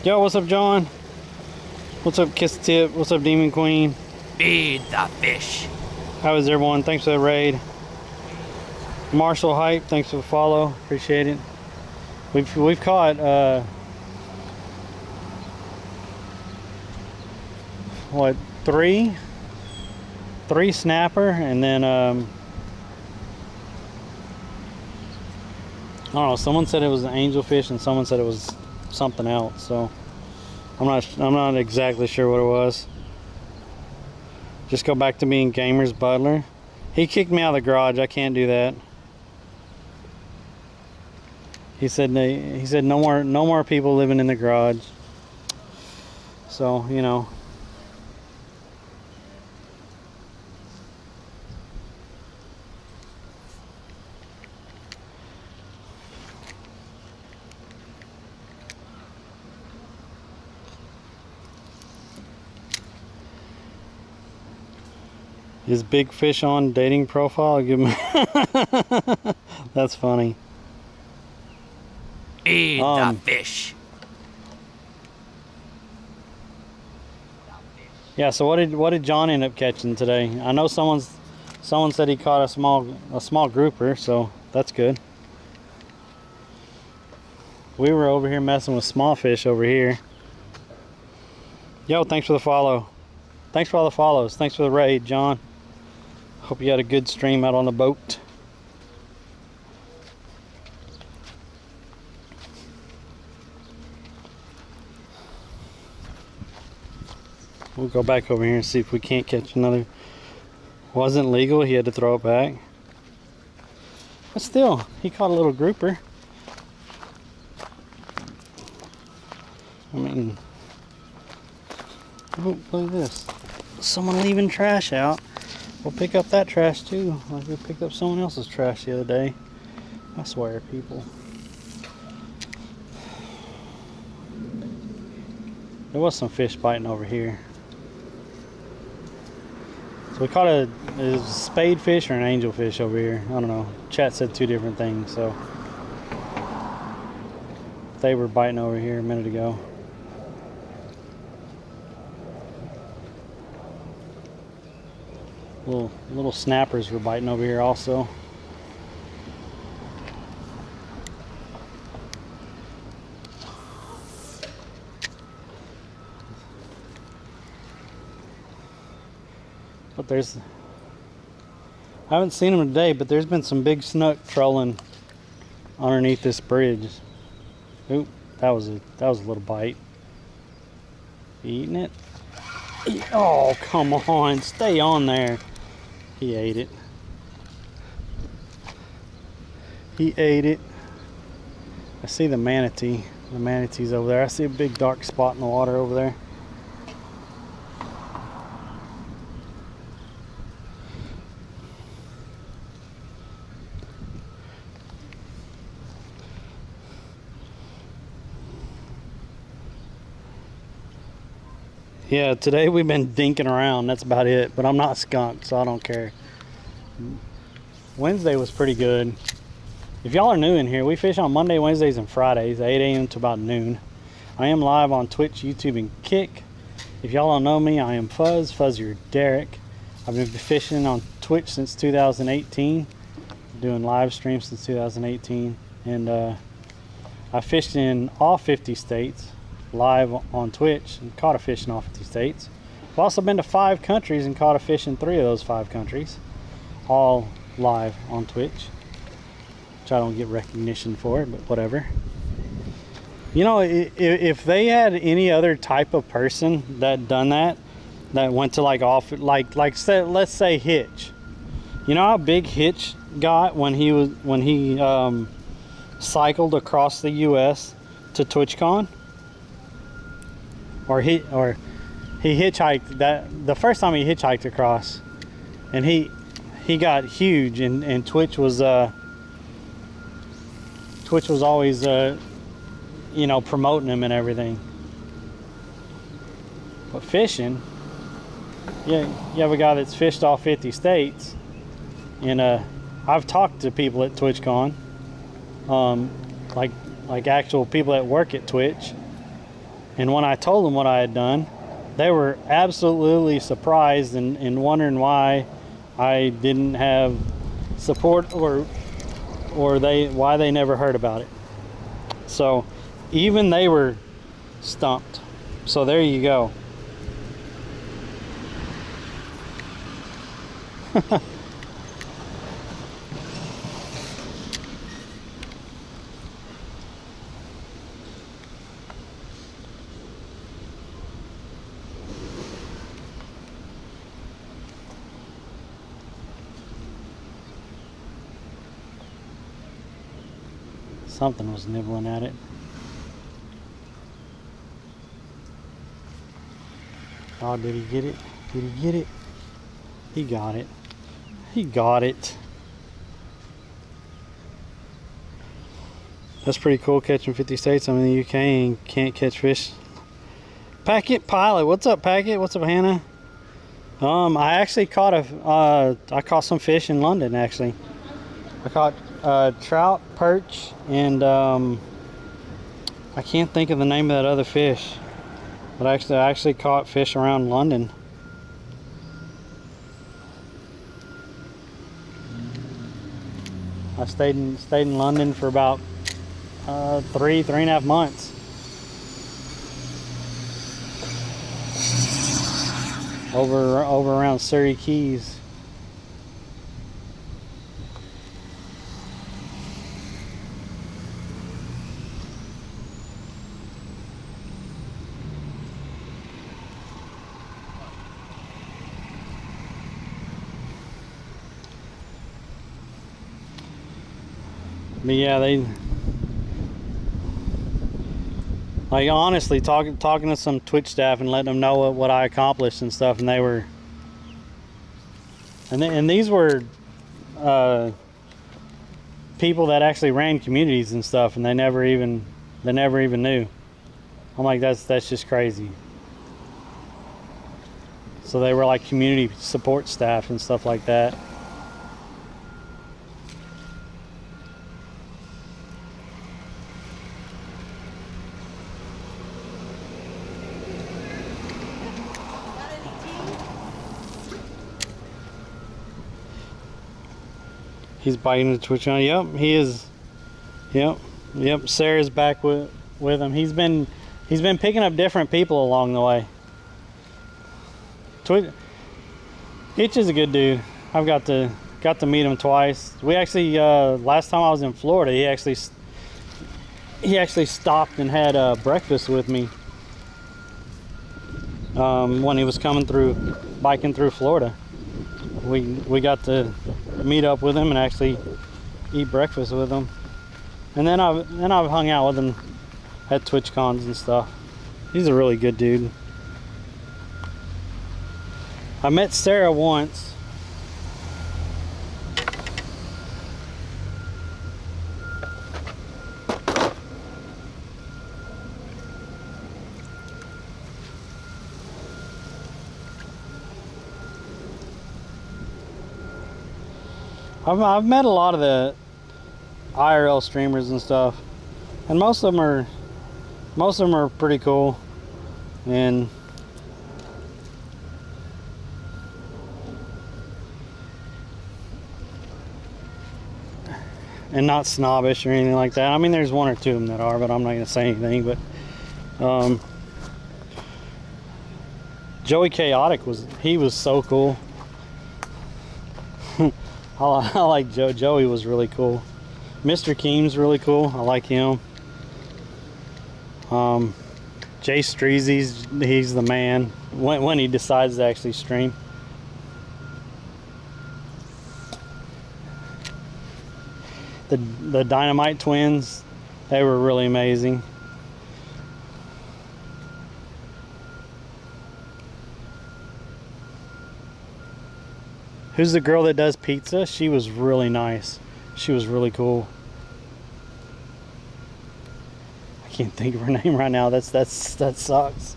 [SPEAKER 6] Yo, what's up, John? What's up, Kiss Tip? What's up, Demon Queen?
[SPEAKER 5] Feed the fish.
[SPEAKER 6] How is everyone? Thanks for the raid. Marshall Hype, thanks for the follow. Appreciate it. We've caught what, three snapper, and then I don't know, someone said it was an angelfish and someone said it was something else, so I'm not exactly sure what it was. Just go back to being Gamer's butler. He kicked me out of the garage. I can't do that. He said no more people living in the garage. So, you know. Is Big Fish on dating profile? Give him. That's funny.
[SPEAKER 5] Eat the fish.
[SPEAKER 6] Yeah. So what did John end up catching today? I know someone said he caught a small grouper, so that's good. We were over here messing with small fish over here. Yo, thanks for the follow. Thanks for all the follows. Thanks for the raid, John. Hope you had a good stream out on the boat. We'll go back over here and see if we can't catch another. Wasn't legal, he had to throw it back. But still, he caught a little grouper. I mean, oh, look at this. Someone leaving trash out. We'll pick up that trash too, like we picked up someone else's trash the other day. I swear, people. There was some fish biting over here. So we caught a spade fish or an angel fish over here. I don't know. Chat said two different things, so they were biting over here a minute ago. Little snappers were biting over here also. But I haven't seen them today, but there's been some big snook trolling underneath this bridge. Oop, that was a little bite. Eating it? Oh, come on, stay on there. He ate it. He ate it. I see the manatee. The manatee's over there. I see a big dark spot in the water over there. Yeah, today we've been dinking around. That's about it. But I'm not skunked, so I don't care. Wednesday was pretty good. If y'all are new in here, we fish on Monday, Wednesdays, and Fridays, 8 a.m. to about noon. I am live on Twitch, YouTube, and Kick. If y'all don't know me, I am Fuzzier Derek. I've been fishing on Twitch since 2018. Doing live streams since 2018. And I fished in all 50 states. Live on Twitch and caught a fish in all 50 states. I've also been to 5 countries and caught a fish in 3 of those 5 countries, all live on Twitch, which I don't get recognition for, but whatever. You know, if they had any other type of person that done that went to like say, let's say Hitch. You know how big Hitch got when he cycled across the U.S. to TwitchCon? Or he hitchhiked the first time he hitchhiked across, and he got huge, and Twitch was always you know, promoting him and everything. But fishing, yeah, you have a guy that's fished all 50 states, and I've talked to people at TwitchCon, like actual people that work at Twitch. And when I told them what I had done, they were absolutely surprised and wondering why I didn't have support or why they never heard about it. So even they were stumped. So there you go. Something was nibbling at it. Oh, did he get it? Did he get it? He got it. He got it. That's pretty cool, catching 50 states. I'm in the UK and can't catch fish. Packet Pilot, what's up, Packet? What's up, Hannah? I actually caught I caught some fish in London. Actually, I caught trout, perch, and I can't think of the name of that other fish. But I actually caught fish around London. I stayed in London for about three and a half months. Over around Surrey Keys. But yeah, they like honestly talking to some Twitch staff and letting them know what I accomplished and stuff, and they were and these were people that actually ran communities and stuff, and they never even knew. I'm like, that's just crazy. So they were like community support staff and stuff like that. He's biting the Twitch on. Yep, he is. Yep. Sarah's back with him. He's been picking up different people along the way. Hitch is a good dude. I've got to meet him twice. We actually last time I was in Florida, he actually stopped and had breakfast with me when he was biking through Florida. We got to meet up with him and actually eat breakfast with him, and then I've hung out with him at TwitchCons and stuff. He's a really good dude. I met Sarah once. I've met a lot of the IRL streamers and stuff, and most of them are pretty cool, and not snobbish or anything like that. I mean, there's one or two of them that are, but I'm not gonna say anything. But Joey Chaotic was so cool. I like Joe. Joey was really cool. Mr. Keem's really cool. I like him. Jay Streezy's, he's the man when he decides to actually stream. The Dynamite Twins, they were really amazing. Who's the girl that does pizza? She was really nice. She was really cool. I can't think of her name right now. That sucks.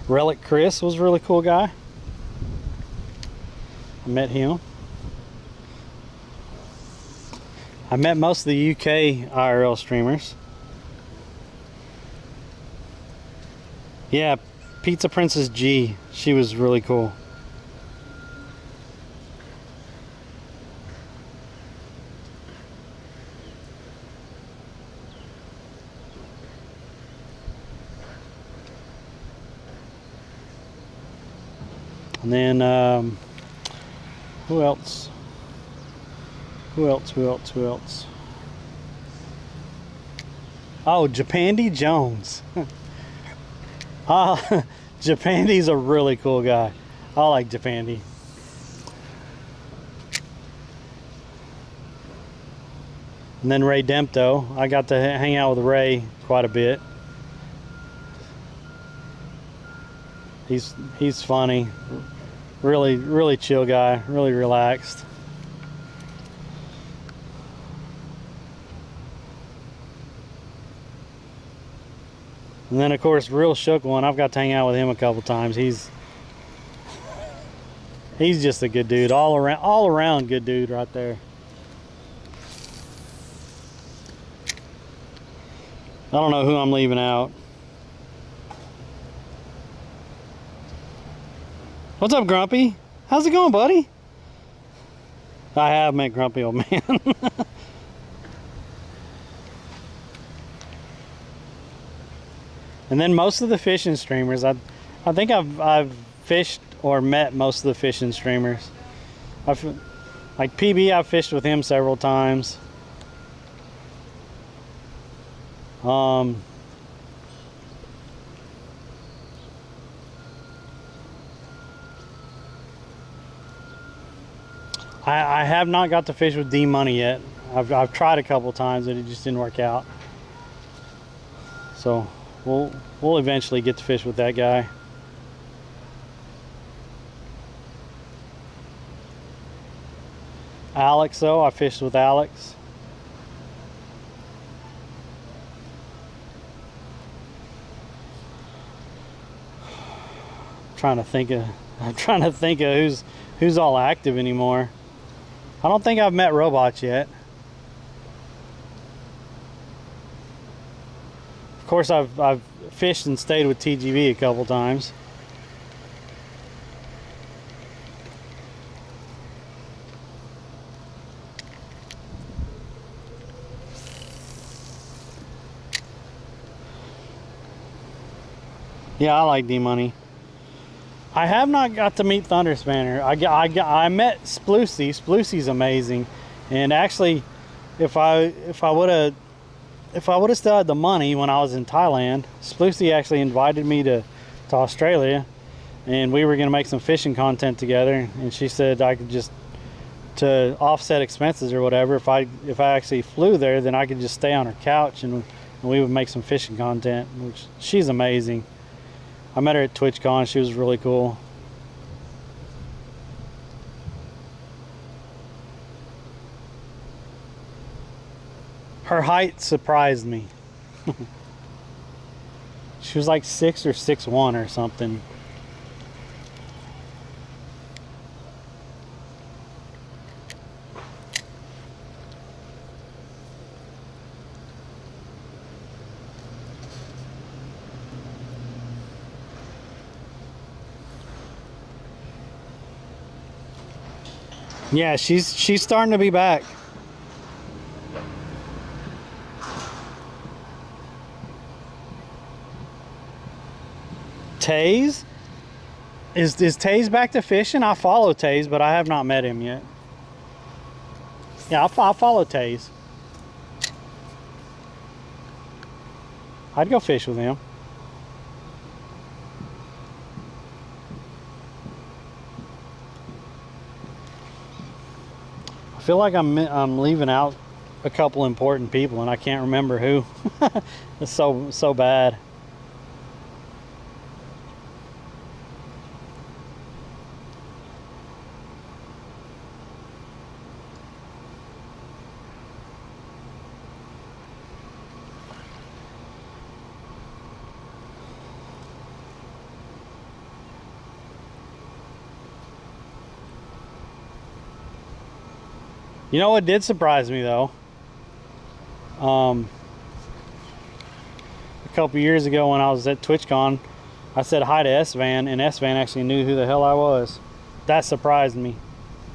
[SPEAKER 6] Relic Chris was a really cool guy. I met him. I met most of the UK IRL streamers. Yeah, Pizza Princess G. She was really cool. And then who else? Who else? Oh, Japandi Jones. Japandi's a really cool guy. I like Japandi. And then Ray Dempto. I got to hang out with Ray quite a bit. He's funny. Really chill guy. Really relaxed. And then of course, real shook one. I've got to hang out with him a couple times. He's just a good dude. All around good dude right there. I don't know who I'm leaving out. What's up, Grumpy? How's it going, buddy? I have met Grumpy Old Man. And then most of the fishing streamers, I think I've fished or met most of the fishing streamers. Like PB, I've fished with him several times. I have not got to fish with D Money yet. I've tried a couple times and it just didn't work out. So we'll eventually get to fish with that guy. Alex though, I fished with Alex. I'm trying to think of who's all active anymore. I don't think I've met Robots yet. Of course, I've fished and stayed with TGV a couple times. Yeah, I like D-Money. I have not got to meet Thunder Spanner. I met Sploosy. Sploosy's amazing, and actually, if I would have still had the money when I was in Thailand, Sploosy actually invited me to Australia, and we were gonna make some fishing content together. And she said I could just, to offset expenses or whatever, if I actually flew there, then I could just stay on her couch and we would make some fishing content. Which she's amazing. I met her at TwitchCon. She was really cool. Her height surprised me. She was like 6 or 6'1" or something. Yeah, she's starting to be back. Taze? Is Taze back to fishing? I follow Taze, but I have not met him yet. Yeah, I follow Taze. I'd go fish with him. I feel like I'm leaving out a couple important people and I can't remember who. It's so bad. You know what did surprise me though? A couple years ago when I was at TwitchCon, I said hi to S-Van, and S-Van actually knew who the hell I was. That surprised me.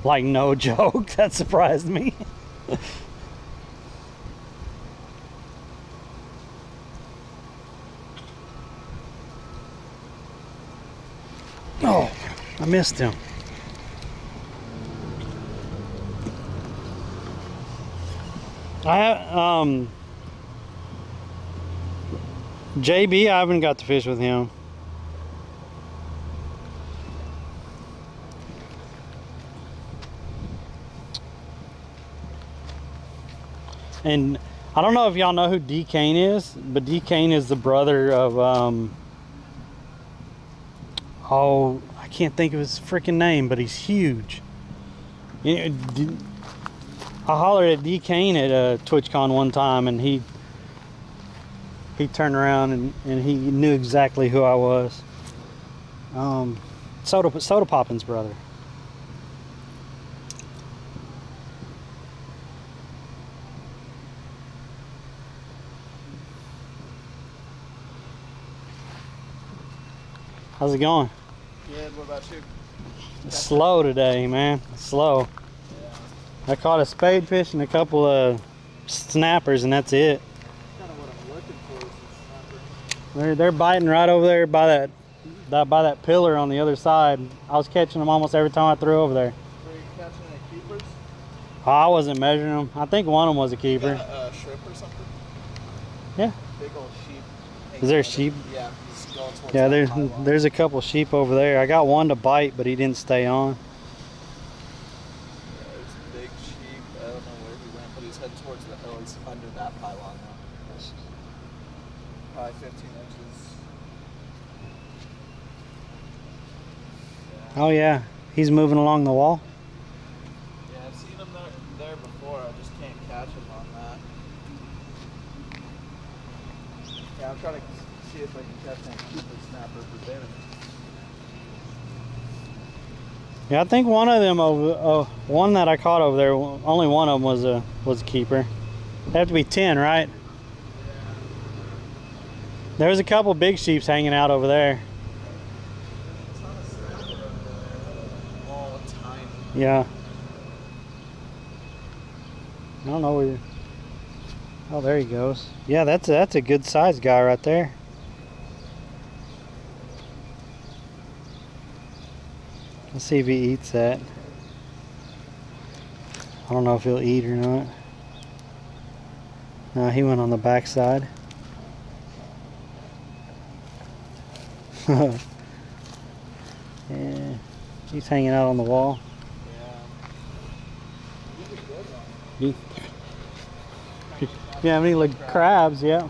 [SPEAKER 6] Like, no joke, that surprised me. Oh, I missed him. JB, I haven't got to fish with him. And I don't know if y'all know who D. Kane is, but D. Kane is the brother of, oh, I can't think of his freaking name, but he's huge. You know, I hollered at D. Kane at TwitchCon one time, and he turned around and he knew exactly who I was. Soda Poppin's brother. How's it going?
[SPEAKER 2] Good, what about you?
[SPEAKER 6] Slow today, man. Slow.
[SPEAKER 2] Yeah.
[SPEAKER 6] I caught a spade fish and a couple of snappers, and that's it.
[SPEAKER 2] That's kind of what I'm looking for is a snapper.
[SPEAKER 6] They're biting right over there by that pillar on the other side. I was catching them almost every time I threw over there.
[SPEAKER 2] Were you catching any keepers?
[SPEAKER 6] Oh, I wasn't measuring them. I think one of them was a keeper.
[SPEAKER 2] You got a shrimp or something?
[SPEAKER 6] Yeah.
[SPEAKER 2] Big old sheep.
[SPEAKER 6] Is there a sheep?
[SPEAKER 2] Yeah, he's going towards
[SPEAKER 6] Yeah,
[SPEAKER 2] that pylon.
[SPEAKER 6] there's a couple sheep over there. I got one to bite, but he didn't stay on.
[SPEAKER 2] Yeah, there's a big sheep. I don't know where he went, but he's heading towards the hill. He's under that pylon now. Probably 15 inches.
[SPEAKER 6] Oh yeah, he's moving along the wall.
[SPEAKER 2] Yeah, I've seen him there before. I just can't catch him on that. Yeah, I'm trying to see if I can catch any keeper snapper for dinner.
[SPEAKER 6] Yeah, I think one of them one that I caught over there, only one of them was a keeper. They have to be 10, right? There's a couple big sheeps hanging out over there.
[SPEAKER 2] Oh, tiny.
[SPEAKER 6] Yeah. I don't know where. Oh, there he goes. Yeah, that's a good sized guy right there. Let's see if he eats that. I don't know if he'll eat or not. No, he went on the back side. Yeah, he's hanging out on the wall.
[SPEAKER 2] Yeah.
[SPEAKER 6] Yeah, I mean, like crabs, yeah.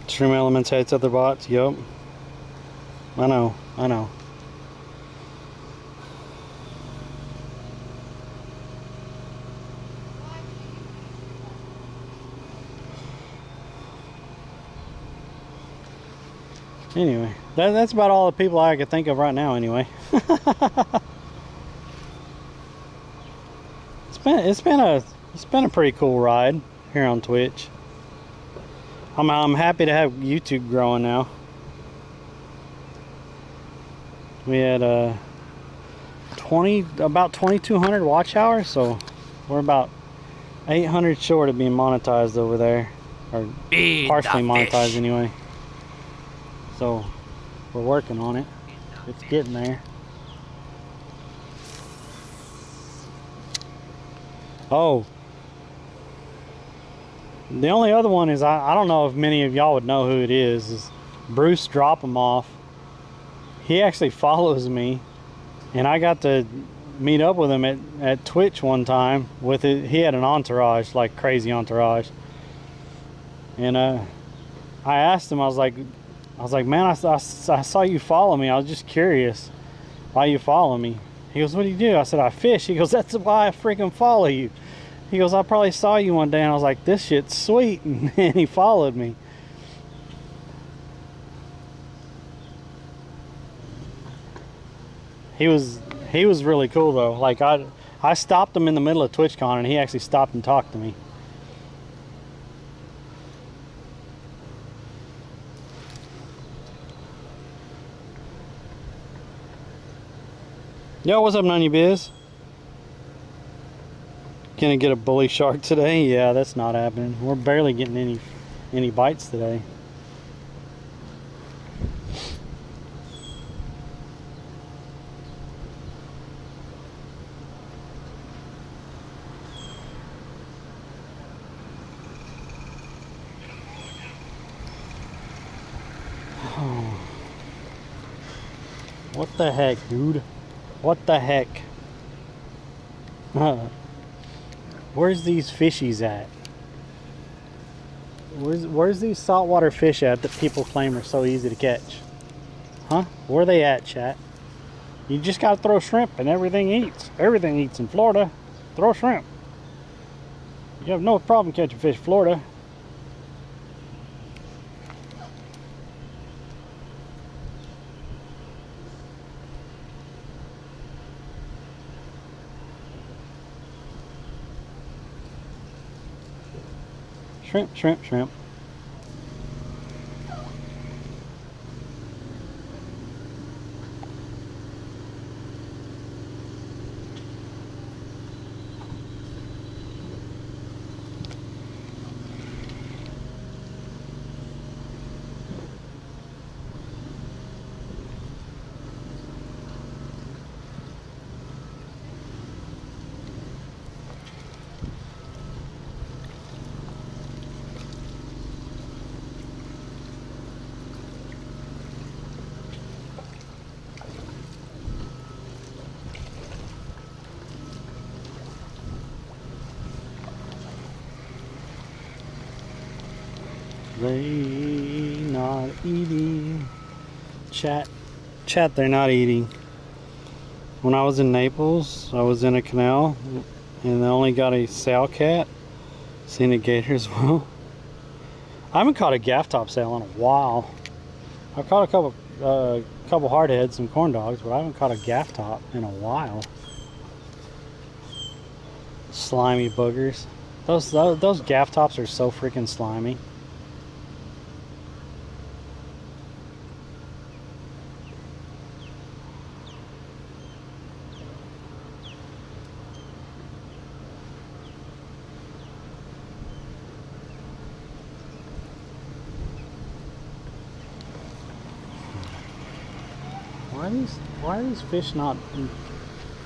[SPEAKER 6] Shroom Elements hates other bots, yup. I know. Anyway, that's about all the people I could think of right now anyway. It's been a pretty cool ride here on Twitch. I'm happy to have YouTube growing now. We had about 2,200 watch hours, so we're about 800 short of being monetized over there, or partially monetized anyway. So we're working on it. It's getting there. Oh, the only other one is I don't know if many of y'all would know who it is Bruce Drop 'Em Off. He actually follows me, and I got to meet up with him at Twitch one time with it. He had an entourage, like crazy entourage, and I asked him, I was like, man, I saw you follow me. I was just curious why you follow me. He goes, what do you do? I said, I fish. He goes, that's why I freaking follow you. He goes, I probably saw you one day, and I was like, this shit's sweet, and he followed me. He was really cool though. Like I stopped him in the middle of TwitchCon, and he actually stopped and talked to me. Yo, what's up, None Biz? Gonna get a bully shark today? Yeah, that's not happening. We're barely getting any bites today. What the heck, dude? What the heck? Where's these fishies at? Where's these saltwater fish at that people claim are so easy to catch? Huh? Where are they at, chat? You just gotta throw shrimp and everything eats. Everything eats in Florida. Throw shrimp. You have no problem catching fish in Florida. Shrimp, shrimp, shrimp. They not eating. Chat, they're not eating. When I was in Naples, I was in a canal and I only got a sail cat. Seen a gator as well. I haven't caught a gaff top sail in a while. I've caught a couple hardheads, some corn dogs, but I haven't caught a gaff top in a while. Slimy boogers. Those gaff tops are so freaking slimy.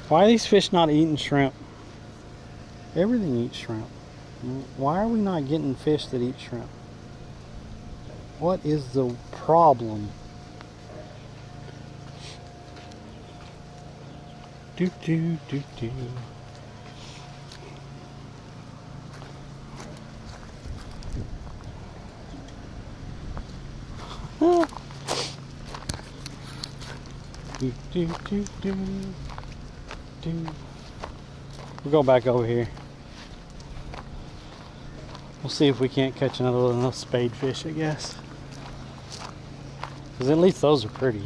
[SPEAKER 6] Why are these fish not eating shrimp? Everything eats shrimp. Why are we not getting fish that eat shrimp? What is the problem? Do do do do. Do, do, do, do, do. We'll go back over here. We'll see if we can't catch another one of those spade fish, I guess. Because at least those are pretty.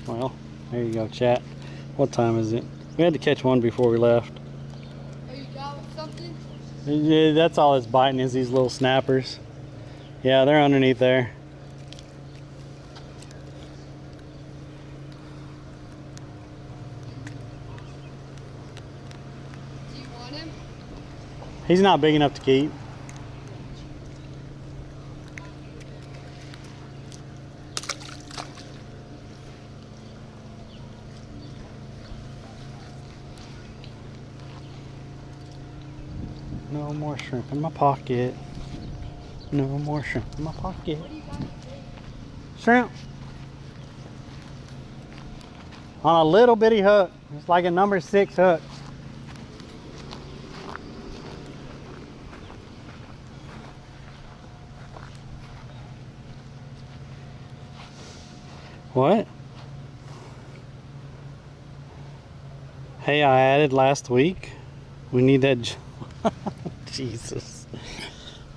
[SPEAKER 6] Well, there you go, chat. What time is it? We had to catch one before we left.
[SPEAKER 8] Oh, you got something?
[SPEAKER 6] Yeah, that's all it's biting is these little snappers. Yeah, they're underneath there.
[SPEAKER 8] Do you want him?
[SPEAKER 6] He's not big enough to keep. No more shrimp in my pocket. No more shrimp in my pocket. Shrimp. On a little bitty hook. It's like a number 6 hook. What? Hey, I added last week. We need that. Jesus.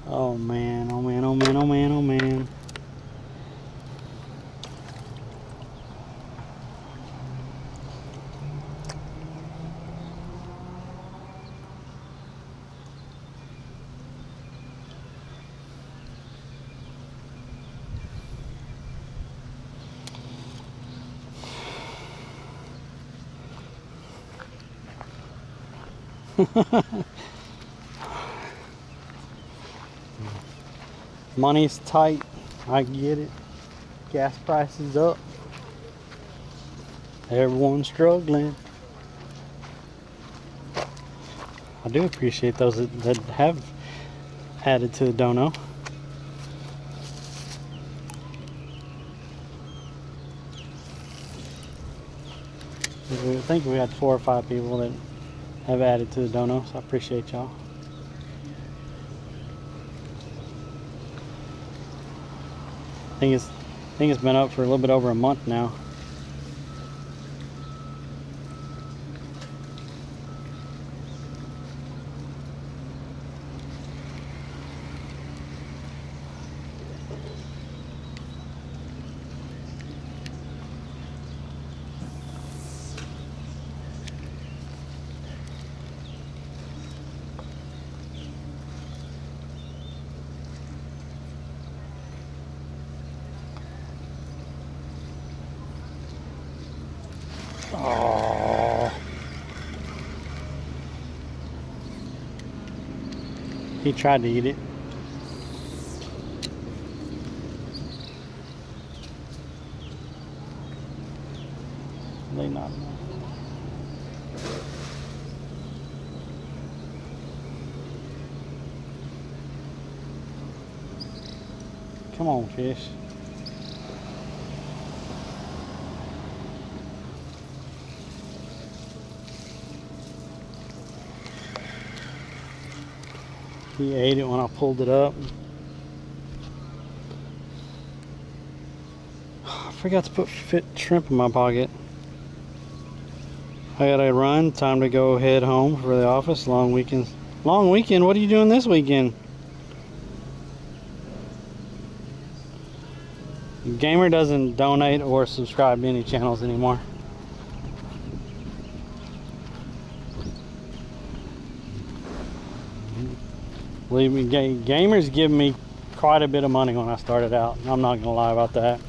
[SPEAKER 6] Oh man, oh man, oh man, oh man, oh man. Money's tight. I get it. Gas prices up. Everyone's struggling. I do appreciate those that have added to the dono. I think we had 4 or 5 people that have added to the dono, so I appreciate y'all. I think it's been up for a little bit over a month now. Oh. He tried to eat it. They not. Come on, fish. He ate it when I pulled it up. I forgot to put fit shrimp in my pocket. I gotta run. Time to go head home for the office. Long weekend. Long weekend? What are you doing this weekend? Gamer doesn't donate or subscribe to any channels anymore. Believe me, gamers give me quite a bit of money when I started out. I'm not gonna lie about that.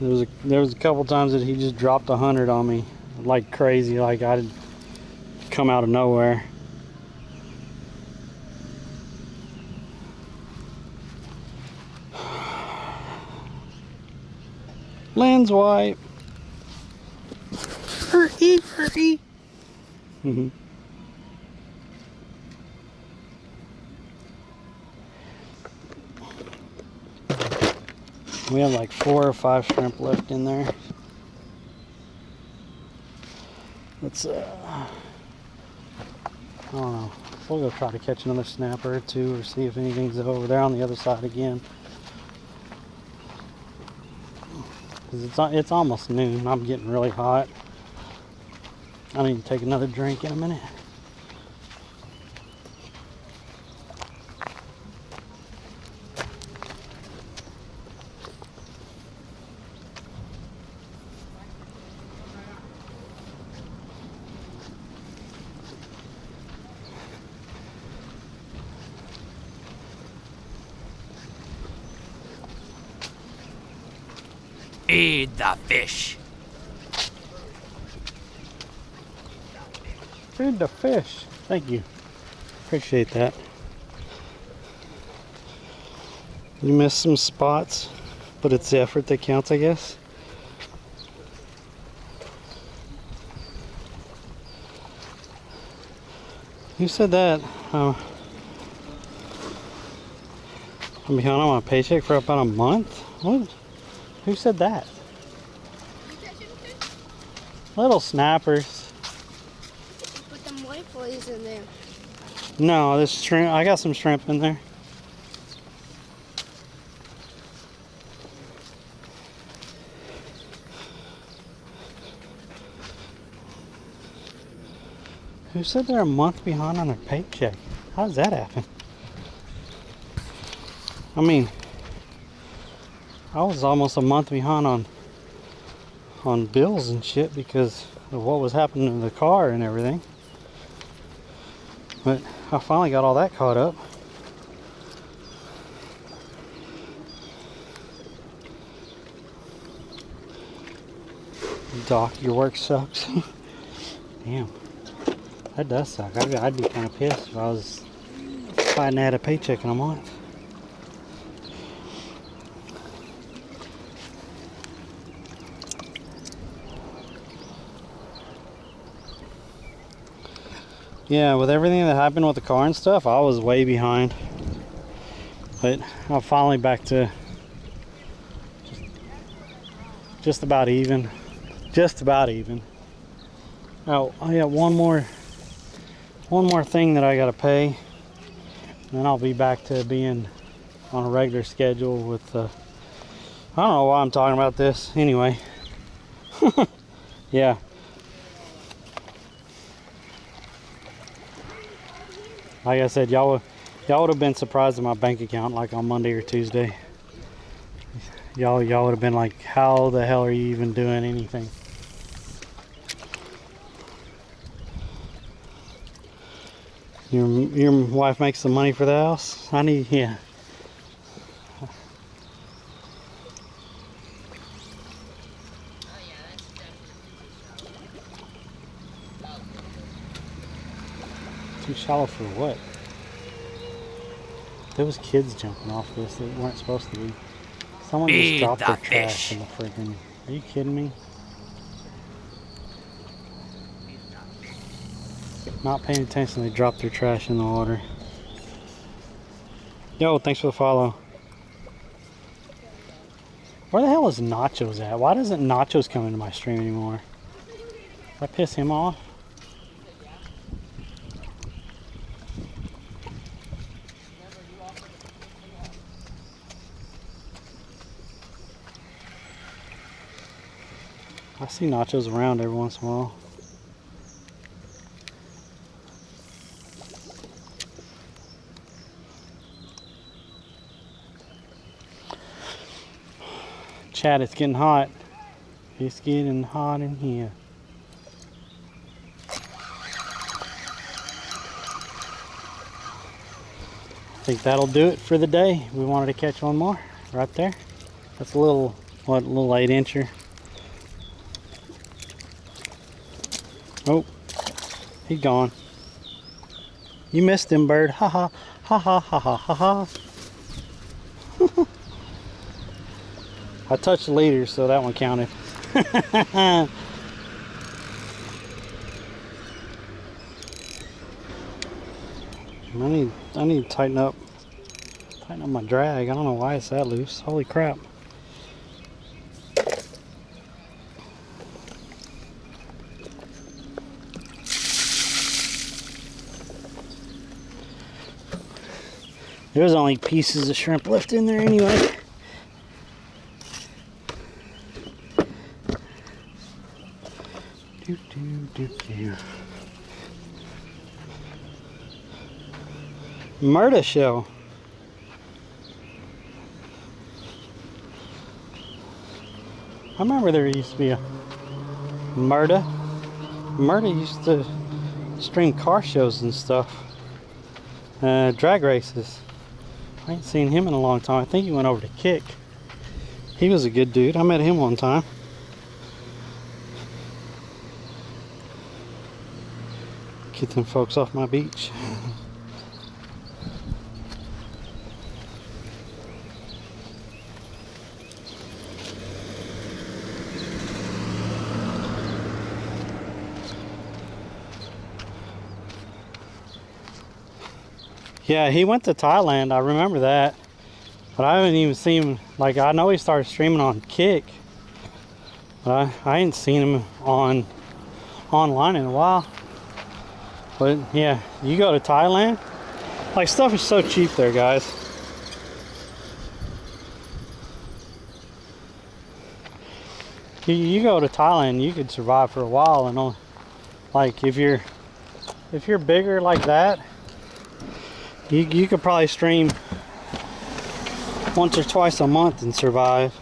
[SPEAKER 6] There was a couple times that he just dropped 100 on me like crazy, like I'd come out of nowhere. Lens wipe. Hurry. We have like 4 or 5 shrimp left in there. Let's I don't know. We'll go try to catch another snapper or 2 or see if anything's over there on the other side again. Because it's almost noon. I'm getting really hot. I need to take another drink in a minute.
[SPEAKER 5] Feed the fish.
[SPEAKER 6] Feed the fish. Thank you. Appreciate that. You missed some spots, but it's the effort that counts, I guess. Who said that? I'm behind on my paycheck for about a month? What? Who said that? Little snappers.
[SPEAKER 8] Put them white boys in there.
[SPEAKER 6] No, this shrimp. I got some shrimp in there. Who said they're a month behind on their paycheck? How does that happen? I mean, I was almost a month behind on bills and shit because of what was happening to the car and everything. But I finally got all that caught up. Doc, your work sucks. Damn. That does suck. I'd be kind of pissed if I hadn't had a paycheck in a month. Yeah, with everything that happened with the car and stuff, I was way behind. But I'm finally back to just about even. Just about even. Oh, I got one more thing that I gotta pay, and then I'll be back to being on a regular schedule with I don't know why I'm talking about this anyway. Yeah. Like I said, y'all would have been surprised at my bank account like on Monday or Tuesday. Y'all would have been like, how the hell are you even doing anything? Your wife makes the money for the house? Yeah. Too shallow for what? There was kids jumping off this that weren't supposed to be. Someone just
[SPEAKER 5] Feed
[SPEAKER 6] dropped
[SPEAKER 5] the
[SPEAKER 6] their trash
[SPEAKER 5] fish.
[SPEAKER 6] in the freaking... Are you kidding me? Not paying attention, they dropped their trash in the water. Yo, thanks for the follow. Where the hell is Nachos at? Why doesn't Nachos come into my stream anymore? Did I piss him off? I see Nachos around every once in a while. Chat, it's getting hot. It's getting hot in here. I think that'll do it for the day. We wanted to catch one more right there. That's a little 8-incher. Oh, he's gone. You missed him, bird. Ha ha ha ha ha ha ha ha. I touched the leader, so that one counted. I need to tighten up my drag. I don't know why it's that loose. Holy crap. There's only pieces of shrimp left in there anyway. Murder shell. I remember there used to be a Murda. Murda used to stream car shows and stuff. Drag races. I ain't seen him in a long time. I think he went over to Kick. He was a good dude. I met him one time. Get them folks off my beach. Yeah, he went to Thailand. I remember that. But I haven't even seen him. Like, I know he started streaming on Kick. But I ain't seen him online in a while. But yeah, you go to Thailand, like, stuff is so cheap there, guys. You go to Thailand, you could survive for a while, and like if you're bigger like that, you could probably stream once or twice a month and survive.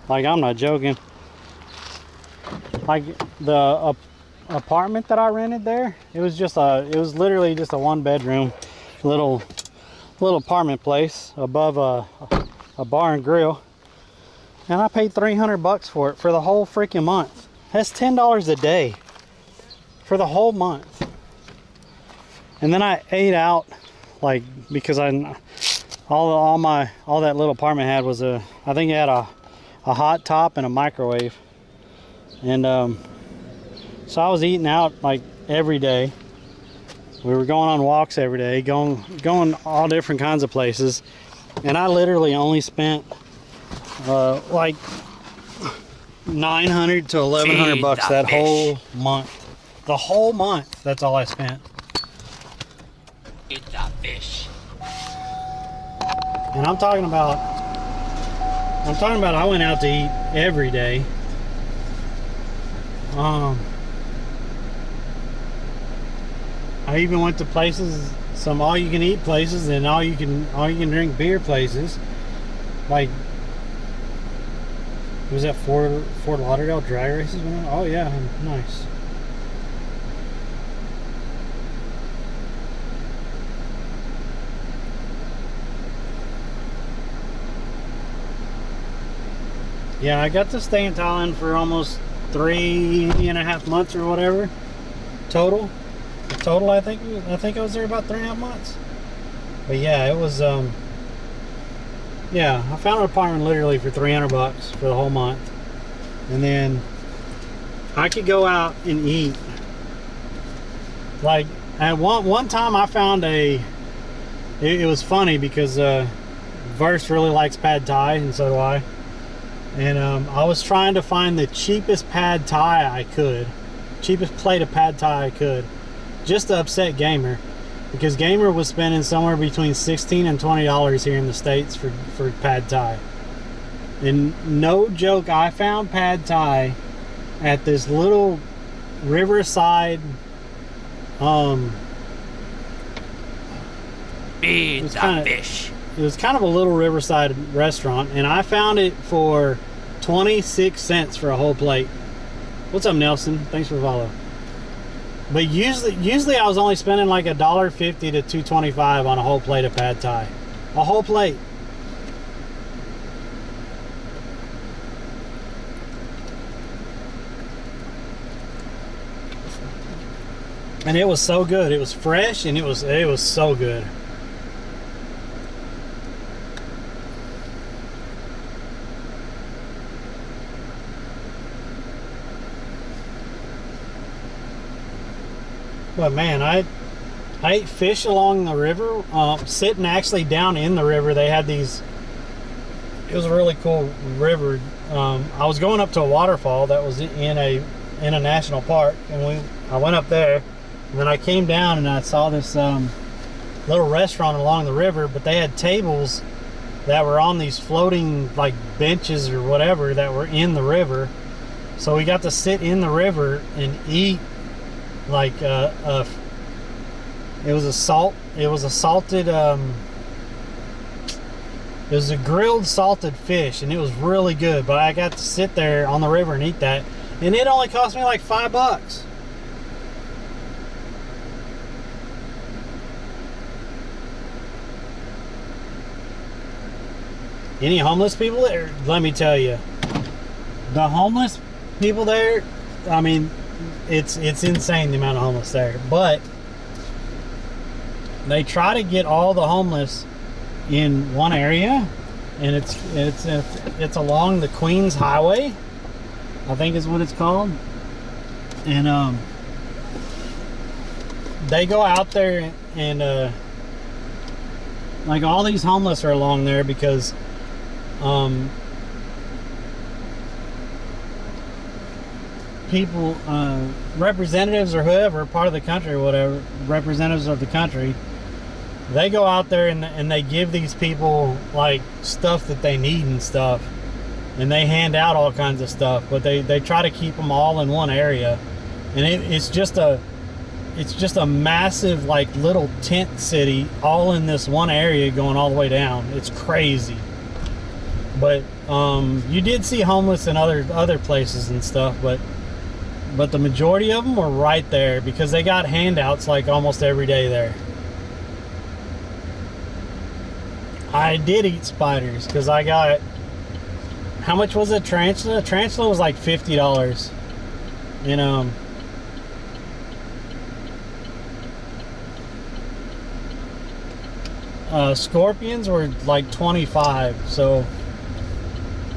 [SPEAKER 6] Like, I'm not joking. Like the apartment that I rented there, it was literally just a 1-bedroom little apartment place above a bar and grill, And I paid $300 for it for the whole freaking month. That's $10 a day for the whole month. And then I ate out, like, because all that little apartment had was I think it had a hot top and a microwave. And so I was eating out like every day. We were going on walks every day, going all different kinds of places. And I literally only spent like $900 to $1,100 that whole month. The whole month, that's all I spent.
[SPEAKER 5] Eat the fish.
[SPEAKER 6] And I'm talking about I went out to eat every day. I even went to places, some all you can eat places and all you can drink beer places. Like, was that Fort Lauderdale drag races? Oh yeah, nice. Yeah, I got to stay in Thailand for almost 3.5 months or whatever total. I think I was there about 3.5 months. But yeah, it was yeah, I found an apartment literally for $300 for the whole month. And then I could go out and eat. Like at one time I found it was funny because Verse really likes pad thai and so do I. And I was trying to find the cheapest pad thai I could, cheapest plate of pad thai I could, just to upset Gamer, because Gamer was spending somewhere between $16 and $20 here in the States for pad thai. And no joke, I found pad thai at this little riverside
[SPEAKER 5] Eat the fish.
[SPEAKER 6] It was kind of a little riverside restaurant, and I found it for 26 cents for a whole plate. What's up, Nelson? Thanks for follow. But usually I was only spending like $1.50 to $2.25 on a whole plate of pad thai. A whole plate. And it was so good. It was fresh and it was so good. But man, I ate fish along the river, sitting actually down in the river. They had these, it was a really cool river. I was going up to a waterfall that was in a national park, and I went up there, and then I came down and I saw this little restaurant along the river, but they had tables that were on these floating like benches or whatever that were in the river. So we got to sit in the river and eat. Like it was a salted it was a grilled salted fish, and it was really good. But I got to sit there on the river and eat that, and it only cost me like $5. Any homeless people there? Let me tell you, the homeless people there, I mean, it's insane the amount of homeless there. But they try to get all the homeless in one area, and it's along the Queens Highway, I think is what it's called. And they go out there and like all these homeless are along there because people, representatives or whoever, part of the country or whatever, representatives of the country, they go out there and they give these people like stuff that they need and stuff, and they hand out all kinds of stuff, but they try to keep them all in one area, and it's just a massive like little tent city all in this one area going all the way down. It's crazy. But you did see homeless in other places and stuff, but the majority of them were right there because they got handouts like almost every day there. I did eat spiders because I got
[SPEAKER 1] how much was a tarantula? A tarantula was like $50. And scorpions were like 25. So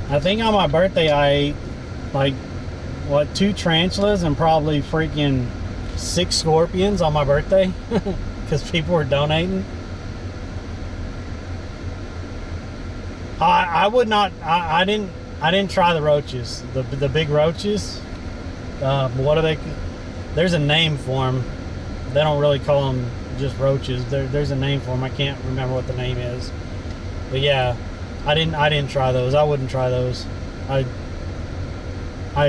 [SPEAKER 1] I think on my birthday I ate like what, 2 tarantulas and probably freaking 6 scorpions on my birthday because people were donating. I would not. I didn't try the roaches. The big roaches. What are they? There's a name for them. They don't really call them just roaches. There's a name for them. I can't remember what the name is. But yeah, I didn't try those. I wouldn't try those. I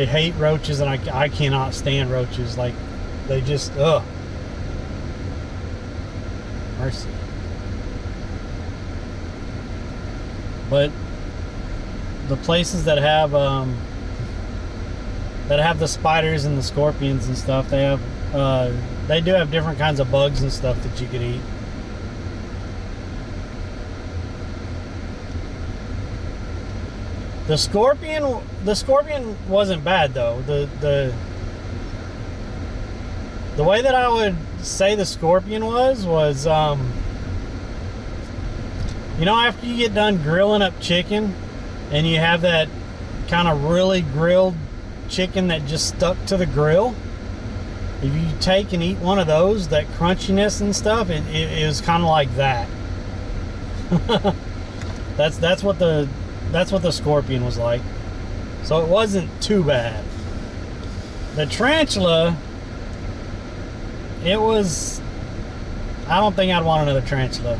[SPEAKER 1] hate roaches, and I cannot stand roaches. Like, they just, ugh. Mercy. But the places that have the spiders and the scorpions and stuff, they do have different kinds of bugs and stuff that you could eat. The scorpion wasn't bad though. The way that I would say the scorpion was you know, after you get done grilling up chicken and you have that kind of really grilled chicken that just stuck to the grill, if you take and eat one of those, that crunchiness and stuff, it was kind of like that. that's what the scorpion was like. So it wasn't too bad. The tarantula, it was, I don't think I'd want another tarantula.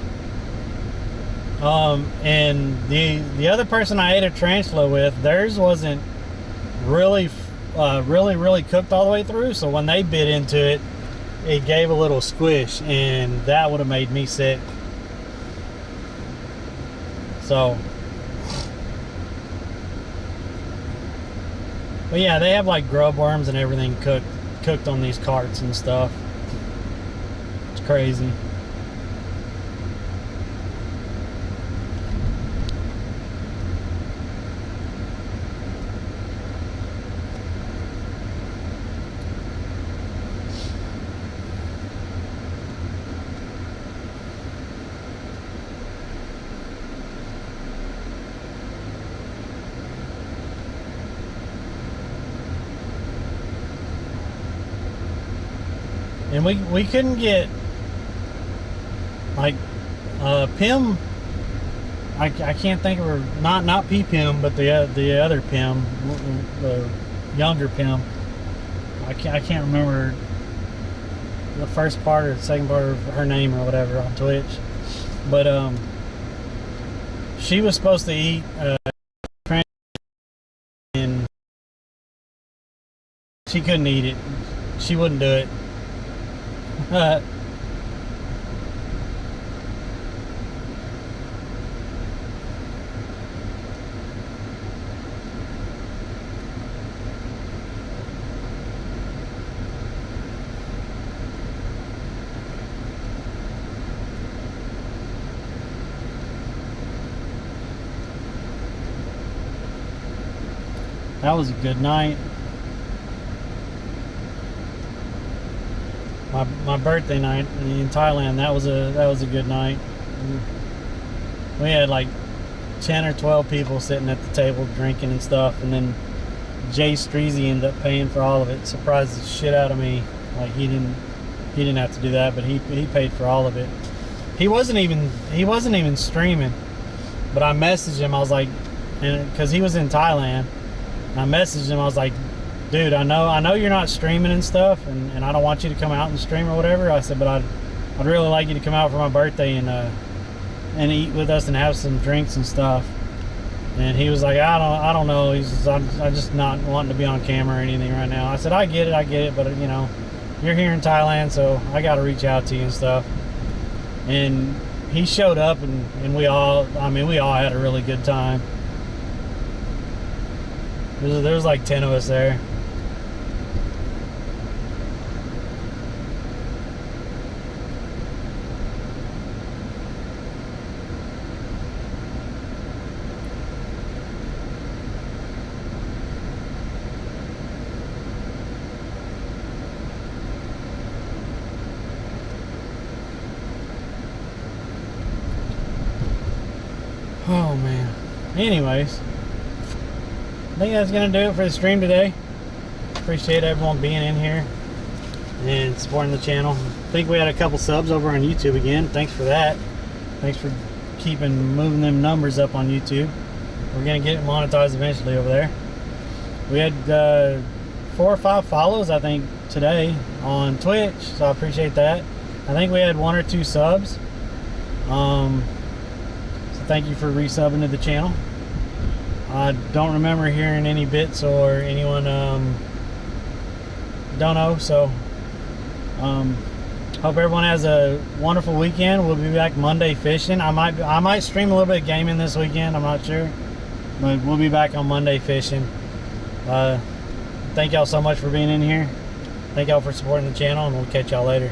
[SPEAKER 1] And the other person I ate a tarantula with, theirs wasn't really cooked all the way through. So when they bit into it, it gave a little squish, and that would have made me sick. So, but yeah, they have like grub worms and everything cooked on these carts and stuff. It's crazy. And we couldn't get like Pim. I can't think of her. Not P Pim, but the other Pim, the younger Pim. I can't remember the first part or the second part of her name or whatever on Twitch. But she was supposed to eat and she couldn't eat it. She wouldn't do it. That was a good night. My birthday night in Thailand, that was a good night. We had like 10 or 12 people sitting at the table drinking and stuff, and then Jay Streezy ended up paying for all of it. Surprised the shit out of me. Like he didn't have to do that, but he paid for all of it. He wasn't even streaming, but I messaged him. I was like, and because he was in Thailand, and I messaged him. I was like, dude, I know you're not streaming and stuff, and I don't want you to come out and stream or whatever. I said, but I'd really like you to come out for my birthday and eat with us and have some drinks and stuff. And he was like, I don't know. He says, I'm just not wanting to be on camera or anything right now. I said, I get it, but you know, you're here in Thailand, so I got to reach out to you and stuff. And he showed up, and we all had a really good time. There was like 10 of us there. man. Anyways, I think that's gonna do it for the stream today. Appreciate everyone being in here and supporting the channel. I think we had a couple subs over on YouTube again. Thanks for that. Thanks for moving them numbers up on YouTube. We're gonna get it monetized eventually over there. We had 4 or 5 follows, I think, today on Twitch, so I appreciate that. I think we had 1 or 2 subs. So thank you for resubbing to the channel. I don't remember hearing any bits or anyone don't know, so hope everyone has a wonderful weekend. We'll be back Monday fishing. I might stream a little bit of gaming this weekend, I'm not sure, but we'll be back on Monday fishing. Thank y'all so much for being in here. Thank y'all for supporting the channel, and we'll catch y'all later.